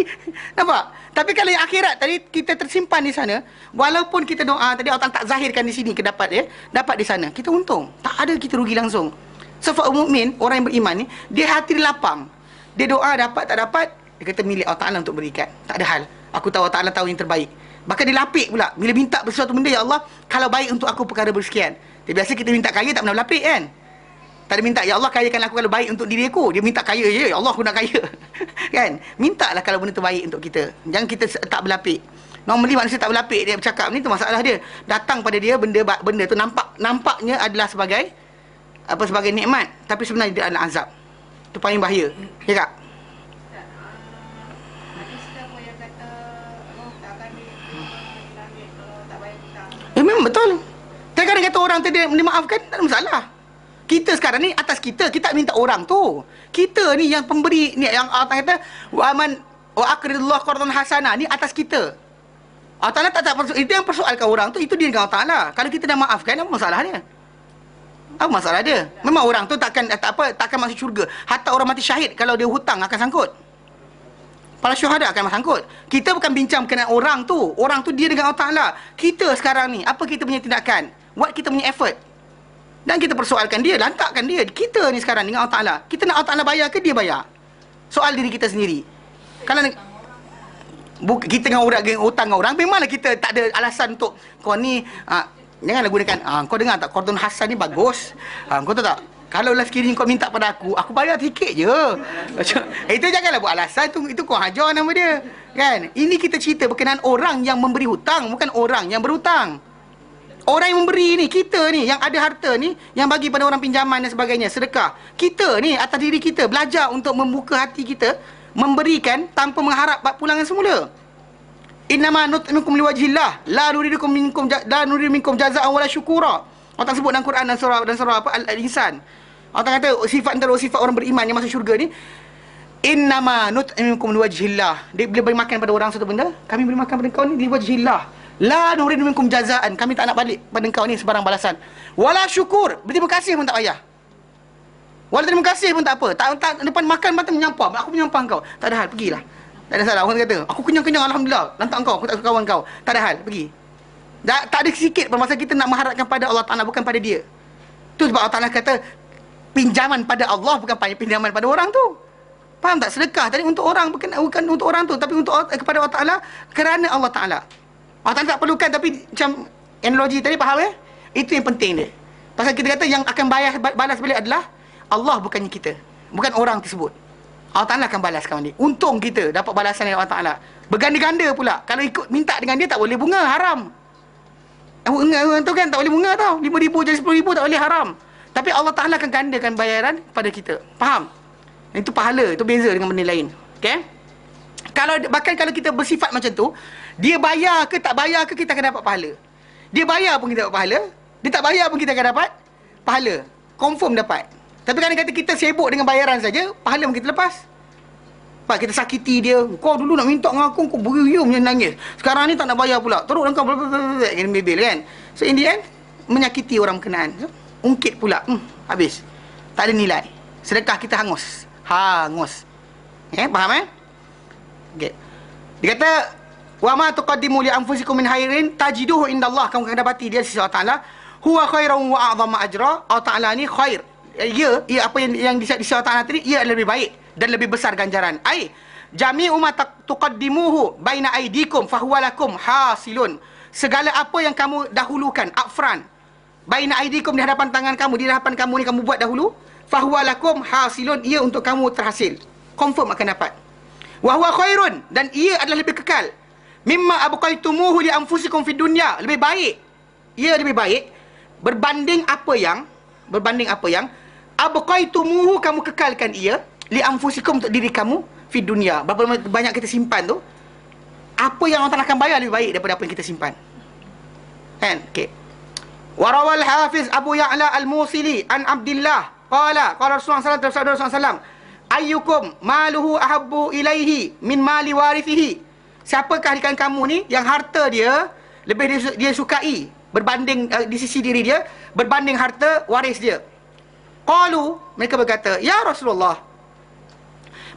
[SPEAKER 1] Nampak? Tapi kalau yang akhirat tadi kita tersimpan di sana, walaupun kita doa tadi Allah tak zahirkan di sini dapat di sana. Kita untung. Tak ada kita rugi langsung. Sebab mukmin, orang yang beriman ni, dia hati dia lapang. Dia doa dapat tak dapat, dia kata milik Allah Ta'ala untuk berikan. Tak ada hal. Aku tahu Allah Ta'ala tahu yang terbaik. Bahkan dia lapik pula. Bila minta sesuatu benda, ya Allah, kalau baik untuk aku perkara bersekian. Biasa kita minta kaya tak pernah berlapik kan? Tak ada minta, ya Allah kayakan aku kalau baik untuk diri aku. Dia minta kaya je, ya Allah aku nak kaya. Kan? Mintalah kalau benda tu baik untuk kita. Jangan kita tak berlapik. Normally manusia tak berlapik, dia bercakap ni tu masalah dia. Datang pada dia benda tu nampaknya adalah sebagai nikmat, tapi sebenarnya dia adalah azab. Itu paling bahaya. Ya tak?
[SPEAKER 3] Hadis ke apa yang kata Allah tak akan langit kalau tak bayar hutang.
[SPEAKER 1] Memang betul. Kadang-kadang kata orang tu dia maafkan, tak ada masalah. Kita sekarang ni atas kita minta orang tu. Kita ni yang pemberi ni, yang Allah kata wa aqridullah qardan hasana, ni atas kita. Allah Ta'ala tak itu yang persoalkan orang tu, itu dia dengan Allah Ta'ala. Kalau kita dah maafkan, apa masalahnya? Apa masalah dia? Memang orang tu takkan masuk syurga. Hatta orang mati syahid kalau dia hutang akan sangkut. Para syuhada akan sangkut. Kita bukan bincang berkenaan orang tu. Orang tu dia dengan Allah Ta'ala. Kita sekarang ni, apa kita punya tindakan? Buat kita punya effort. Dan kita persoalkan dia, lantakkan dia. Kita ni sekarang dengan Allah Ta'ala. Kita nak Allah Ta'ala bayar ke dia bayar? Soal diri kita sendiri. Kalau kita dengan orang, hutang dengan orang, memanglah kita tak ada alasan untuk kau ni janganlah gunakan kau dengar tak, Qardun Hasan ni bagus. Kau tahu tak, kalau lah sekiranya kau minta pada aku bayar sikit je. Itu janganlah buat alasan. Itu kau hajar nama dia. Kan? Ini kita cerita berkenaan orang yang memberi hutang, bukan orang yang berhutang. Orang yang memberi ni, kita ni, yang ada harta ni, yang bagi pada orang pinjaman dan sebagainya, sedekah. Kita ni, atas diri kita, belajar untuk membuka hati kita, memberikan tanpa mengharap pulangan semula. Innama nut'imukum liwajhillah, la nuridu minkum jazaa'an wala syukura. Allah tak sebut dalam Quran dan surah apa Al-Insan. Allah kata sifat antara sifat orang beriman yang masuk syurga ni, innama nut'imukum liwajhillah. Dia bila beri makan pada orang satu benda, kami beri makan pada kau ni liwajhillah. La nuridu minkum jazaa'an, kami tak nak balik pada kau ni sebarang balasan. Wala syukur, berterima kasih pun tak payah. Wala terima kasih pun tak apa. Tak depan makan mata menyampah, aku menyampah kau. Tak ada hal, pergilah. Tak ada salah. Orang kata, aku kenyang-kenyang alhamdulillah. Lantak kau, aku tak kawan kau. Tak ada hal, pergi. Tak ada sikit pun masa kita nak mengharapkan pada Allah Ta'ala, bukan pada dia. Tu sebab Allah Ta'ala kata, pinjaman pada Allah bukan pinjaman pada orang tu. Faham tak? Sedekah tadi untuk orang, bukan untuk orang tu, tapi untuk kepada Allah Ta'ala, kerana Allah Ta'ala. Allah Ta'ala tak perlukan, tapi macam analogi tadi, faham Itu yang penting dia. Pasal kita kata yang akan balas balik adalah Allah, bukannya kita. Bukan orang tersebut. Allah Ta'ala akan balaskan dia. Untung kita dapat balasan dari Allah Ta'ala. Berganda-ganda pula. Kalau ikut minta dengan dia, tak boleh bunga, haram. Orang tu kan tak boleh bunga tau. 5,000 jadi 10,000 tak boleh, haram. Tapi Allah Ta'ala akan gandakan bayaran pada kita. Faham? Itu pahala. Itu beza dengan benda lain. Okay? Bahkan kalau kita bersifat macam tu, dia bayar ke tak bayar ke, kita akan dapat pahala. Dia bayar pun kita dapat pahala. Dia tak bayar pun kita akan dapat pahala. Confirm dapat. Tapi kalau kata kita sibuk dengan bayaran saja, pahala pun kita lepas. Pak, kita sakiti dia. Kau dulu nak minta dengan aku, kau berium je nangis. Sekarang ni tak nak bayar pula. Teruk kau kena bebel kan. So in the end, menyakiti orang berkenaan. So, ungkit pula. Habis. Tak ada nilai. Sedekah kita hangus. Hangus. Faham Okay. Dia kata, wa ma tuqaddimu li anfusikum min khairin tajiduhu indallah. Kamu akan dapati dia sisi Allah Ta'ala. Huwa khairan wa a'zama ajra. Allah Ta'ala ni khair. Ia apa yang di sisi Allah Ta'ala tadi, ia lebih baik dan lebih besar ganjaran. Ai jami'u ma tuqaddimuhu baina aidikum fahuwa lakum hasilun. Segala apa yang kamu dahulukan upfront, baina aidikum, di hadapan tangan kamu, di hadapan kamu ni kamu buat dahulu, fahuwa lakum hasilun, ia untuk kamu terhasil. Confirm akan dapat. Wa huwa khairun, dan ia adalah lebih kekal. Mimma abqaitumuhu li anfusikum fid dunya, lebih baik. Ia lebih baik berbanding apa yang abqaitumuhu, kamu kekalkan ia, li anfusikum, untuk diri kamu, fi dunia. Berapa banyak kita simpan tu, apa yang Allah akan bayar lebih baik daripada apa yang kita simpan. Kan? Okey. Warawal Hafiz Abu Ya'la Al-Musili an Abdillah qala Rasulullah sallallahu alaihi wasallam, ayyukum maluhu ahabbu ilaihi min mali warithihi. Siapakah di kalangan kamu ni yang harta dia lebih dia sukai berbanding di sisi diri dia berbanding harta waris dia? Qalu, mereka berkata, ya Rasulullah,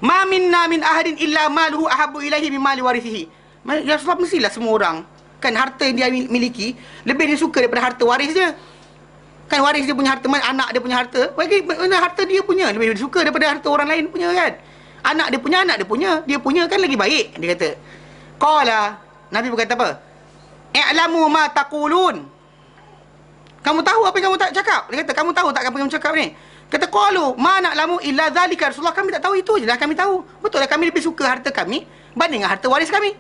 [SPEAKER 1] ma minna min ahadin illa maluhu ahabbu ilaihi min mali warithihi. Ya Rasulullah, mestilah semua orang kan harta yang dia miliki lebih dia suka daripada harta waris dia. Kan waris dia punya harta, anak dia punya harta, bagi harta dia punya lebih dia suka daripada harta orang lain punya kan. Anak dia punya kan lagi baik, dia kata. Qala, Nabi berkata apa? I'lamu ma taqulun. Kamu tahu apa yang kamu tak cakap? Dia kata, kamu tahu tak apa yang kamu cakap ni? Kata, qalu ma na'lamu illa zalika. Rasulullah, kami tak tahu, itu je lah kami tahu. Betul lah, kami lebih suka harta kami banding dengan harta waris kami.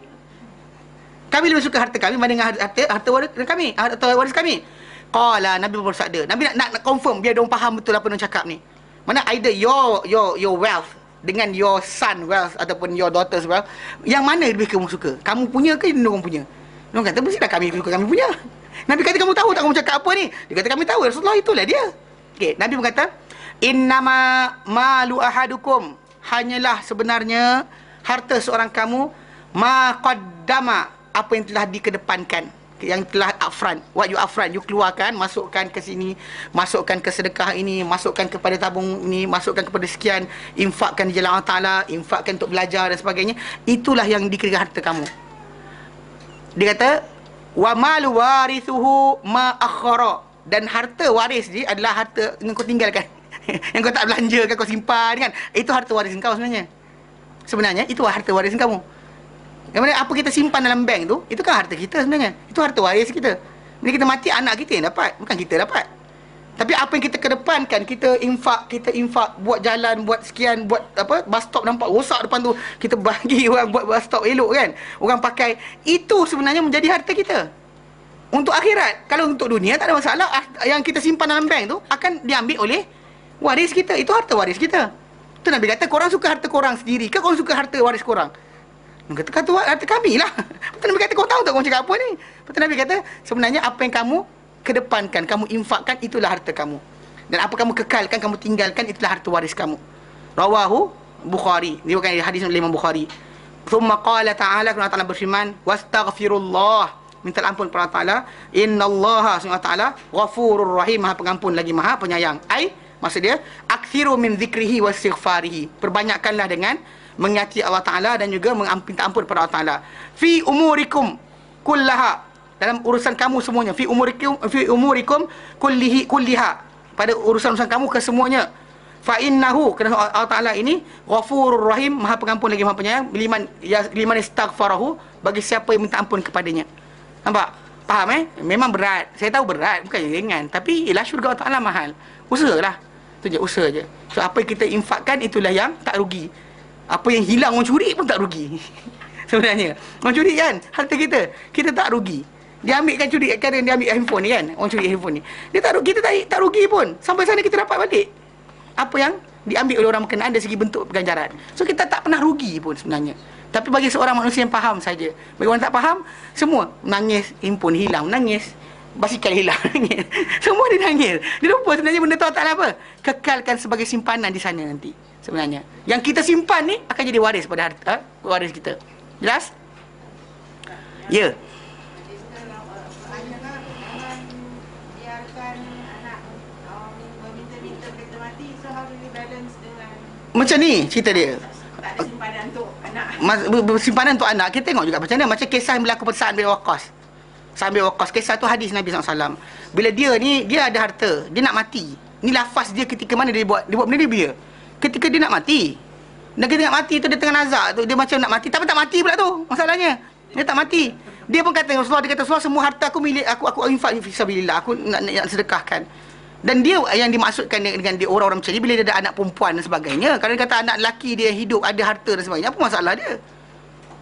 [SPEAKER 1] Kami lebih suka harta kami banding dengan harta waris kami. Qala, Nabi bersabda. Nabi nak confirm biar diorang faham betul apa yang cakap ni. Mana either your wealth dengan your son wealth ataupun your daughter's wealth, yang mana lebih kamu suka? Kamu punya ke diorang punya? Diorang kata, mestilah kami suka kami punya. Nabi kata, kamu tahu tak kamu cakap apa ni? Dia kata, kami tahu. Rasulullah, itulah dia. Okey, Nabi berkata, innama malu ahadukum, hanyalah sebenarnya harta seorang kamu, ma qaddama, apa yang telah dikedepankan, yang telah upfront. What you upfront, you keluarkan, masukkan ke sini, masukkan ke sedekah ini, masukkan kepada tabung ini, masukkan kepada sekian, infakkan di jalan Allah Ta'ala, infakkan untuk belajar dan sebagainya. Itulah yang dikira harta kamu. Dia kata, wa malu warithuhu ma akhara, dan harta waris dia adalah harta yang kau tinggalkan. Yang kau tak belanja kan, kau simpan kan, itu harta waris kau sebenarnya. Sebenarnya itu harta waris kamu. Yang mana apa kita simpan dalam bank tu, itu kan harta kita sebenarnya. Itu harta waris kita. Bila kita mati, anak kita yang dapat, bukan kita dapat. Tapi apa yang kita kedepankan, kita infak buat jalan, buat sekian, buat apa, bus stop nampak rosak depan tu, kita bagi orang buat bus stop elok kan, orang pakai, itu sebenarnya menjadi harta kita. Untuk akhirat. Kalau untuk dunia tak ada masalah. Yang kita simpan dalam bank tu akan diambil oleh waris kita. Itu harta waris kita. Tu Nabi kata, korang suka harta korang sendiri ke korang suka harta waris korang? Nabi kata harta kami lah. Betul Nabi kata, kau tahu tak kau cakap apa ni? Betul Nabi kata, sebenarnya apa yang kamu kedepankan, kamu infakkan, itulah harta kamu. Dan apa kamu kekalkan, kamu tinggalkan, itulah harta waris kamu. Rawahu Bukhari. Ini bukan hadis oleh Imam Bukhari. Thumma qala ta'ala, Allah Ta'ala berfirman, wastaghfirullah, minta ampun kepada Allah Ta'ala. Innallaha subhanahu wa ta'ala ghafurur rahim, maha pengampun lagi maha penyayang. Maksud dia, akthiru min zikrihi wa istighfarihi, perbanyakkanlah dengan mengingati Allah Ta'ala dan juga minta ampun kepada Allah Ta'ala. Fi umurikum kullaha, dalam urusan kamu semuanya. Fi umurikum kulliha, pada urusan-urusan kamu kesemuanya. Fa innahu, kerana Allah Ta'ala ini ghafurur rahim, maha pengampun lagi maha penyayang, liman istaghfarahu, bagi siapa yang minta ampun kepadanya. Nampak? Faham Memang berat. Saya tahu berat, bukannya ringan. Tapi ialah syurga Allah Ta'ala mahal. Usahalah. Itu je, usaha je. So apa yang kita infakkan, itulah yang tak rugi. Apa yang hilang orang curi pun tak rugi. Sebenarnya orang curi kan harta kita, kita tak rugi. Dia ambilkan curi, kadang dia ambil handphone ni kan, orang curi handphone ni, dia tak rugi, kita tak rugi pun. Sampai sana kita dapat balik apa yang diambil oleh orang berkenaan dari segi bentuk ganjaran. So kita tak pernah rugi pun sebenarnya. Tapi bagi seorang manusia yang faham saja. Bagi orang tak faham, semua nangis, handphone hilang, nangis, basikal hilang, nangis. Semua dia nangis. Dia lupa sebenarnya benda tu tak apa. Kekalkan sebagai simpanan di sana nanti. Sebenarnya yang kita simpan ni akan jadi waris pada harta, waris kita. Jelas? Ya. Macam ni cerita dia.
[SPEAKER 3] Tak ada simpanan untuk anak.
[SPEAKER 1] Simpanan untuk anak. Kita tengok juga macam mana. Macam kisah yang berlaku pada Sa'ad bin Waqqas. Sa'ad bin Waqqas, kisah tu hadis Nabi SAW. Bila dia ni, dia ada harta, dia nak mati. Ni lafaz dia ketika mana dia buat benda dia. Ketika dia nak mati. Dan ketika nak mati tu, dia tengah nazak tu, dia macam nak mati, tapi tak mati pula tu masalahnya. Dia tak mati. Dia pun kata Rasulullah, dia kata, Rasulullah, semua harta aku milik aku infak fi sabilillah, aku nak sedekahkan. Dan dia yang dimaksudkan dengan dia orang-orang macam ni, bila dia ada anak perempuan dan sebagainya. Kalau dia kata anak lelaki dia hidup, ada harta dan sebagainya, apa masalah dia?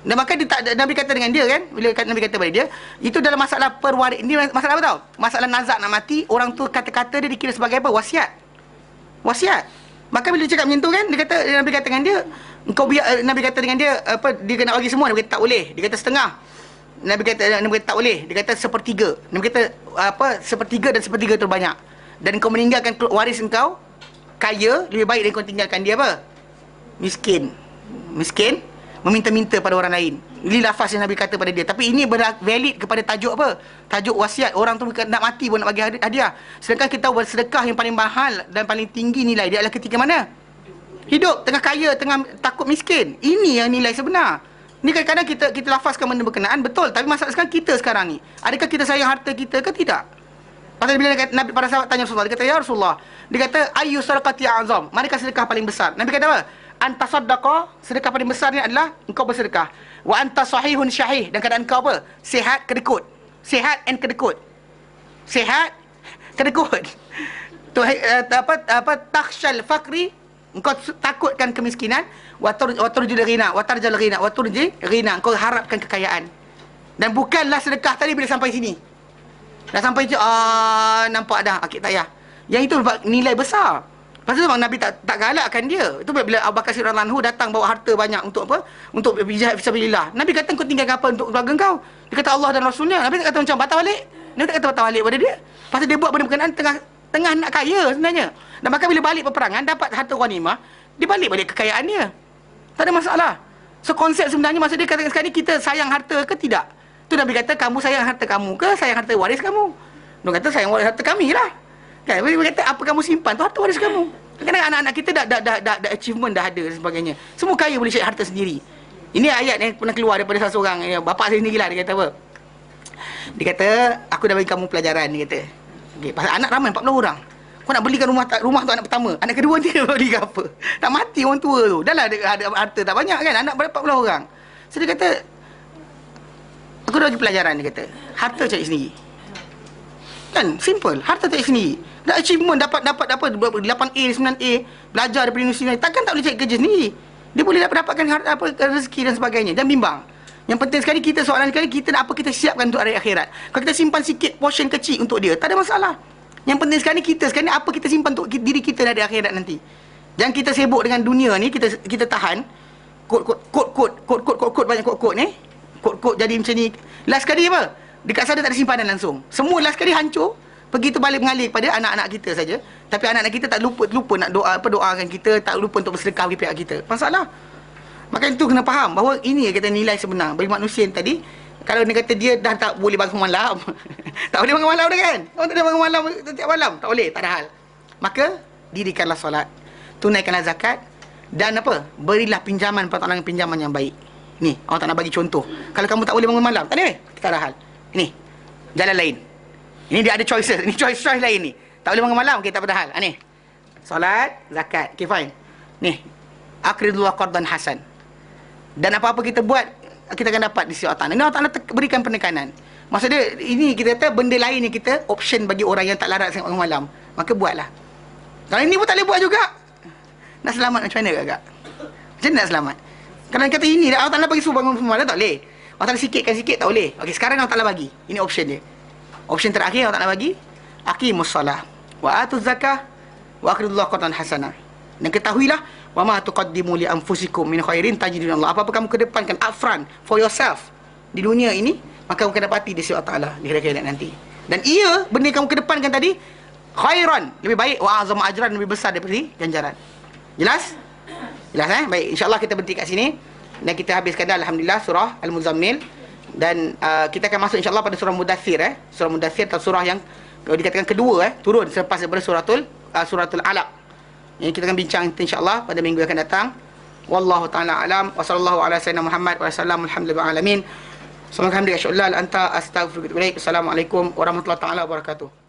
[SPEAKER 1] Dan maka dia tak, Nabi kata dengan dia kan, bila Nabi kata pada dia, itu dalam masalah perwaris. Ini masalah apa tau? Masalah nazak nak mati, orang tu kata-kata dia dikira sebagai apa? Wasiat. Wasiat. Maka bila dia cakap macam tu kan, dia kata, Nabi kata dengan dia, engkau biar, Nabi kata dengan dia, apa, dia kena bagi semua. Nabi kata tak boleh. Dia kata setengah. Nabi kata tak boleh. Dia kata sepertiga. Nabi kata apa, sepertiga dan sepertiga terbanyak. Dan kau meninggalkan waris engkau kaya, lebih baik daripada kau tinggalkan dia apa? Miskin. Miskin meminta-minta pada orang lain. Ini lafaz yang Nabi kata pada dia. Tapi ini valid kepada tajuk apa? Tajuk wasiat. Orang tu nak mati pun nak bagi hadiah. Sedangkan kita bersedekah yang paling mahal dan paling tinggi nilai dia adalah ketika mana? Hidup, tengah kaya, tengah takut miskin. Ini yang nilai sebenar. Ni kadang-kadang kita lafazkan benda berkenaan, betul. Tapi masalah sekarang kita sekarang ni, adakah kita sayang harta kita ke tidak? Pasal bila Nabi, para sahabat tanya Rasulullah, dia kata, ya Rasulullah, dia kata, ayyu sadaqati a'zam, manakah sedekah paling besar? Nabi kata apa? Anta sadaqah, sedekah paling besar ni adalah engkau bersedekah. Wa anta sahihun syahih, dan keadaan engkau apa? Sihat, kedekut. Sihat and kedekut. Sihat, kedekut. Tu apa takhshal fakri, engkau takutkan kemiskinan, wa turjil ghina, wa tarjal ghina, wa turji ghina, engkau harapkan kekayaan. Dan bukanlah sedekah tadi bila sampai sini. Dah sampai je, nampak dah akid tayah. Yang itu nilai besar. Lepas tu Nabi tak galakkan dia. Itu bila Abu Bakar Siddiq radhiyallahu anhu datang bawa harta banyak untuk apa? Untuk jihad fisabilillah. Nabi kata kau tinggalkan apa untuk keluarga kau? Dia kata Allah dan Rasulnya. Nabi tak kata macam batal balik. Nabi tak kata batal balik pada dia. Pasal dia buat benda berkenaan tengah nak kaya sebenarnya. Dan maka bila balik peperangan dapat harta ghanimah, dia balik kekayaan dia. Tak ada masalah. So konsep sebenarnya maksud dia katakan sekarang ni kita sayang harta ke tidak? Tu Nabi kata kamu sayang harta kamu ke sayang harta waris kamu? Dia kata sayang waris harta kami lah. Kan? Dia kata apa kamu simpan tu harta waris kamu. Kadang-kadang anak-anak kita dah achievement dah ada dan sebagainya. Semua kaya boleh cari harta sendiri. Ini ayat yang pernah keluar daripada salah seorang, bapa saya sendirilah, dia kata apa? Dia kata aku dah bagi kamu pelajaran, dia kata. Okey, pasal anak ramai 40 orang. Kau nak belikan rumah tu anak pertama. Anak kedua dia beli apa? Tak mati orang tua tu. Dah lah ada harta tak banyak kan, anak 40 orang. So dia kata aku dah bagi pelajaran, dia kata. Harta cari sendiri. Kan? Simple. Harta cari sendiri. Dah achievement dapat apa 8A, 9A, belajar daripada universiti. Takkan tak boleh cari kerja sendiri. Dia boleh dapatkan harta, apa rezeki dan sebagainya. Jangan bimbang. Yang penting sekali kita, soalan sekali, kita nak apa kita siapkan untuk hari akhirat. Kalau kita simpan sikit portion kecil untuk dia, tak ada masalah. Yang penting sekali kita sekarang ni apa kita simpan untuk diri kita dari akhirat nanti. Jangan kita sibuk dengan dunia ni, kita tahan kod banyak kod ni. Kod jadi macam ni. Last kali apa? Dekat sana tak ada simpanan langsung. Semua last kali hancur. Pergi terbalik mengalir kepada anak-anak kita saja. Tapi anak-anak kita tak lupa nak doakan kita, tak lupa untuk bersedekah bagi pihak kita. Masalah. Maka itu kena faham bahawa ini kita nilai sebenar bagi manusia yang tadi. Kalau dia kata dia dah tak boleh bangun malam tak boleh bangun malam dah kan. Orang tak boleh bangun malam setiap malam, tak boleh, tak ada hal. Maka dirikanlah solat, tunaikanlah zakat, dan apa, berilah pinjaman, pertolongan pinjaman yang baik. Ni orang tak nak bagi contoh. Kalau kamu tak boleh bangun malam, tak ada, tak ada hal. Ini jalan lain. Ini dia ada choices. Ini choice lain ni. Tak boleh bangun malam, okay, tak ada hal. Ni solat, zakat, okay, fine. Ni aqridullah qardan hasan. Dan apa-apa kita buat, kita akan dapat di sisi Allah Ta'ala. Ini Allah Ta'ala berikan penekanan. Maksud dia, ini kita kata benda lain yang kita option bagi orang yang tak larat sangat bangun malam. Maka buatlah. Kalau ini pun tak boleh buat juga, nak selamat macam mana agak? Macam mana nak selamat? Kalau kata ini, Allah Ta'ala bagi suruh bangun malam, tak boleh. Allah Ta'ala sikitkan sikit, tak boleh. Okey, sekarang Allah Ta'ala bagi. Ini option dia. Option terakhir Allah Ta'ala bagi, aqimus salah wa atuz zakah wa aqridullah qardan hasanah. Dan ketahuilah, wa ma tuqaddimu li anfusikum min khairin tajidunahu Allah. Apa-apa kamu kedepankan upfront for yourself di dunia ini, maka kamu akan dapati di sisi Allah Ta'ala di hari kiamat nanti. Dan ia benda yang kamu kedepankan tadi khairan, lebih baik, wa azam ajran, lebih besar daripada ganjaran. Jelas? Jelas Baik, insya-Allah kita berhenti kat sini dan kita habiskan dah alhamdulillah surah Al-Muzammil, dan kita akan masuk insya-Allah pada surah Mudaththir. Surah Mudaththir atau surah yang dikatakan kedua turun selepas daripada suratul Alaq. Yang kita akan bincang insya-Allah pada minggu yang akan datang. Wallahu taala alam wa sallallahu ala sayyidina Muhammad wa sallam alhamdulillahi alamin. Subhanallah, anta astaghfiruka wa atubu ilaik. Assalamualaikum warahmatullahi taala wabarakatuh.